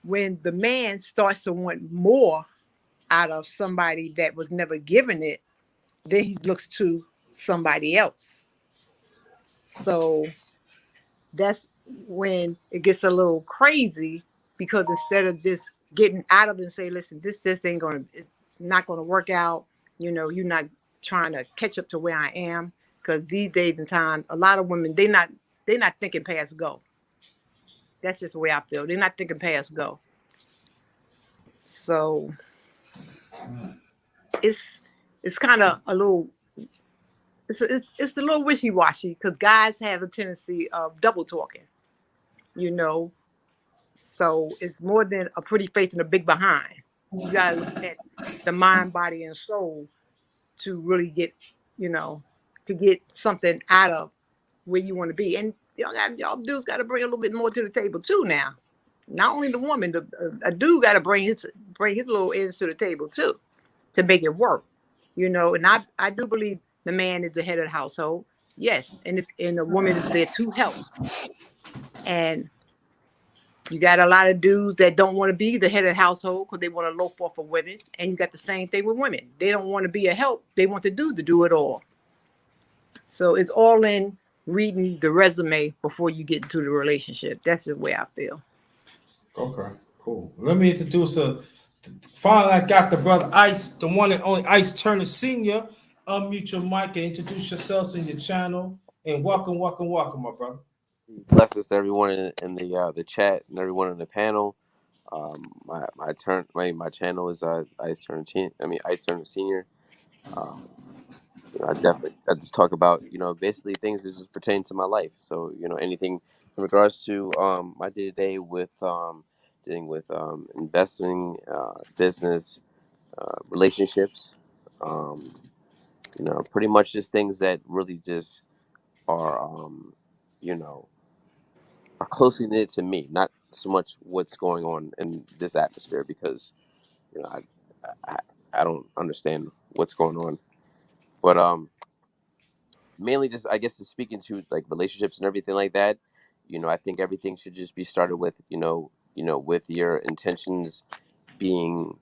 when the man starts to want more out of somebody that was never given it, then he looks to somebody else. So that's when it gets a little crazy because instead of just getting out of it and say, listen, this just ain't gonna, it's not gonna work out. You know, you're not trying to catch up to where I am. Because these days and time, a lot of women, they're not thinking past go. That's just the way I feel. They're not thinking past go. So it's it's kind of a little it's a little wishy washy because guys have a tendency of double talking. You know, so it's more than a pretty face and a big behind. You gotta look at the mind, body, and soul to really get, you know, to get something out of where you want to be. And y'all dudes got to bring a little bit more to the table too now. Not only the woman, a dude got to bring his little ends to the table too, to make it work. And I do believe the man is the head of the household. Yes, and the woman is there to help. And you got a lot of dudes that don't want to be the head of the household because they want to loaf off of women. And you got the same thing with women. They don't want to be a help. They want the dude to do it all. So it's all in reading the resume before you get into the relationship. That's the way I feel. Okay, cool. Let me introduce finally, I got the brother Ice, the one and only Ice Turner Senior. Unmute your mic and introduce yourselves in your channel. And welcome, my brother. Blessings to everyone in the chat and everyone in the panel. My channel is Ice Turner Senior. I just talk about basically things that just pertain to my life. So anything in regards to my day to day with dealing with investing, business, relationships. Um, pretty much just things that really just are you know are closely knit to me, not so much what's going on in this atmosphere because you know I, I don't understand what's going on, but mainly just I guess just speaking to like relationships and everything like that. I think everything should just be started with with your intentions being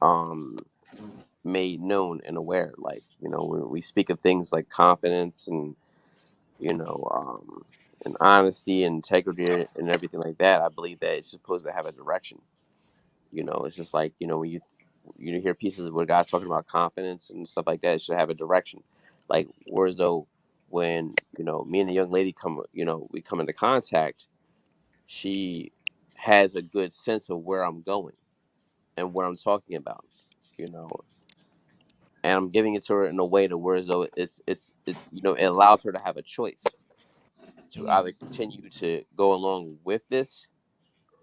um made known and aware. Like when we speak of things like confidence and you know, um, and honesty and integrity and everything like that, I believe that it's supposed to have a direction. It's just like when you hear pieces where guys talking about confidence and stuff like that, it should have a direction. Like whereas though when me and the young lady we come into contact, she has a good sense of where I'm going and what I'm talking about. You know, and I'm giving it to her in a way to where as though it allows her to have a choice to either continue to go along with this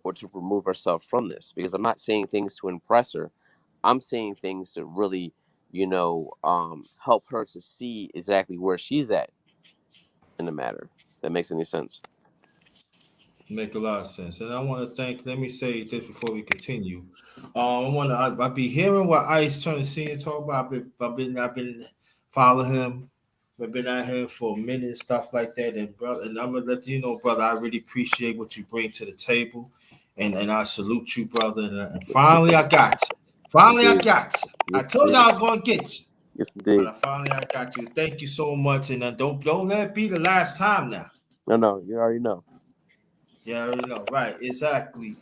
or to remove herself from this because I'm not saying things to impress her. I'm saying things to really, help her to see exactly where she's at in the matter. If that makes any sense. Make a lot of sense. And I want to thank, let me say this before we continue. I be hearing what Ice trying to see and talk about. I've been following him. I've been out here for a minute and stuff like that. And brother, and I'm gonna let you know, brother, I really appreciate what you bring to the table. And I salute you, brother. And finally I got you. Finally I Indeed. got you. I Yes, told you I indeed. was gonna get you. Yes, But indeed. I got you. Thank you so much. And don't let it be the last time now. No, no, you already know. Yeah, I already know. Right, exactly.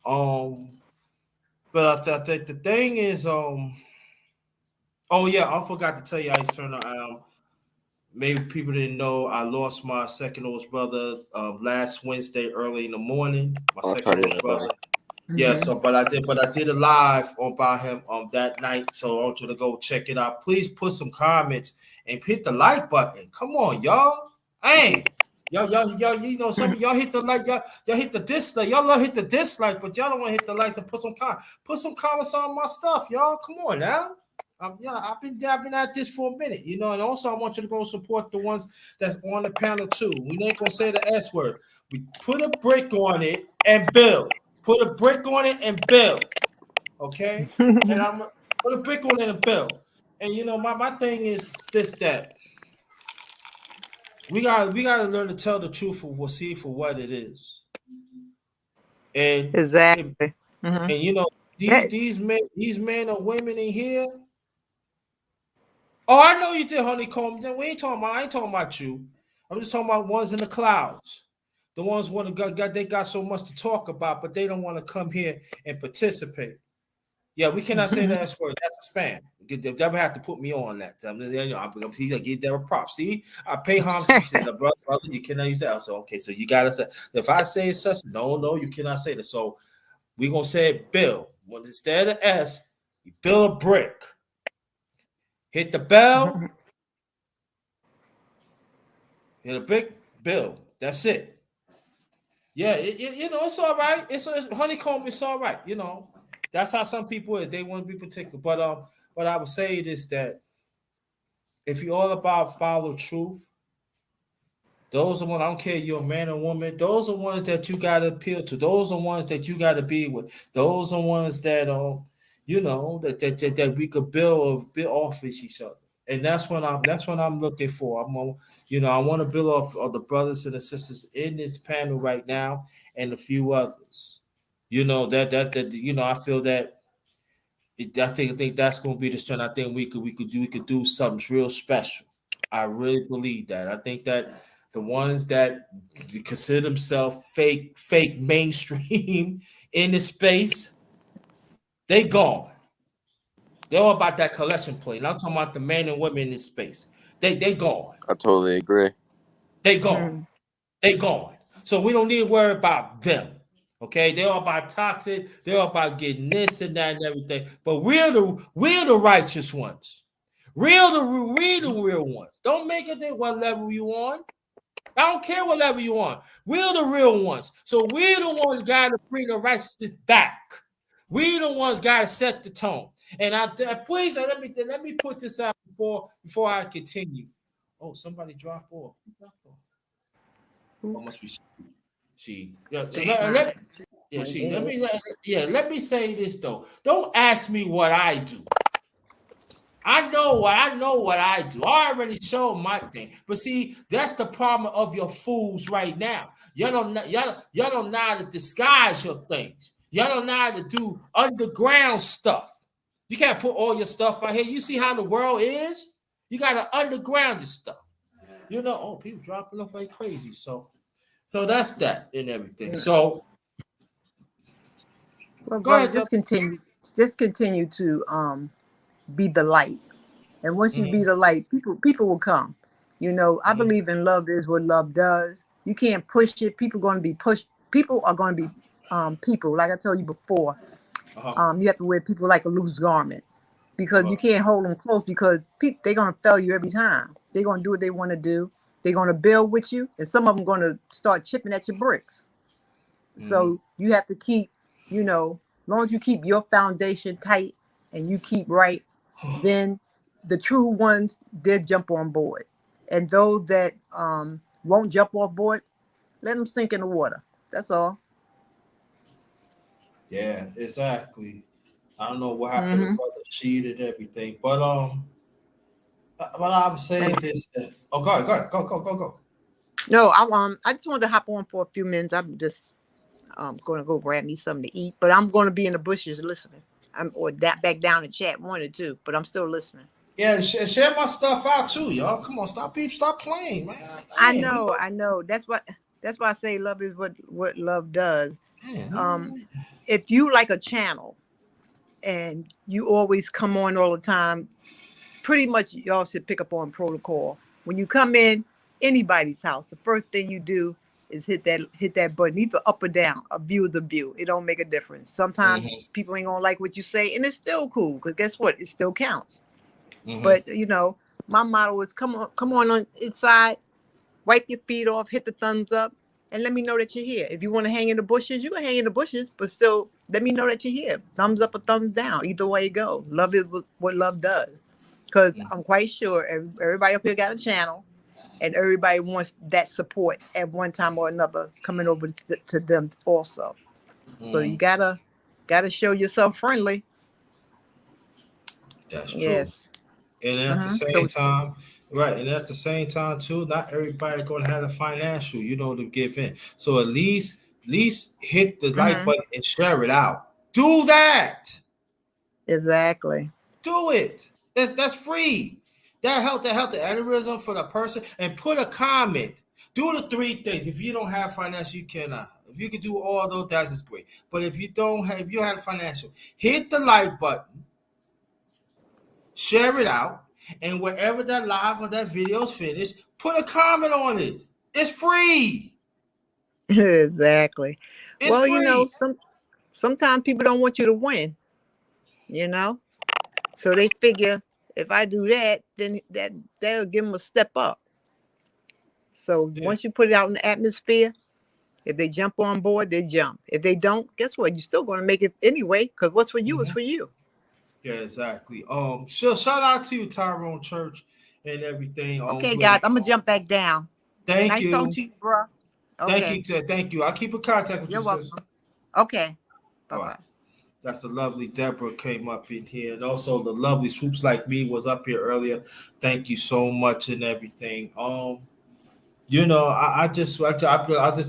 Um, but I think the thing is, oh yeah, I forgot to tell you, Ice Turner. Maybe people didn't know I lost my second oldest brother last Wednesday early in the morning. My Oh, second sorry to hear oldest that, brother. brother. Yeah, Hmm. so but I did a live about him that night. So I want you to go check it out. Please put some comments and hit the like button. Come on, y'all. Hey. Y'all, some of y'all hit the like, y'all hit the dislike, y'all love hit the dislike, but y'all don't want to hit the likes and put some comments on my stuff, y'all. Come on now. Yeah, I've been at this for a minute, and also I want you to go support the ones that's on the panel too. We ain't gonna say the S word. We put a brick on it and build. Put a brick on it and build. Okay? And I'm put a brick on it and build. And my thing is this that we gotta learn to tell the truth for what it is. And and, Exactly. Hmm. and these men or women in here. Oh, I know you did, honeycomb. We ain't talking about. I ain't talking about you. I'm just talking about ones in the clouds. The ones want to they got so much to talk about, but they don't want to come here and participate. Yeah, we cannot say that word. That's a spam. They never have to put me on that. I'm see, I give them props. See, I pay homage. You say, brother, you cannot use that. So okay, so you gotta say. If I say such, no, you cannot say that. So we gonna say it, Bill. When instead of S, you build a brick. Hit the bell. Hit a brick. Bill. That's it. Yeah, it's all right. It's honeycomb. It's all right. That's how some people is. They want to be particular. But I would say this that if you're all about follow truth, Those are one. I don't care you're a man or woman. Those are ones that you gotta appeal to. Those are ones that you gotta be with. Those are ones that that we could build off of each other. And that's what I'm looking for. I want to build off of the brothers and the sisters in this panel right now and a few others. I feel that I think that's going to be the strength. I think we could do something real special. I really believe that. I think that the ones that consider themselves fake mainstream in the space, they gone. They're all about that collection plate. And I'm talking about the men and women in this space. They gone. I totally agree. They gone. Mhm. They gone. So we don't need to worry about them. Okay, they're all about toxic. They're all about getting this and that and everything. But we're the righteous ones. We're the real ones. Don't make it what level you on. I don't care what level you on. We're the real ones. So we're the ones got to bring the righteousness back. We the ones got to set the tone. And please let me put this out before I continue. Oh, somebody drop off. Oh, must be she. Yeah, yeah, she. Let me say this though. Don't ask me what I do. I know what I do. I already showed my thing. But see, that's the problem of your fools right now. Y'all don't know how to disguise your things. Y'all don't know how to do underground stuff. You can't put all your stuff out here. You see how the world is? You gotta underground your stuff. People dropping off like crazy. So that's that and everything. So Well, go brother, ahead, just continue to be the light. And once you be Mhm, the light, people will come. I mhm, believe in love is what love does. You can't push it. People going to be pushed. People are going to be people. Like I told you before, uh-huh, you have to wear people like a loose garment because you uh-huh, can't hold them close because they're going to fail you every time. They're going to do what they want to do. They're going to build with you, and some of them going to start chipping at your bricks. mhm. So you have to keep, as long as you keep your foundation tight and you keep right, then the true ones did jump on board. And those that won't jump off board, let them sink in the water. That's all. Yeah, exactly. I don't know what happened to Hmm. brother Sheed and everything, but what I'm saying is, go. No, I just wanted to hop on for a few minutes. I'm just going to go grab me something to eat, but I'm going to be in the bushes listening. Or that back down in chat 1 or 2, but I'm still listening. Yeah, and share my stuff out too, y'all. Come on, stop playing, man. I Dang, know, I know. That's why I say love is what love does. Um, man. if you like a channel and you always come on all the time, pretty much y'all should pick up on protocol. When you come in anybody's house, the first thing you do is hit that button, either up or down, a view of the view. It don't make a difference. Sometimes Mm-hmm, people ain't gonna like what you say, and it's still cool because guess what? It still counts. mm-hmm, But my motto is come on inside, wipe your feet off, hit the thumbs up, and let me know that you're here. If you want to hang in the bushes, you can hang in the bushes, but still let me know that you're here. Thumbs up or thumbs down, either way you go. Love is what love does. Because I'm quite sure everybody up here got a channel, and everybody wants that support at one time or another coming over to them also. So mm-hmm. you gotta show yourself friendly. That's true. Yes. And at the same So. time, right, and at the same time too, not everybody gonna have the financial, to give in. So at least hit the like Mhm. button and share it out. Do that. Exactly. Do it. That's free. That help the aneurysm for the person and put a comment. Do the three things. If you don't have financial, you cannot. If you can do all those, that's just great. But if you have financial, hit the like button, share it out, and wherever that live or that video is finished, put a comment on it. It's free. Exactly. It's Well, free. sometimes people don't want you to win, you know? So they figure if I do that, then that'll give them a step up. So Yeah. once you put it out in the atmosphere, if they jump on board, they jump. If they don't, guess what? You're still going to make it anyway because what's for you is Mhm. for you. Yeah, exactly. Shout out to you, Tyrone Church, and everything. Okay, Blake. guys, I'm going to jump back down. Thank Nice you. talking to you, bro. Thank you. Okay. Thank you. I'll keep in contact with You're you, sis. welcome. Okay. Bye All right. bye. That's the lovely Deborah came up in here. And also the lovely Swoops Like Me was up here earlier. Thank you so much and everything. I just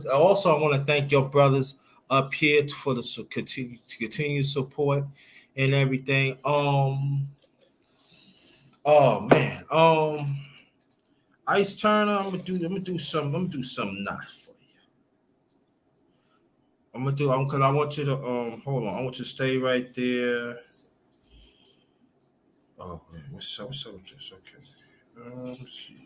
also I want to thank your brothers up here for the continued support and everything. Oh man. Ice Turner, I'm gonna do something nice for you. I'm gonna do because I want you to hold on. I want you to stay right there. Oh man, what's up with this? Okay. Let's see.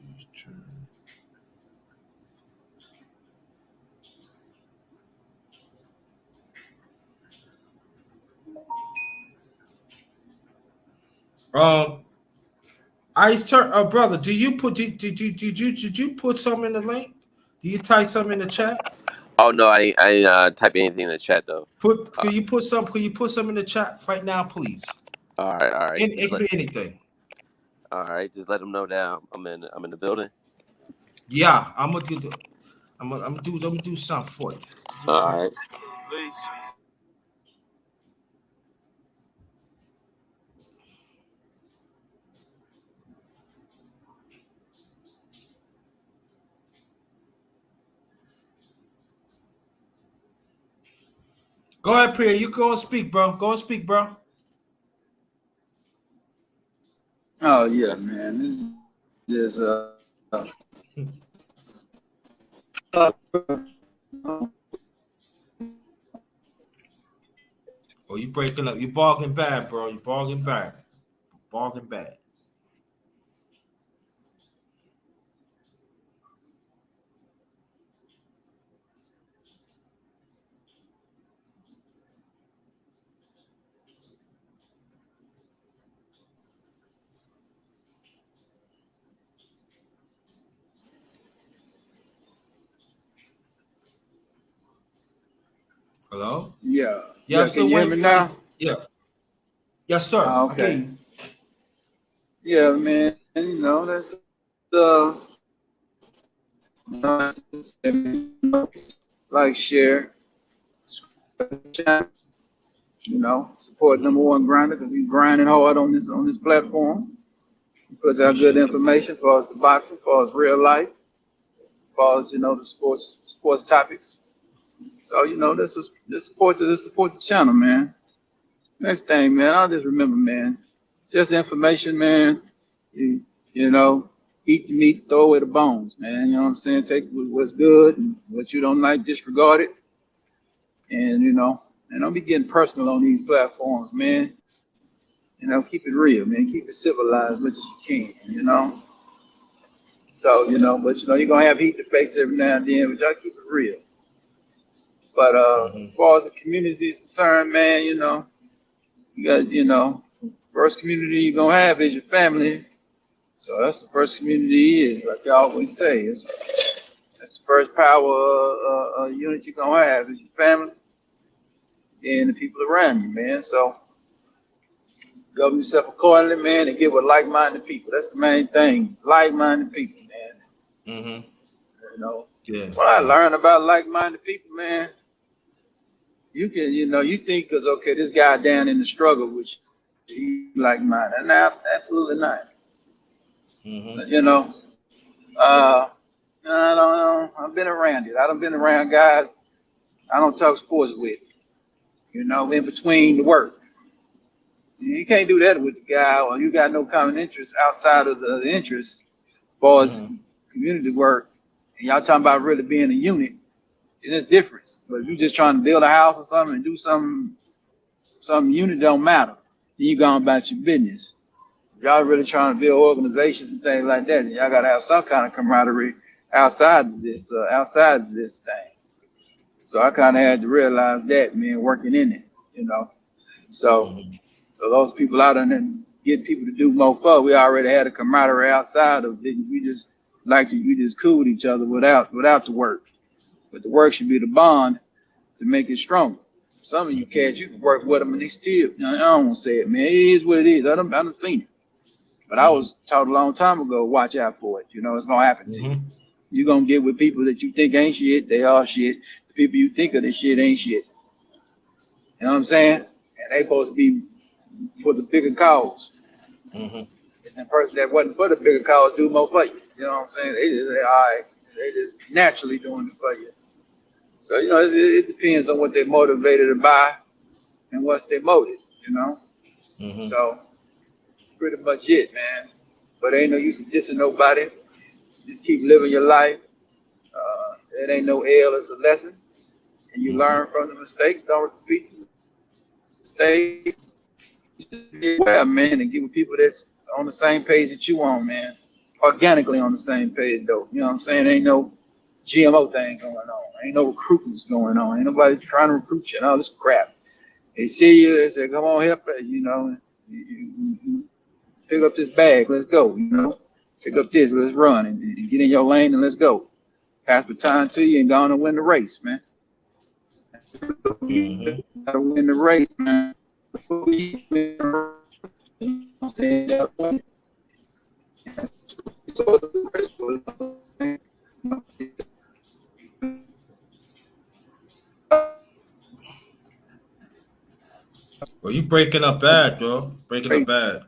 Um, Ice turn, brother. Do you put did you put something in the link? Do you type something in the chat? Oh no, I didn't type anything in the chat though. Can you put some? Can you put some in the chat right now, please? All right, all right. It can be anything. All right, just let them know that I'm in the building. Yeah, I'm gonna do something for you. All right. Go ahead, Priya. You go and speak, bro. Go and speak, bro. Oh yeah, man. This is uh, Oh, you breaking up. You barking bad, bro. You barking bad. Barking bad. Hello? yeah, Yeah, I'm yeah. Can still you hear waiting me for y'all to. now? Yeah. Yes, sir. I get Okay. you. Yeah, man. You know that's uh, like share, you know, support number one grinder because he's grinding hard on this platform. He puts out good Appreciate you. information for us the boxing, for us real life, for us, you know, the sports topics. So, you know, this support the channel, man. Next thing, man, I'll just remember, man, just information, man. You, you know, eat the meat, throw away the bones, man. You know what I'm saying? Take what's good and what you don't like, disregard it. And, you know, and don't be getting personal on these platforms, man. You know, keep it real, man. Keep it civilized as much as you can, you know. So, you know, but you know, you're gonna have heat to face every now and then, but y'all keep it real. But Mm-hmm. as far as the community is concerned, man, you know, you got, you know, first community you're gonna have is your family. So that's the first community is, like I always say, that's the first power unit you're gonna have is your family and the people around you, man. So govern yourself accordingly, man, and get with like-minded people. That's the main thing. Like-minded people, man. Mm-hmm. You know, Yeah. what I Yeah. learned about like-minded people, man, you can, you know, you think because okay, this guy down in the struggle, which he like-minded, and now absolutely not. Mm-hmm. So, you know, I don't know. I've been around it. I done been around guys I don't talk sports with. You know, in between the work, you can't do that with the guy, or you got no common interest outside of the interest, as far as Mm-hmm. community work. And y'all talking about really being a unit. It's different. But if you just trying to build a house or something and do some unit don't matter. Then you going about your business. If y'all really trying to build organizations and things like that, then y'all gotta have some kind of camaraderie outside of this thing. So I kind of had to realize that, man, working in it, you know. So Mm-hmm. so those people out there and get people to do more for. We already had a camaraderie outside of it. We just cool with each other without the work. But the work should be the bond to make it stronger. Some of you cats, you can work with them and they still, you know, I don't want to say it, man. It is what it is. I done seen it. But I Mm-hmm. was taught a long time ago, watch out for it. You know, it's going to happen to you. Mm-hmm. You're gonna get with people that you think ain't shit, they are shit. The people you think of the shit ain't shit. You know what I'm saying? And they supposed to be for the bigger cause. Mm-hmm. And the person that wasn't for the bigger cause do more for you. You know what I'm saying? They just say, all right, they just naturally doing it for you. So, you know, it depends on what they're motivated by and what's their motive, you know? Mm-hmm. So, pretty much it, man. But ain't no use of dissing nobody. Just keep living your life. It ain't no L, it's a lesson. And you Mm-hmm. learn from the mistakes. Don't repeat the mistakes. Just be aware, man, and get with people that's on the same page that you on, man. Organically on the same page, though. You know what I'm saying? Ain't no GMO thing going on. Ain't no recruitments going on. Ain't nobody trying to recruit you and all this crap. They see you, they say, come on, help us, you know. You pick up this bag, let's go, you know. Pick up this, let's run and get in your lane and let's go. Pass the time to you and go on and win the race, man. Mm-hmm. You gotta win the race, man. I'm saying that way. So Well, you breaking up bad, bro. Breaking up bad.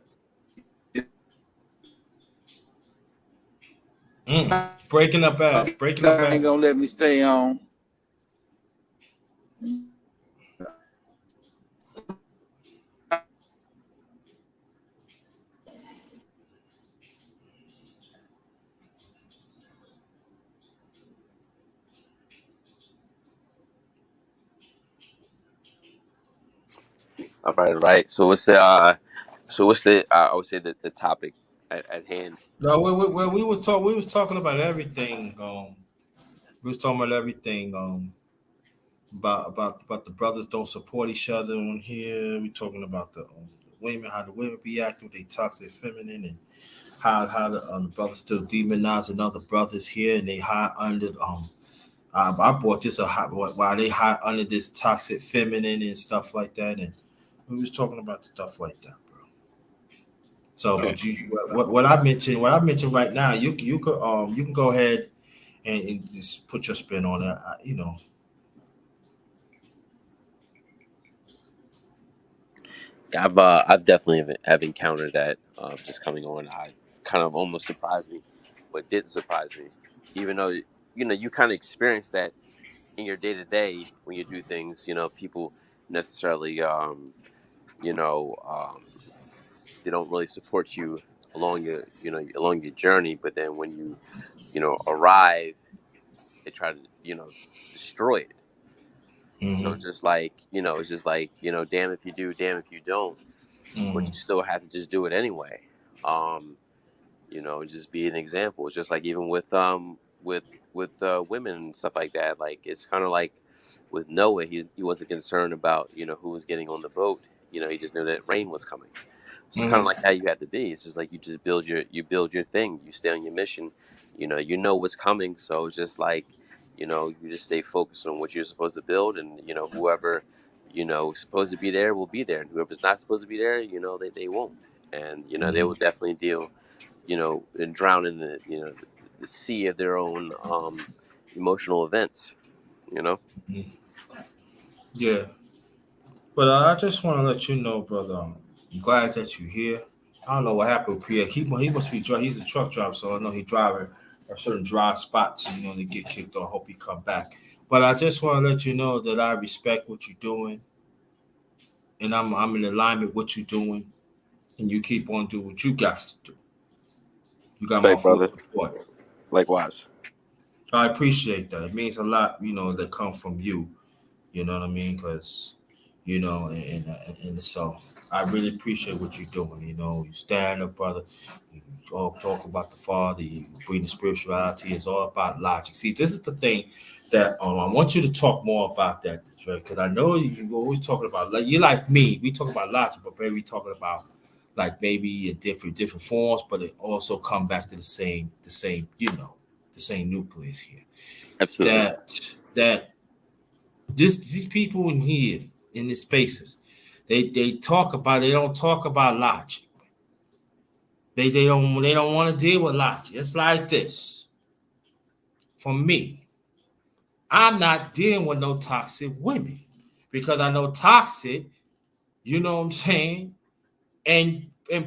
Breaking up bad. Breaking up ain't bad. gonna let me stay on. All right, right. So what's the I would say that the topic at hand. No, we was talking about everything. We was talking about everything. About the brothers don't support each other on here. We talking about the women, how the women be acting with they toxic feminine, and how the brothers still demonizing other brothers here, and they hide under I brought this a hot while they hide under this toxic feminine and stuff like that, and we was talking about stuff like that, bro. So, Okay. but what I mentioned right now, you can go ahead and just put your spin on it. You know, I've definitely have encountered that just coming on. I kind of almost surprised me, but didn't surprise me, even though you kind of experience that in your day to day when you do things. People necessarily you know um, they don't really support you along your journey, but then when you arrive, they try to destroy it. So mm-hmm, it's just like damn if you do, damn if you don't, but mm-hmm, you still have to just do it anyway. Um, just be an example. It's just like even with women and stuff like that. Like it's kind of like with Noah, he wasn't concerned about who was getting on the boat. He just knew that rain was coming. It's kind of like mm-hmm, how you have to be. It's just like you build your thing. You stay on your mission. You know what's coming. So it's just like you just stay focused on what you're supposed to build, and whoever is supposed to be there will be there, and whoever's not supposed to be there, they won't. And they will mm-hmm. definitely deal and drown in the sea of their own emotional events. You know. Yeah. But I just want to let you know, brother. I'm glad that you're here. I don't know what happened with Pierre. He must be he's a truck driver, so I know he driving a certain dry spots. To get kicked off. Hope he come back. But I just want to let you know that I respect what you're doing, and I'm in alignment with what you're doing, and you keep on doing what you got to do. You got my Respect, full brother. support. Likewise. I appreciate that. It means a lot, that come from you. You know what I mean? Because and so I really appreciate what you're doing. You stand up, brother. You talk about the Father. You bring the spirituality. It's all about logic. See, this is the thing that I want you to talk more about that, because I know you always talking about like you like me. We talk about logic, but maybe we talking about like maybe in different forms, but it also come back to the same nucleus here. Absolutely. That these people in here in these spaces, they don't talk about logic. They don't want to deal with logic. It's like this. for me, I'm not dealing with no toxic women because I know toxic, you know what I'm saying, and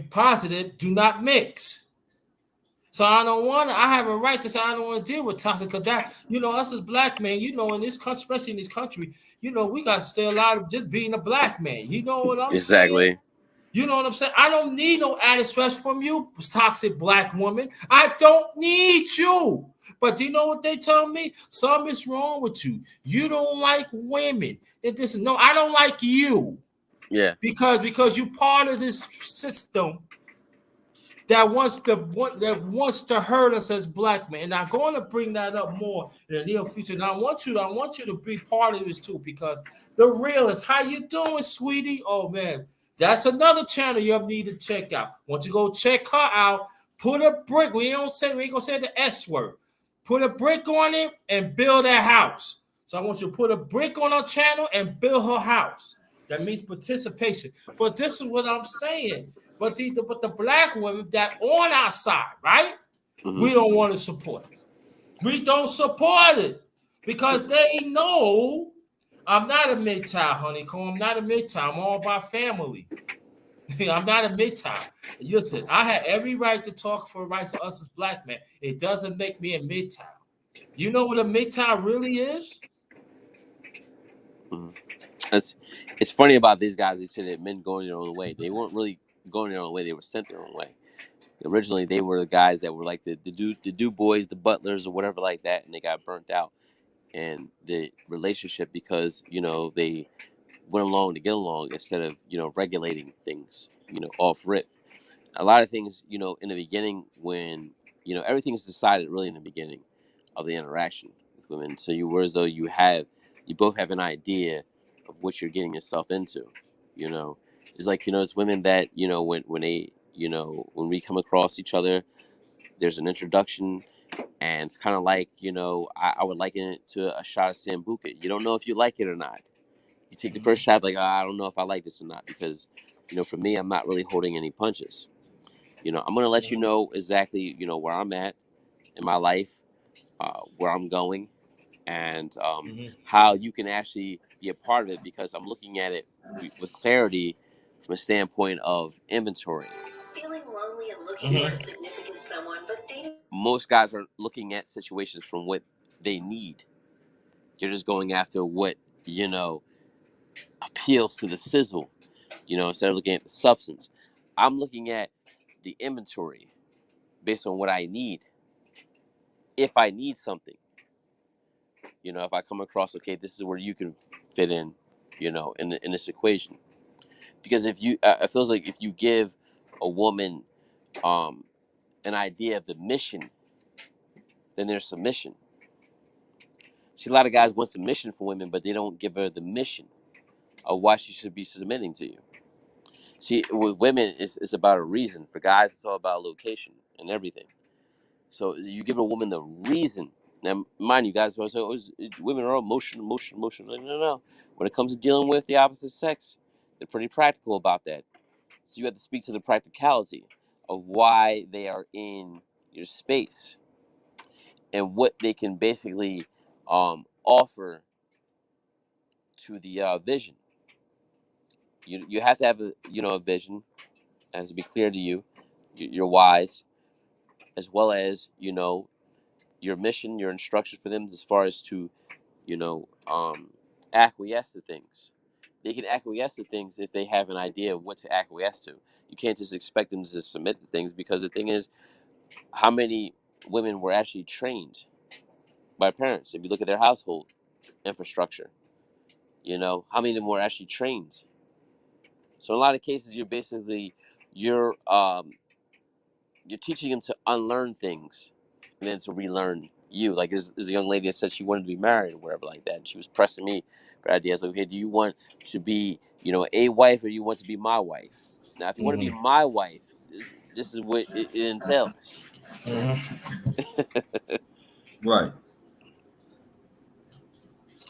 positive do not mix. So I don't want to. I have a right to say I don't want to deal with toxic because that, us as black men, in this country, especially in this country, we got to stay alive of just being a black man. You know what I'm saying? Exactly. You know what I'm saying? I don't need no added stress from you, toxic black woman. I don't need you. But do you know what they tell me? Something's wrong with you. You don't like women. No, I don't like you Yeah. because you part of this system that wants to hurt us as black men. And I'm going to bring that up more in the near future. And I want you to be part of this too, because the realist, how you doing, sweetie? Oh man, that's another channel you need to check out. Want you go check her out? Put a brick. We ain't gonna say the S word. Put a brick on it and build a house. So I want you to put a brick on her channel and build her house. That means participation. But this is what I'm saying. But the black women that on our side, right? Hmm. We don't want to support it. We don't support it because they know I'm not a MGTOW, honeycomb. I'm not a MGTOW. I'm all about family. I'm not a MGTOW. Listen, I have every right to talk for rights for us as black men. It doesn't make me a MGTOW. You know what a MGTOW really is? Hmm. It's funny about these guys. They said that men going their own way. They weren't really going their own way. They were sent their own way. Originally, they were the guys that were like the boys, the butlers, or whatever like that, and they got burnt out in the relationship because they went along to get along instead of regulating things off rip. A lot of things in the beginning when everything is decided really in the beginning of the interaction with women. So you were as though you both have an idea of what you're getting yourself into. You know, it's like it's women that when they when we come across each other, there's an introduction, and it's kind of like I would liken it to a shot of sambuca. You don't know if you like it or not. You take the first shot like, I don't know if I like this or not, because for me, I'm not really holding any punches. I'm gonna let you know exactly where I'm at in my life, where I'm going, and how you can actually be a part of it, because I'm looking at it with clarity from a standpoint of inventory. Feeling lonely and looking for a significant someone, but dating. Most guys are looking at situations from what they need. You're just going after what you know appeals to the sizzle, instead of looking at the substance. I'm looking at the inventory based on what I need. If I need something, if I come across, okay, this is where you can fit in, in this equation. Because if you, it feels like if you give a woman um, an idea of the mission, then there's submission. See, a lot of guys want submission for women, but they don't give her the mission of why she should be submitting to you. See, with women, it's about a reason. For guys, it's all about location and everything. So you give a woman the reason. Now, mind you, guys, women are all emotional, emotional, emotional. No, no, no. When it comes to dealing with the opposite sex, they're pretty practical about that. So you have to speak to the practicality of why they are in your space and what they can basically offer to the vision. You have to have a vision. It has to be clear to you. Your whys, as well as your mission, your instructions for them, as far as to you know, um, acquiesce to things. They can acquiesce to things if they have an idea of what to acquiesce to. You can't just expect them to submit to things, because the thing is, how many women were actually trained by parents? If you look at their household infrastructure, how many of them were actually trained? So in a lot of cases, you're you're teaching them to unlearn things and then to relearn you. Like there's a young lady that said she wanted to be married or whatever like that. And she was pressing me for ideas. Like, okay, do you want to be, a wife, or do you want to be my wife? Now, if you want to be my wife, this is what it entails. Right.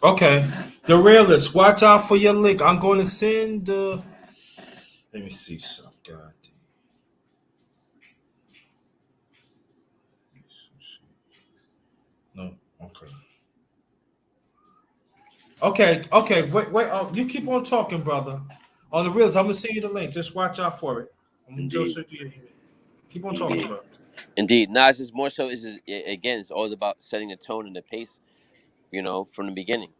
Okay. The realist, watch out for your link. I'm going to send the. Let me see some. God damn. No. Okay. Wait. Oh, you keep on talking, brother. On the reels, I'm gonna send you the link. Just watch out for it. I'm gonna just Indeed, shoot you your email. Keep on talking, indeed, bro. indeed. Nah, it's just more so. Is again, it's always about setting the tone and the pace. From the beginning,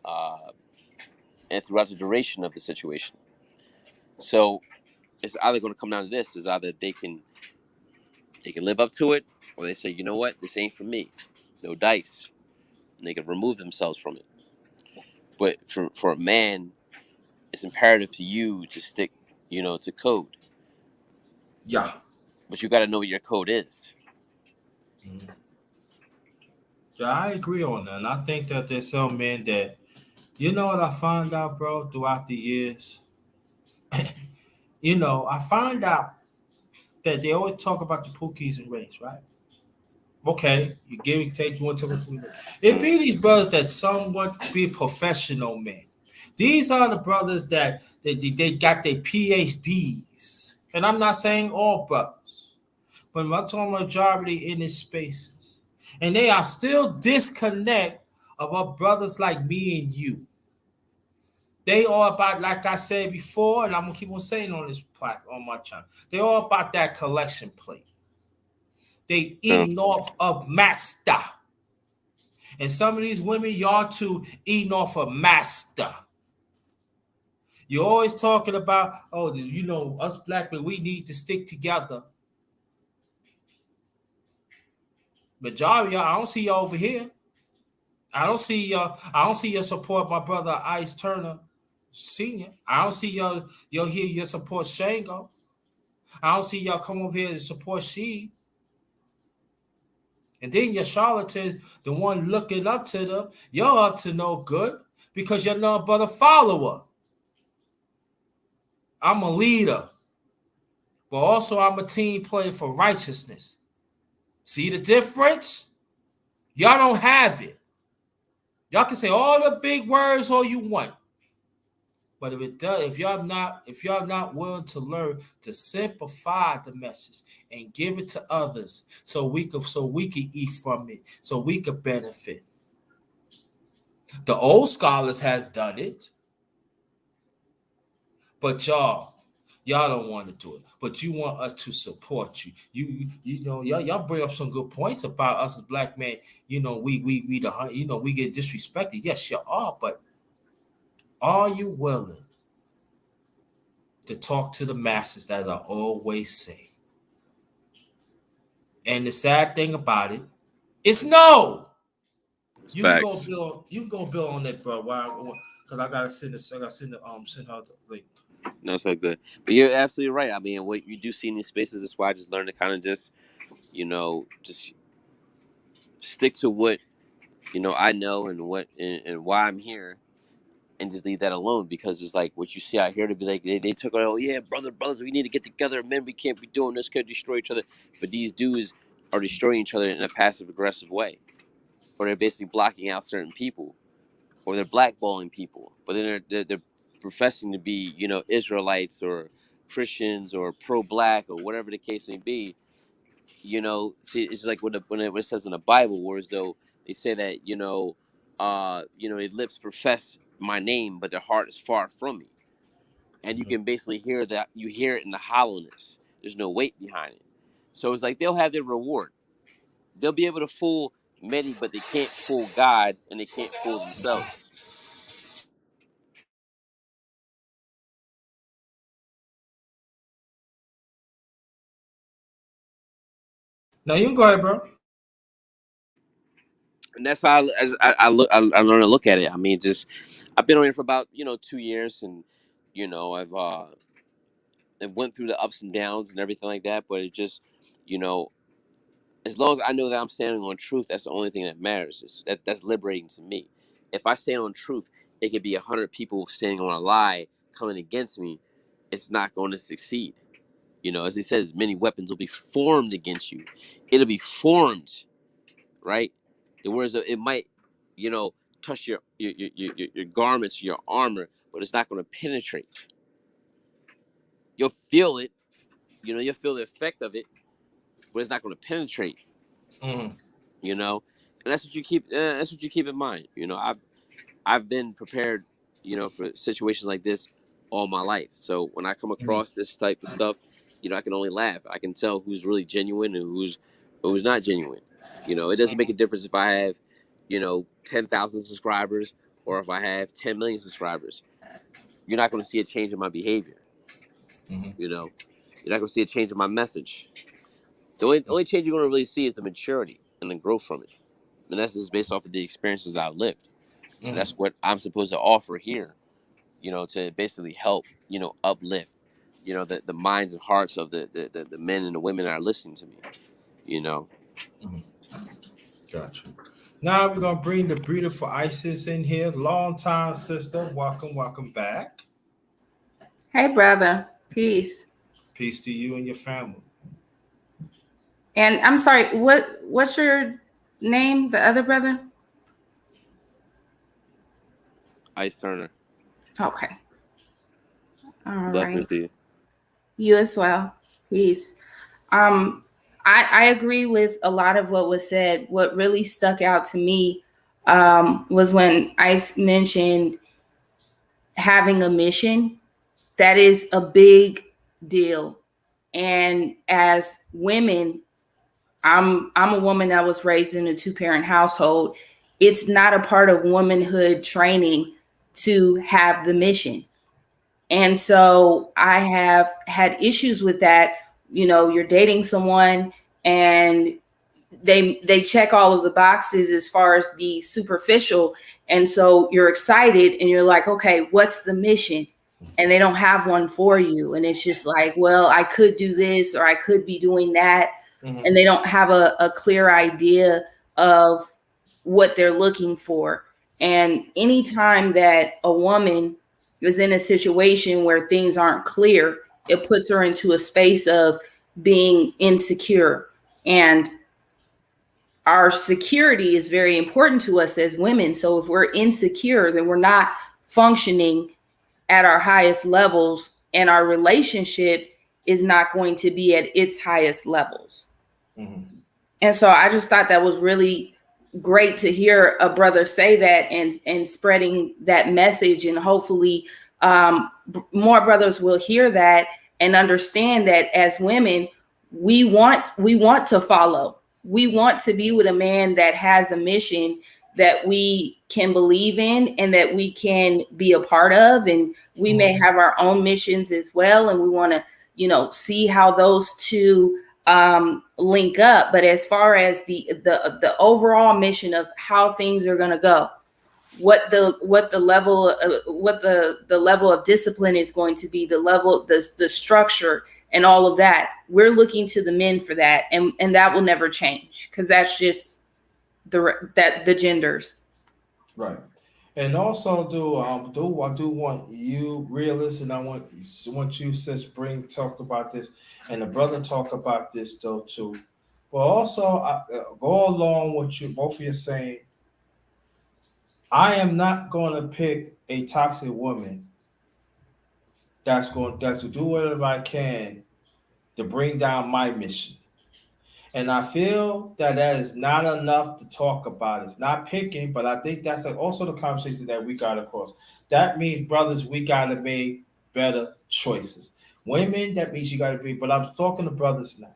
uh, and throughout the duration of the situation. So it's either going to come down to this: is either they can live up to it, or they say, you know what, this ain't for me. No dice, and they can remove themselves from it. But for a man, it's imperative to you to stick, to code. Yeah. But you got to know what your code is. Mhm. Yeah, I agree on that. And I think that there's some men that, you know what I found out, bro, throughout the years? I find out that they always talk about the Pookies and Rays, right? Okay, you give and take, you want to talk about Pookies. It Mm. be these brothers that somewhat be professional men. These are the brothers that they got their PhDs. And I'm not saying all brothers, but I'm talking majority in these spaces. And they are still disconnect about brothers like me and you. They are about, like I said before, and I'm gonna keep on saying on this platform on my channel. They all about that collection plate. They No, eating off of master. And some of these women, y'all too, eating off of master. You're always talking about, oh, us black men, we need to stick together. Majority, I don't see y'all over here. I don't see y'all. I don't see your support my brother Ice Turner Senior. I don't see y'all here your support Shango. I don't see y'all come over here to support She. And then your charlatans, the one looking up to them, you're up to no good because you're not but a follower. I'm a leader, but also I'm a team player for righteousness. See the difference? Y'all don't have it. Y'all can say all the big words all you want. But if y'all not willing to learn to simplify the message and give it to others so we can eat from it, so we could benefit. The old scholars has done it, but y'all don't want to do it. But you want us to support you. Y'all bring up some good points about us as black men. We get disrespected. Yes, you are, but are you willing to talk to the masses that I always say? And the sad thing about it is no. it's You can go facts. build. You can go build on that, bro. Why? Because I gotta send this. I gotta send her the link. No, it's all good. But you're absolutely right. I mean, what you do see in these spaces, that's why I just learned to kind of just stick to what I know and why I'm here, and just leave that alone, because it's like what you see out here to be like they took, oh yeah, brothers, we need to get together, men, we can't be doing this, could destroy each other. But these dudes are destroying each other in a passive aggressive way, or they're basically blocking out certain people, or they're blackballing people, but then they're professing to be Israelites or Christians or pro-black or whatever the case may be. See, it's just like when it says in the Bible, whereas though they say that their lips profess my name, but their heart is far from me, and you can basically hear that. You hear it in the hollowness. There's no weight behind it. So it's like they'll have their reward. They'll be able to fool many, but they can't fool God, and they can't fool themselves. Now you can go ahead, bro. And that's how I look. I learn to look at it. I mean, just I've been on here for about 2 years, and I've went through the ups and downs and everything like that. But it just you know as long as I know that I'm standing on truth, that's the only thing that matters. That's liberating to me. If I stand on truth, it could be 100 people standing on a lie coming against me. It's not going to succeed. As they said, many weapons will be formed against you. It'll be formed, right? The words it might, you know, touch your garments, your armor, but it's not going to penetrate. You'll feel it. You'll feel the effect of it, but it's not going to penetrate. Mhm. you know, and that's what you keep. That's what you keep in mind. You know, I've been prepared, you know, for situations like this all my life. So when I come across this type of stuff, you know, I can only laugh. I can tell who's really genuine and who's not genuine. You know, it doesn't make a difference if I have, you know, 10,000 subscribers or if I have 10 million subscribers. You're not going to see a change in my behavior. You know, you're not going to see a change in my message. The only change you're going to really see is the maturity and the growth from it. And that's just based off of the experiences I've lived. And that's what I'm supposed to offer here, you know, to basically help, you know, uplift, you know, the minds and hearts of the men and the women that are listening to me, you know. Gotcha. Now we're gonna bring the breeder for ISIS in here. Long time sister. Welcome back. Hey, brother. Peace. Peace to you and your family. And I'm sorry, what's your name, the other brother? Ice Turner. Okay. All Blessings right. to you. You as well. Peace. Um, I agree with a lot of what was said. What really stuck out to me was when Ice mentioned having a mission. That is a big deal. And as women, I'm a woman that was raised in a two-parent household. It's not a part of womanhood training to have the mission. And so I have had issues with that. You know, you're dating someone and they check all of the boxes as far as the superficial, and so you're excited and you're like, okay, what's the mission? And they don't have one for you, and it's just like, well, I could do this or I could be doing that, and they don't have a clear idea of what they're looking for. And anytime that a woman is in a situation where things aren't clear, it puts her into a space of being insecure. And our security is very important to us as women. So if we're insecure, then we're not functioning at our highest levels, and our relationship is not going to be at its highest levels. And so I just thought that was really great to hear a brother say that, and spreading that message. And hopefully more brothers will hear that and understand that as women, we want to follow. We want to be with a man that has a mission that we can believe in and that we can be a part of. And we may have our own missions as well. And we want to, you know, see how those two link up. But as far as the overall mission of how things are going to go, what the level of discipline is going to be, the structure and all of that, we're looking to the men for that, and that will never change, because that's just the genders. Right. And also I do want you realist, and I want you, sis, bring talk about this, and the brother talk about this though too. But also go along with you both of you saying, I am not going to pick a toxic woman that's to do whatever I can to bring down my mission. And I feel that is not enough to talk about. It's not picking, but I think that's also the conversation that we got across. That means, brothers, we got to make better choices. Women, that means you got to be, but I'm talking to brothers now.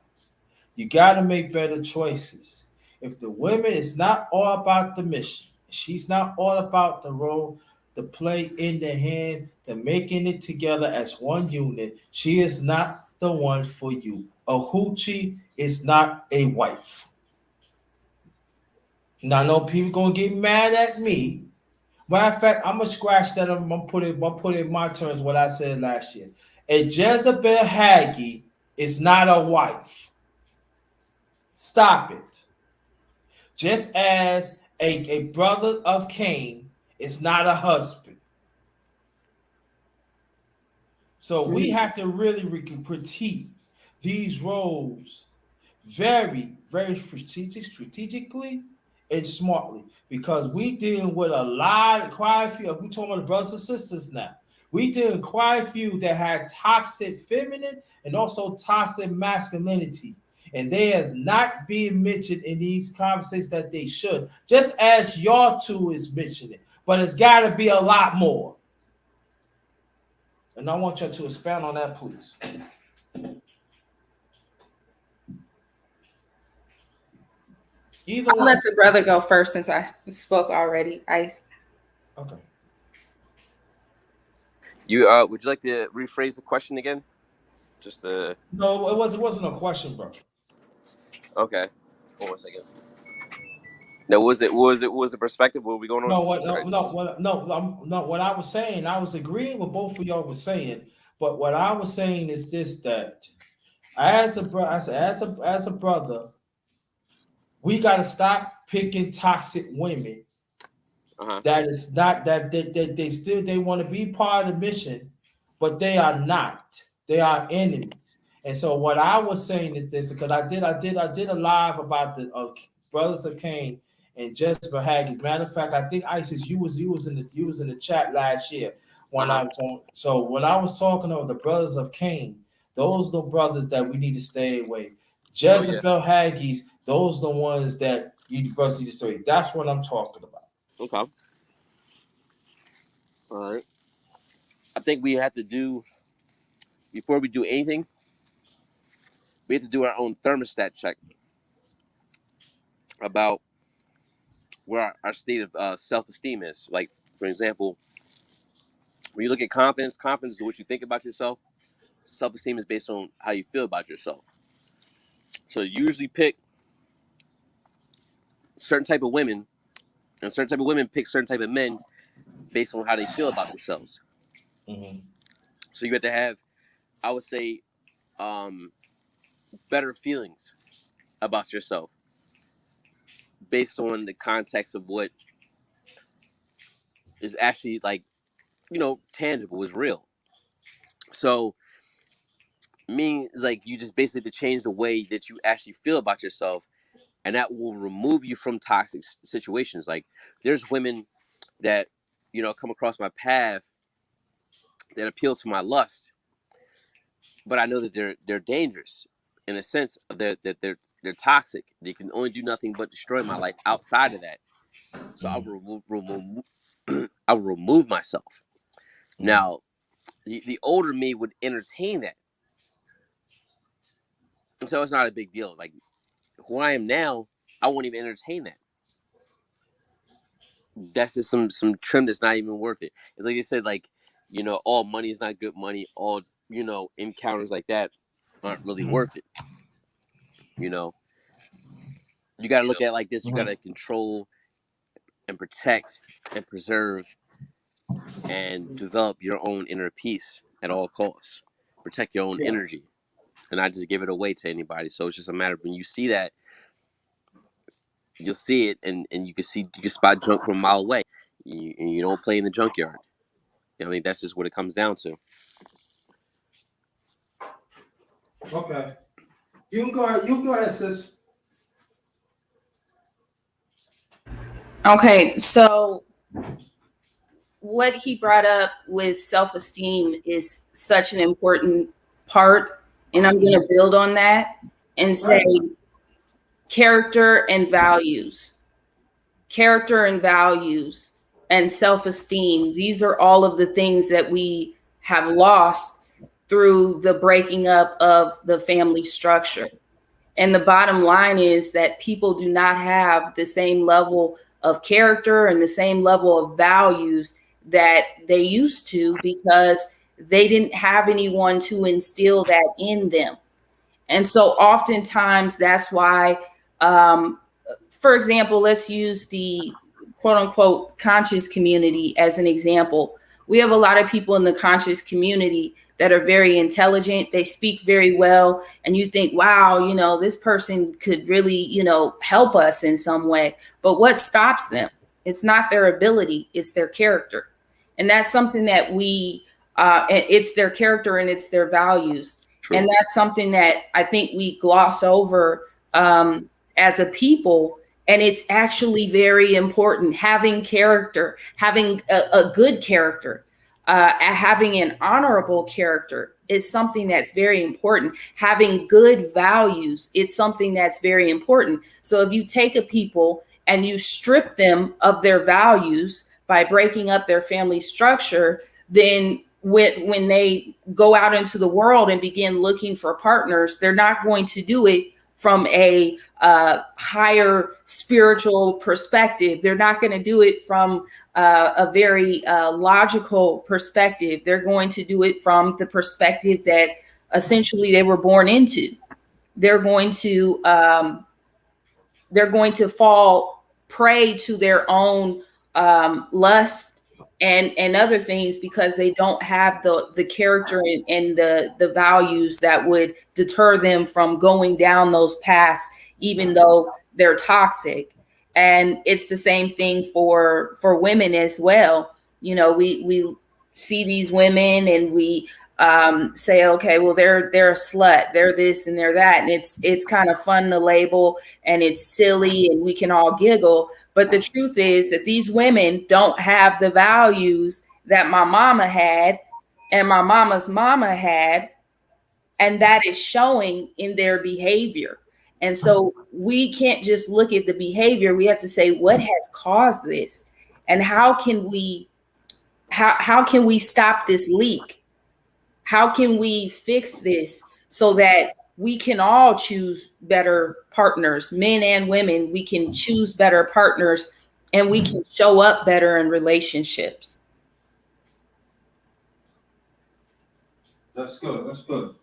You got to make better choices. If the women, it's not all about the mission. She's not all about the role, the play in the hand, the making it together as one unit. She is not the one for you. A hoochie is not a wife. Now I know people gonna get mad at me. Matter of fact, I'm gonna scratch that. I'm gonna put it in my terms what I said last year. A Jezebel Haggy is not a wife. Stop it. Just as a brother of Cain is not a husband. So we have to really critique these roles very, very strategically and smartly, because we dealing with quite a few. We talking about the brothers and sisters now. We dealing quite a few that had toxic feminine and also toxic masculinity And they are not being mentioned in these conversations that they should, just as y'all two is mentioning. But it's got to be a lot more. And I want you to expand on that, please. Either I'll one. let the brother go first since I spoke already. Ice. Okay. You would you like to rephrase the question again? Just No, it wasn't a question, bro. okay. Hold on a second. Now, was it? What was the perspective? What were we going on? No, I'm what sorry. no, what I was saying, I was agreeing with both of y'all was saying, but what I was saying is this: that as a brother, as a brother, we got to stop picking toxic women. Uh-huh. That is not that they still they want to be part of the mission, but they are not. They are enemies. And so what I was saying is this, because I did a live about the brothers of Cain and Jezebel Haggis. Matter of fact, I think Isis, you was in the chat last year when Uh-huh. I was on. So when I was talking about the brothers of Cain, those are the brothers that we need to stay away. Oh yeah. Jezebel Haggis, those are the ones that you brothers need to stay away. That's what I'm talking about. Okay. All right. I think we have to do before we do anything. We have to do our own thermostat check about where our state of self-esteem is. Like, for example, when you look at confidence, confidence is what you think about yourself. Self-esteem is based on how you feel about yourself. So you usually pick certain type of women, and certain type of women pick certain type of men based on how they feel about themselves. Mm-hmm. So you have to have, I would say, better feelings about yourself based on the context of what is actually like, tangible, is real. So meaning like you just basically change the way that you actually feel about yourself, and that will remove you from toxic situations. Like there's women that come across my path that appeal to my lust, but I know that they're dangerous in a sense of that they're toxic. They can only do nothing but destroy my life outside of that. So I will remove I will remove myself. Now the older me would entertain that, so it's not a big deal. Like who I am now, I won't even entertain that. That's just some trim that's not even worth it. It's like you said, like all money is not good money. All encounters like that aren't really worth it. You got to look at it like this. You got to control and protect and preserve and develop your own inner peace at all costs. Protect your own Yeah. energy and not just give it away to anybody. So it's just a matter of when you see that, you'll see it, and you can spot junk from a mile away. You don't play in the junkyard. I mean, that's just what it comes down to. Okay. You can go ahead. You can go ahead, sis. Okay, so what he brought up with self-esteem is such an important part, and I'm going to build on that and say character and values. Character and values and self-esteem. These are all of the things that we have lost through the breaking up of the family structure. And the bottom line is that people do not have the same level of character and the same level of values that they used to, because they didn't have anyone to instill that in them. And so oftentimes that's why, for example, let's use the quote unquote conscious community as an example. We have a lot of people in the conscious community that are very intelligent. They speak very well. And you think, wow, this person could really, help us in some way. But what stops them? It's not their ability, it's their character. And that's something that it's their character and it's their values. True. And that's something that I think we gloss over as a people. And it's actually very important, having character, having a good character. having an honorable character is something that's very important. Having good values is something that's very important. So if you take a people and you strip them of their values by breaking up their family structure, then when they go out into the world and begin looking for partners, they're not going to do it from a higher spiritual perspective. They're not going to do it from a very logical perspective. They're going to do it from the perspective that essentially they were born into. They're going to fall prey to their own lust and other things because they don't have the character and the values that would deter them from going down those paths, even though they're toxic. And it's the same thing for women as well. You know, we see these women and we say, okay, well, they're a slut, they're this and they're that, and it's kind of fun to label, and it's silly, and we can all giggle. But the truth is that these women don't have the values that my mama had and my mama's mama had, and that is showing in their behavior. And so we can't just look at the behavior. We have to say, what has caused this, and how can we stop this leak? How can we fix this so that we can all choose better partners, men and women? We can choose better partners and we can show up better in relationships. That's good. That's good.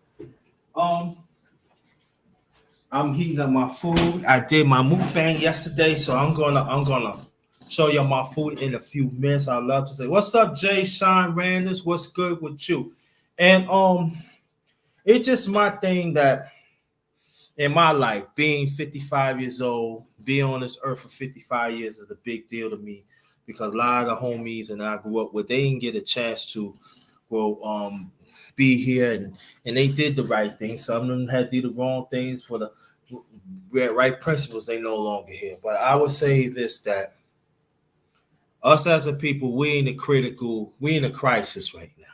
I'm heating up my food. I did my mukbang yesterday, so I'm gonna show you my food in a few minutes. I love to say, what's up, Jay Sean Randers? What's good with you? And it's just my thing that in my life, being 55 years old, being on this earth for 55 years is a big deal to me because a lot of the homies and I grew up with, they didn't get a chance to be here and they did the right thing. Some of them had to do the wrong things for the right principles. They no longer here. But I would say this, that us as a people, we in a crisis right now.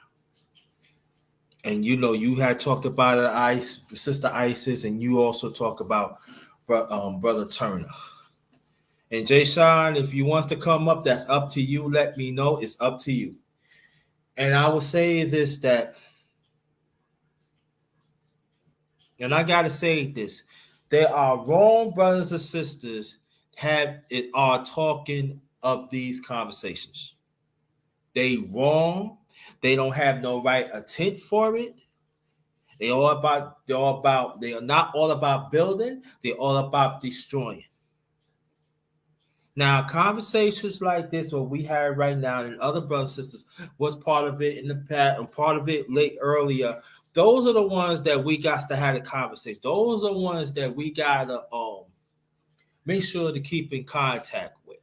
And you know, you had talked about it, Sister Isis, and you also talk about Brother Turner. And Jay Sean, if you want to come up, that's up to you. Let me know. It's up to you. And I will say this, that, and I gotta say this, there are wrong brothers and sisters are talking of these conversations. They wrong. They don't have no right intent for it. They are not all about building, they're all about destroying. Now, conversations like this, what we have right now, and other brothers and sisters was part of it in the past and part of it late earlier. Those are the ones that we got to have a conversation. Those are the ones that we gotta make sure to keep in contact with.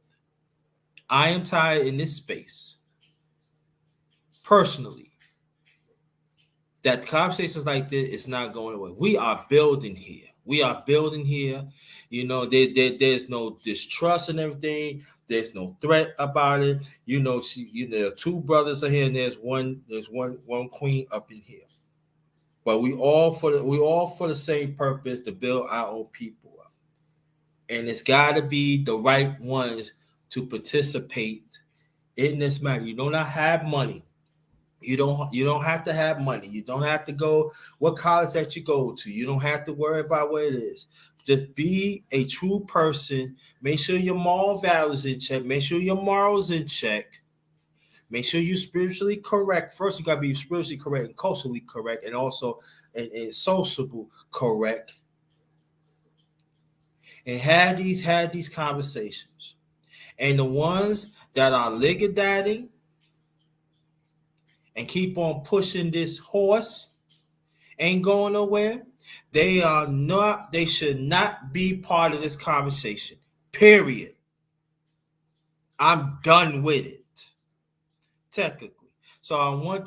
I am tired in this space, personally, that conversations like this is not going away. We are building here. We are building here. You know, there's no distrust and everything. There's no threat about it. You know, two brothers are here, and there's one queen up in here. But we all for the same purpose, to build our own people up. And it's got to be the right ones to participate in this matter. You do not have money. You don't have to have money. You don't have to go what college that you go to. You don't have to worry about what it is. Just be a true person. Make sure your moral values in check. Make sure your morals in check. Make sure you're spiritually correct. First, you gotta be spiritually correct and culturally correct, and also and sociable correct. And had these conversations. And the ones that are ligadatting and keep on pushing this horse ain't going nowhere. They should not be part of this conversation. Period. I'm done with it. Technically. So I want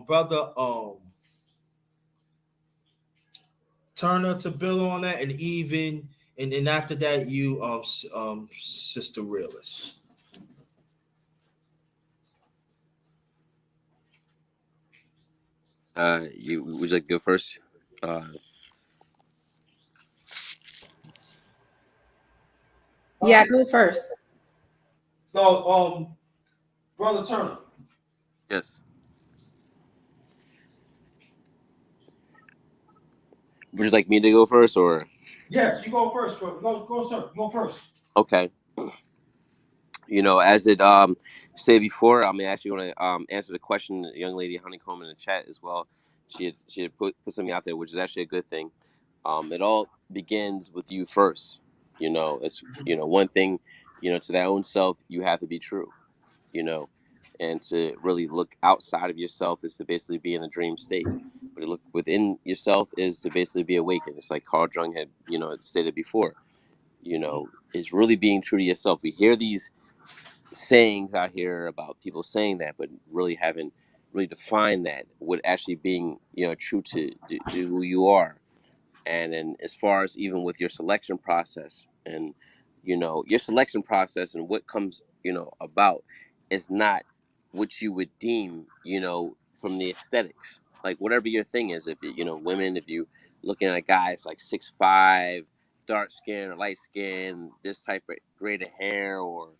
brother Turner to build on that, and even and then after that you Sister Realist. You would you like to go first? Yeah, go first. So, Brother Turner. Yes. Would you like me to go first, or Yes, you go first, bro. Go, sir. Go first. okay? As it stated before, I'm actually going to answer the question the young lady Honeycomb in the chat as well. She had put something out there, which is actually a good thing. It all begins with you first. It's one thing. To that own self, you have to be true. You know, and to really look outside of yourself is to basically be in a dream state. But to look within yourself is to basically be awakened. It's like Carl Jung had stated before. It's really being true to yourself. We hear these sayings out here about people saying that, but really haven't really defined that with actually being true to who you are. And then as far as even with your selection process and your selection process and what comes about is not what you would deem from the aesthetics, like whatever your thing is. If women, if you looking at guys like 6'5", dark skin or light skin, this type of braided hair, or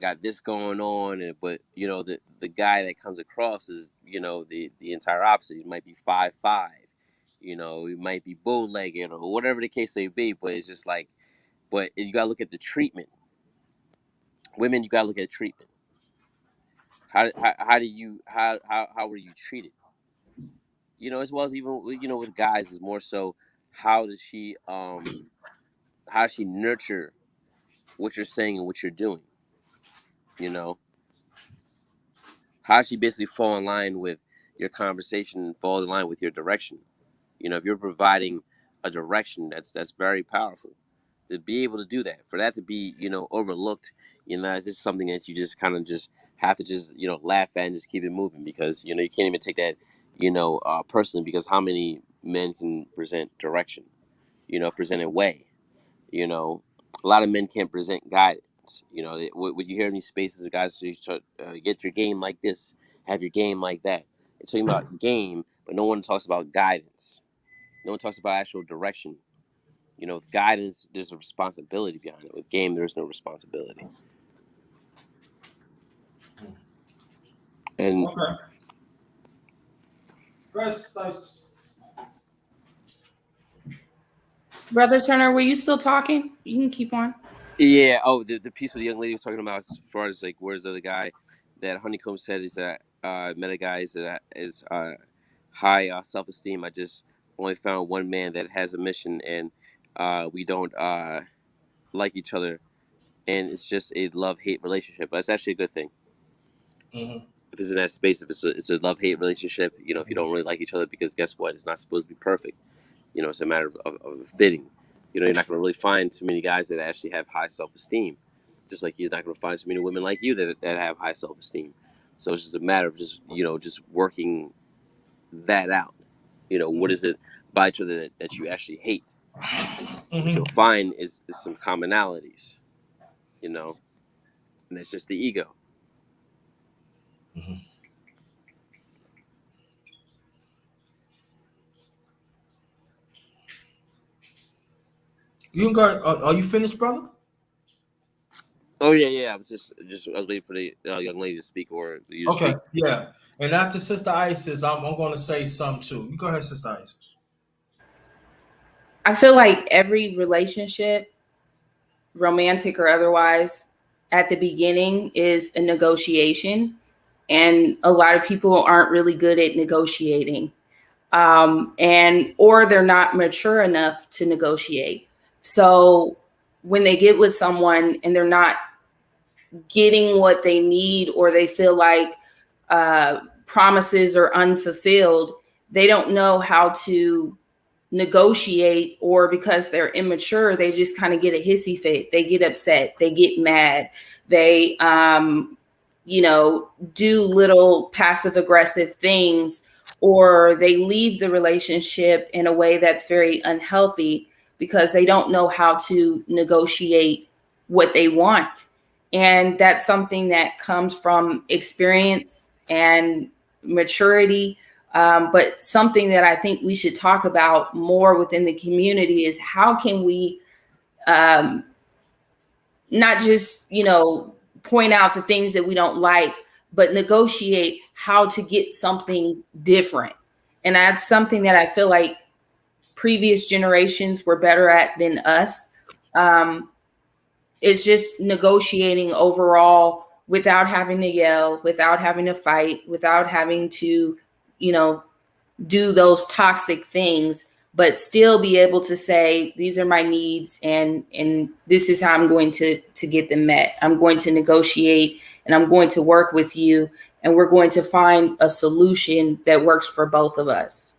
got this going on, but the guy that comes across is the entire opposite. He might be 5'5", he might be bow legged or whatever the case may be. But it's just like, but you gotta look at the treatment. Women, you gotta look at treatment. How do you how were you treated? As well as even with guys is more so how does she nurture what you're saying and what you're doing? You know, how does she basically fall in line with your conversation and fall in line with your direction? If you're providing a direction, that's very powerful. To be able to do that, for that to be overlooked, it's just something that you just kind of just have to just laugh at and just keep it moving, because you can't even take that personally, because how many men can present direction, present a way, a lot of men can't present guidance. What you hear in these spaces of guys say, get your game like this, have your game like that. They're talking about game, but no one talks about guidance. No one talks about actual direction. With guidance, there's a responsibility behind it. With game, there is no responsibility. And Okay. Rest, nice. Brother Turner, were you still talking? You can keep on. yeah, the piece where the young lady was talking about, as far as like where's the other guy, that Honeycomb said is that meta guy is high self-esteem. I just only found one man that has a mission, and we don't like each other, and it's just a love-hate relationship. But it's actually a good thing. Mm-hmm. If it's in that space, if it's a love-hate relationship, if you don't really like each other, because guess what? It's not supposed to be perfect. It's a matter of fitting. You're not going to really find too many guys that actually have high self-esteem, just like he's not going to find too many women like you that have high self-esteem. So it's just a matter of just working that out. What is it about each other that you actually hate? What you'll find is some commonalities, and that's just the ego. Mm-hmm. You got? Are you finished, brother? Oh yeah. I was waiting for the young lady to speak, or you to Okay. speak. Yeah. And after Sister Isis, I'm going to say something too. You go ahead, Sister Isis. I feel like every relationship, romantic or otherwise, at the beginning is a negotiation. And a lot of people aren't really good at negotiating. Or they're not mature enough to negotiate. So when they get with someone and they're not getting what they need, or they feel like promises are unfulfilled, they don't know how to negotiate, or because they're immature, they just kind of get a hissy fit. They get upset, they get mad, they do little passive aggressive things, or they leave the relationship in a way that's very unhealthy because they don't know how to negotiate what they want. And that's something that comes from experience and maturity. But something that I think we should talk about more within the community is how can we not just, point out the things that we don't like, but negotiate how to get something different. And that's something that I feel like previous generations were better at than us. It's just negotiating overall without having to yell, without having to fight, without having to, do those toxic things, but still be able to say, these are my needs, and this is how I'm going to get them met. I'm going to negotiate, and I'm going to work with you, and we're going to find a solution that works for both of us.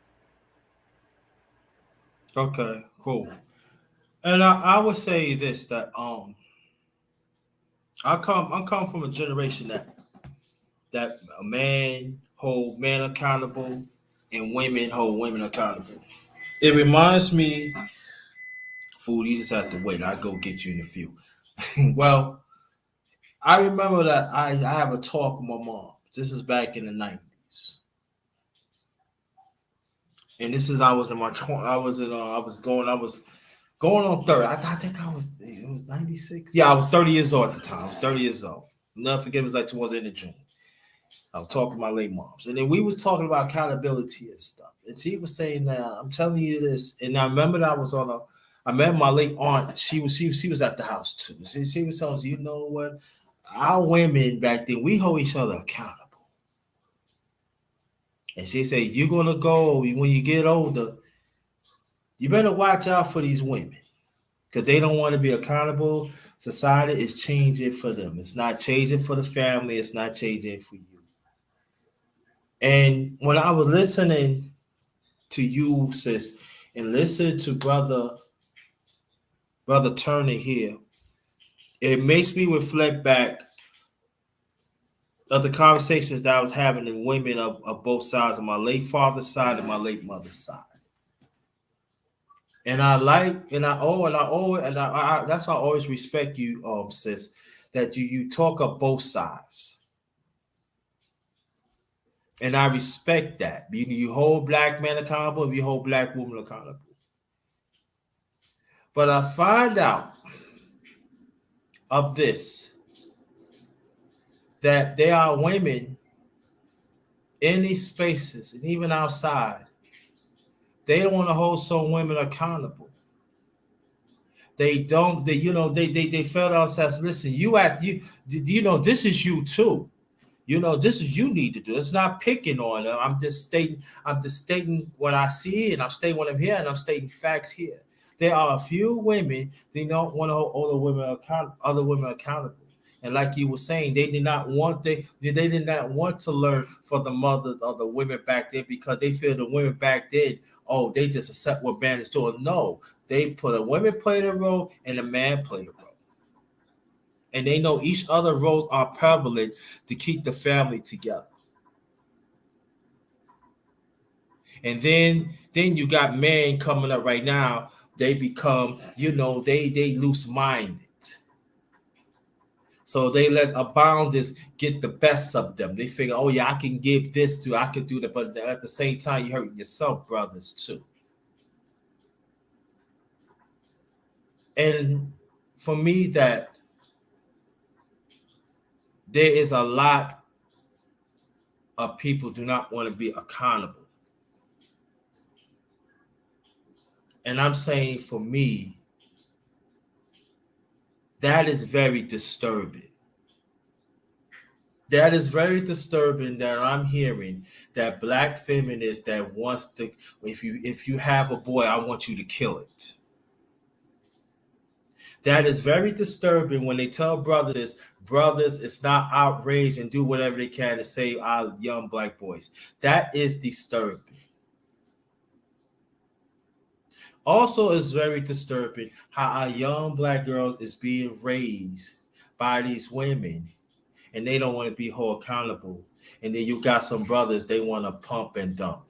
Okay, cool. And I would say this, that I come from a generation that a man hold men accountable and women hold women accountable. It reminds me, food, you just have to wait. I'll go get you in a few. Well, I remember that I have a talk with my mom. This is back in the 90s. And this is I was in my I was in I was going on 30. I think it was 96. Yeah, I was 30 years old at the time. I was 30 years old. Never forget, it was like towards the end of June. I was talking to my late moms, and then we was talking about accountability and stuff. And she was saying that I'm telling you this, and I remember that I met my late aunt. She was at the house too. She was telling us, you know what, our women back then we hold each other accountable. And she said, you're gonna go when you get older, you better watch out for these women because they don't want to be accountable. Society is changing for them. It's not changing for the family. It's not changing for you. And when I was listening to you, sis, and listen to brother Turner here, it makes me reflect back of the conversations that I was having with women of both sides, of my late father's side and my late mother's side. And I like, and I oh, and I always, and that's why I always respect you, sis, that you talk of both sides, and I respect that. You hold black men accountable, and you hold black women accountable. But I find out of this that there are women in these spaces and even outside. They don't want to hold some women accountable. They don't. They felt themselves. Listen, this is you too. This is you need to do. It's not picking on them. I'm just stating. I'm just stating what I see, and I'm stating what I'm hearing, and I'm stating facts here. There are a few women they don't want to hold other women accountable. And like you were saying, they did not want to learn from the mothers of the women back then because they feel the women back then, oh, they just accept what man is doing. No, they put a women played a role and a man played a role. And they know each other roles are prevalent to keep the family together. And then you got men coming up right now. They become, they loose minded. So they let abounders get the best of them. They figure, oh yeah, I can give this to, I can do that, but at the same time, you hurt yourself, brothers, too. And for me, that there is a lot of people do not want to be accountable. And I'm saying for me, that is very disturbing. That is very disturbing that I'm hearing that black feminist that wants to, if you have a boy, I want you to kill it. That is very disturbing when they tell brothers, it's not outrage and do whatever they can to save our young black boys. That is disturbing. Also, it's very disturbing how our young black girls is being raised by these women and they don't want to be held accountable. And then you got some brothers, they want to pump and dump.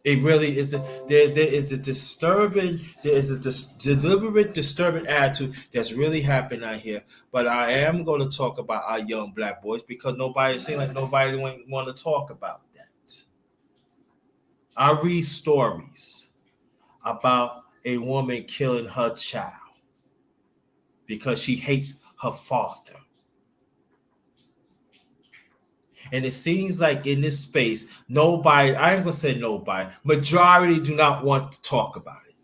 It really is. There is a disturbing. There is a deliberate disturbing attitude that's really happening out here. But I am going to talk about our young black boys because nobody seems like nobody want to talk about that. I read stories about a woman killing her child because she hates her father. And it seems like in this space, nobody, I ain't gonna say nobody, majority do not want to talk about it.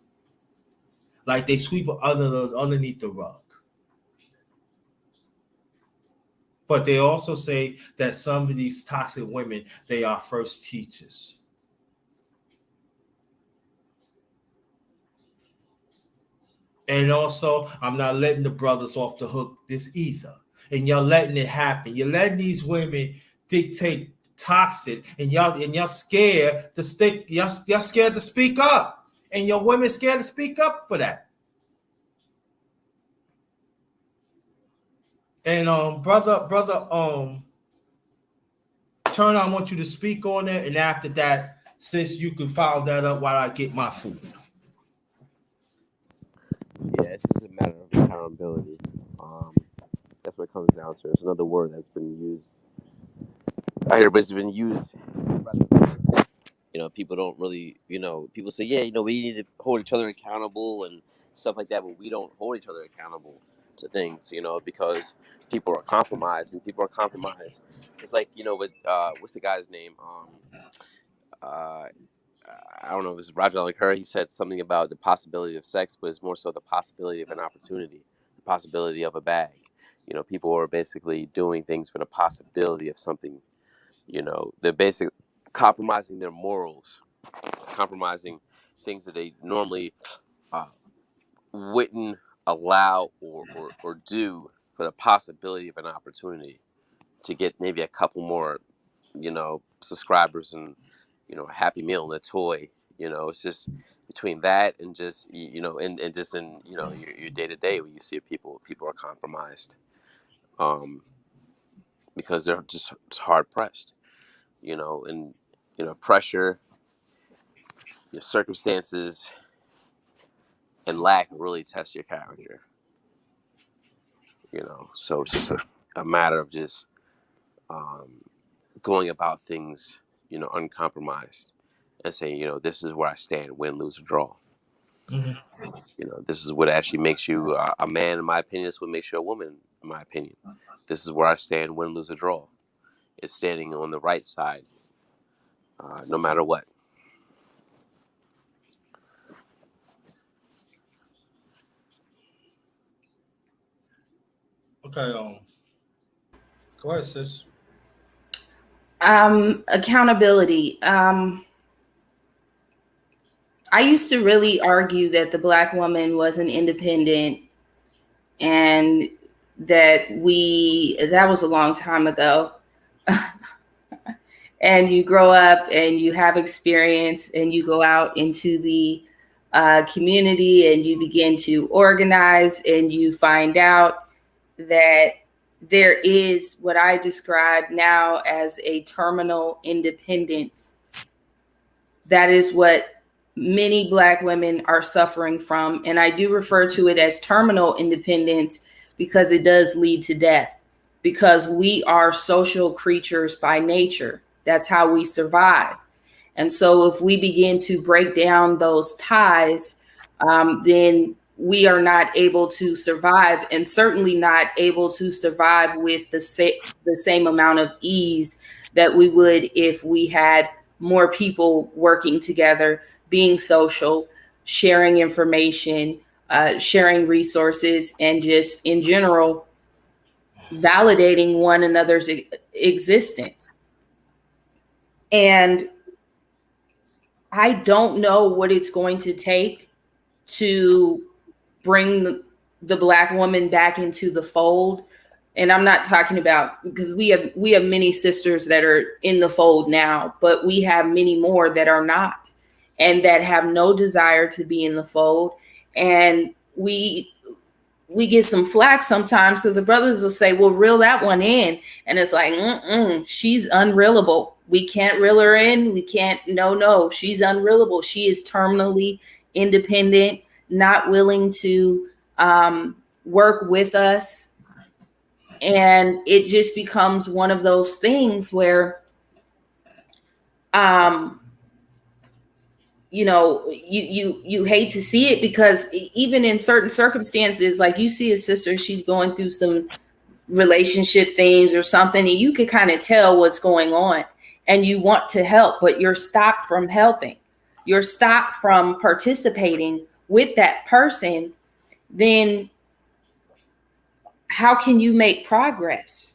Like they sweep it underneath the rug. But they also say that some of these toxic women, they are first teachers. And also, I'm not letting the brothers off the hook this either. And y'all letting it happen. You're letting these women dictate toxic, and y'all scared to stick. Y'all scared to speak up, and your women scared to speak up for that. And brother, Turner, I want you to speak on it, and after that, since you can follow that up while I get my food. Yeah, it's just a matter of accountability. That's what it comes down to. It's another word that's been used. I hear, but it's been used. People don't really, people say, yeah, we need to hold each other accountable and stuff like that, but we don't hold each other accountable to things, because people are compromised and people are compromised. It's like, with, what's the guy's name? Uh, I don't know if it's Roger Curry. He said something about the possibility of sex, but it's more so the possibility of an opportunity, the possibility of a bag. People are basically doing things for the possibility of something. They're basically compromising their morals, compromising things that they normally uh, wouldn't allow or do for the possibility of an opportunity to get maybe a couple more, subscribers and, a Happy Meal and a toy. It's just between that and just, and just in, your day to day when you see people are compromised because they're just hard pressed, and, pressure, your circumstances and lack really test your character. So it's just a matter of just um, going about things, uncompromised and saying, this is where I stand, win, lose, or draw. Mhm. This is what actually makes you a man, in my opinion. This is what makes you a woman, in my opinion. This is where I stand, win, lose, or draw. It's standing on the right side, no matter what. Okay, go ahead, sis. Accountability. I used to really argue that the Black woman wasn't independent and that that was a long time ago. And you grow up and you have experience and you go out into the community and you begin to organize and you find out that there is what I describe now as a terminal independence. That is what many Black women are suffering from. And I do refer to it as terminal independence because it does lead to death, because we are social creatures by nature. That's how we survive. And so if we begin to break down those ties, then we are not able to survive, and certainly not able to survive with the same amount of ease that we would if we had more people working together, being social, sharing information, sharing resources, and just in general validating one another's existence. And I don't know what it's going to take to bring the Black woman back into the fold. And I'm not talking about, because we have many sisters that are in the fold now, but we have many more that are not, and that have no desire to be in the fold. And we get some flack sometimes because the brothers will say, well, reel that one in. And it's like, she's unreelable. We can't reel her in. We can't. No, she's unreelable. She is terminally independent, not willing to work with us. And it just becomes one of those things where, you hate to see it, because even in certain circumstances, like you see a sister, she's going through some relationship things or something, and you can kind of tell what's going on, and you want to help, but you're stopped from helping. You're stopped from participating with that person. Then how can you make progress?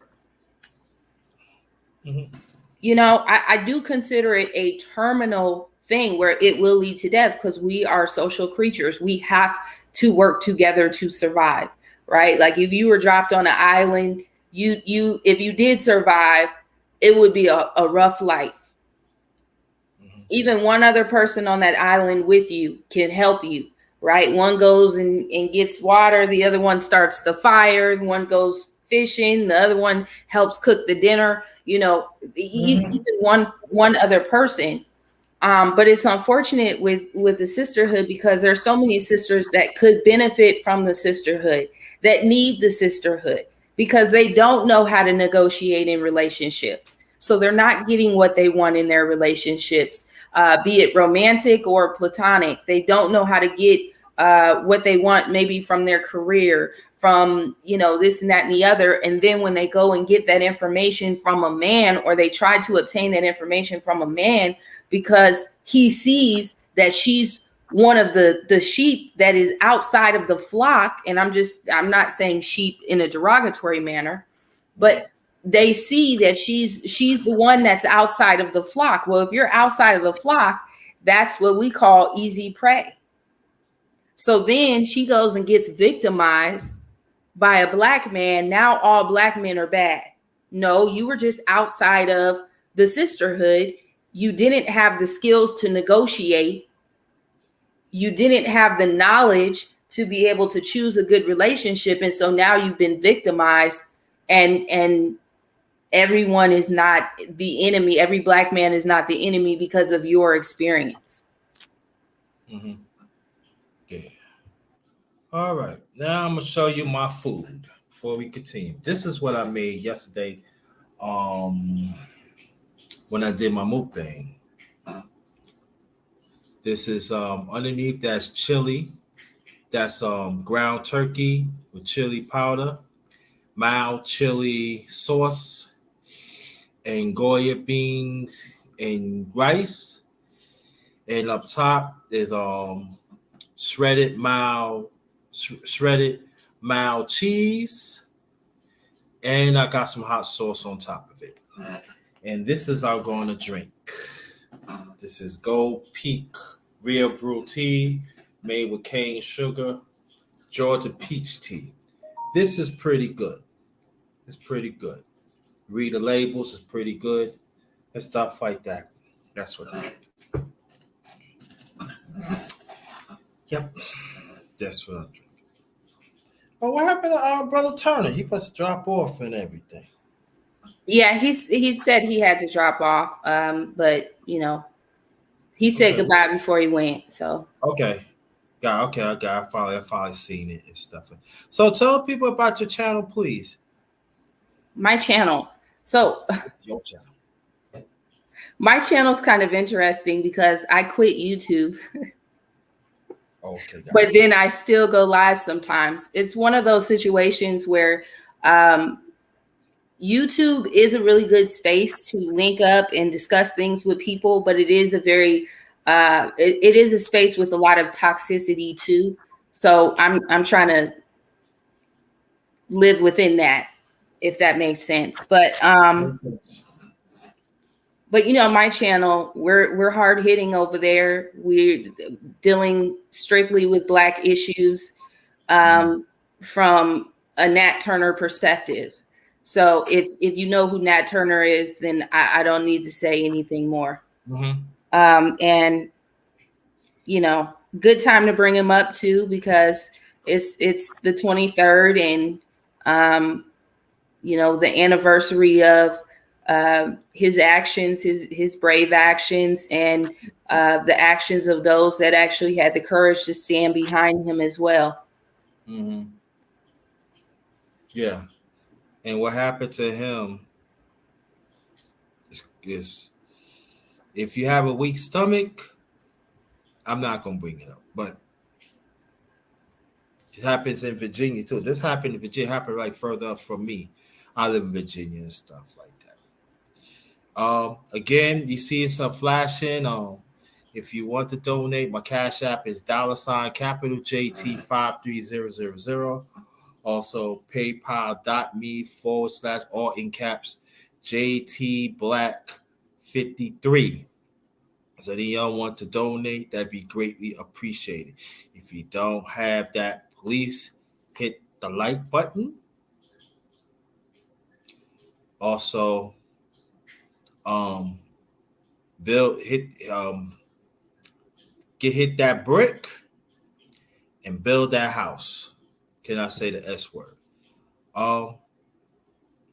Mm-hmm. I do consider it a terminal thing where it will lead to death, because we are social creatures. We have to work together to survive, right? Like if you were dropped on an island, if you did survive, it would be a rough life. Mm-hmm. Even one other person on that island with you can help you, right? One goes and gets water, the other one starts the fire, one goes fishing, the other one helps cook the dinner, even one other person. But it's unfortunate with the sisterhood, because there's so many sisters that could benefit from the sisterhood, that need the sisterhood, because they don't know how to negotiate in relationships. So they're not getting what they want in their relationships, be it romantic or platonic. They don't know how to get what they want, maybe from their career, from, this and that and the other. And then when they go and get that information from a man, or they try to obtain that information from a man, because he sees that she's one of the sheep that is outside of the flock. And I'm not saying sheep in a derogatory manner, but they see that she's the one that's outside of the flock. Well, if you're outside of the flock, that's what we call easy prey. So then she goes and gets victimized by a black man. Now all black men are bad. No, you were just outside of the sisterhood. You didn't have the skills to negotiate. You didn't have the knowledge to be able to choose a good relationship. And so now you've been victimized, and everyone is not the enemy. Every black man is not the enemy because of your experience. Mm-hmm. Yeah. All right. Now I'm gonna show you my food before we continue. This is what I made yesterday. When I did my mukbang. This is underneath, that's chili. That's ground turkey with chili powder, mild chili sauce, and Goya beans and rice. And up top is shredded mild cheese, and I got some hot sauce on top of it. And this is our going to drink. This is Gold Peak Real Brew Tea, made with cane sugar, Georgia peach tea. This is pretty good. It's pretty good. Read the labels, it's pretty good, and stuff like that. That's what I think. Yep, that's what I'm drinking. Oh, what happened to our brother Turner? He must drop off and everything. Yeah, he said he had to drop off, but he said goodbye before he went. So okay, yeah, okay, I got. I finally seen it and stuff. So tell people about your channel, please. My channel. So Your channel. My channel's kind of interesting because I quit YouTube. Okay, but then I still go live sometimes. It's one of those situations where YouTube is a really good space to link up and discuss things with people, but it is a very it is a space with a lot of toxicity too. So I'm trying to live within that, if that makes sense. But my channel, we're hard hitting over there. We're dealing strictly with Black issues from a Nat Turner perspective. So if you know who Nat Turner is, then I don't need to say anything more. Mm-hmm. And good time to bring him up too, because it's the 23rd, and the anniversary of his actions, his brave actions, and the actions of those that actually had the courage to stand behind him as well. Mm-hmm. Yeah. And what happened to him is if you have a weak stomach, I'm not gonna bring it up, but it happens in Virginia too. This happened in Virginia, happened right further up from me. I live in Virginia and stuff like that. Again, you see some flashing. If you want to donate, my cash app is $capital JT 53000. Also, paypal.me/ all in caps JT Black 53. So any y'all want to donate, that'd be greatly appreciated. If you don't have that, please hit the like button. Also, um, build hit hit that brick and build that house. Can I say the S word? Um,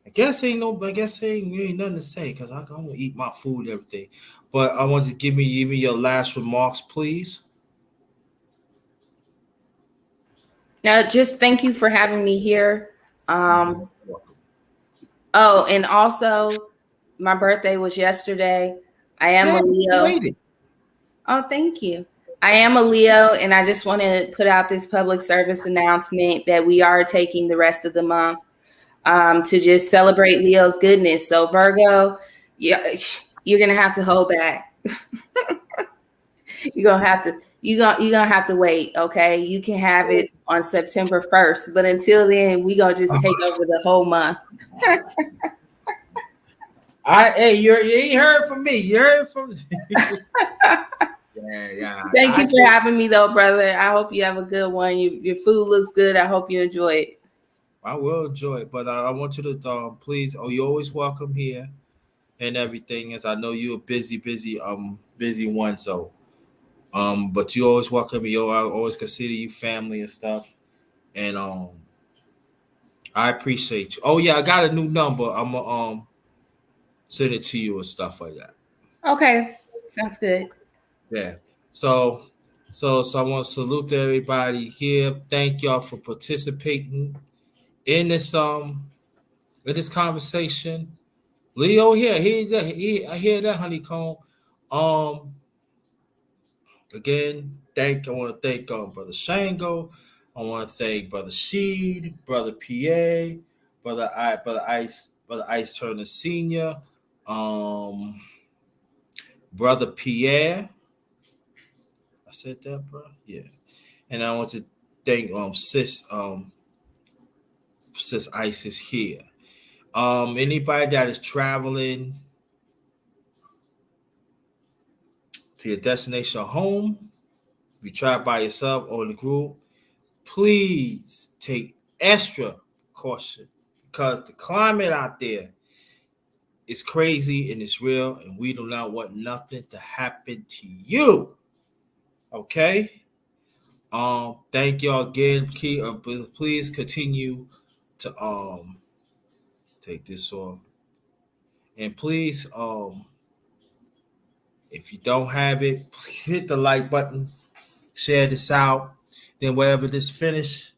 I guess ain't really nothing to say because I'm gonna eat my food and everything. But I want you to give me your last remarks, please. Just thank you for having me here. Mhm. Oh, and also, my birthday was yesterday. I am a Damn, you Leo. waited. Oh, thank you. I am a Leo, and I just want to put out this public service announcement that we are taking the rest of the month to just celebrate Leo's goodness. So, Virgo, yeah, you're gonna have to hold back. You're gonna have to wait. Okay, you can have it on September 1st, but until then, we gonna just take over the whole month. Hey, you ain't heard from me. You heard from yeah. Thank you for having me, though, brother. I hope you have a good one. Your food looks good. I hope you enjoy it. I will enjoy it, but I want you to please. Oh, you're always welcome here and everything. As I know you're a busy one. So but you always welcome me. I always consider you family and stuff. And I appreciate you. Oh yeah, I got a new number. I'm gonna send it to you and stuff like that. Okay, sounds good. Yeah. So so I want to salute to everybody here. Thank y'all for participating in this conversation. Leo here, I hear that honeycomb. Um again, I want to thank Brother Shango. I want to thank Brother Sheed, Brother PA, Brother Ice Turner Senior, um, Brother Pierre. I said that, bro. Yeah. And I want to thank sis Ice is here. Anybody that is traveling to your destination home, if you travel by yourself or in a group, please take extra caution because the climate out there is crazy and it's real, and we do not want nothing to happen to you. Okay. Thank y'all again. Please continue to take this off. And please, if you don't have it, hit the like button, share this out. Then wherever this finish,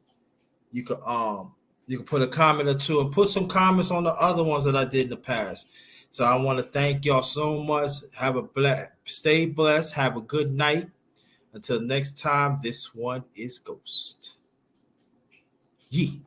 you can put a comment or two and put some comments on the other ones that I did in the past. So I want to thank y'all so much. Stay blessed. Have a good night. Until next time, this one is Ghost. Yee.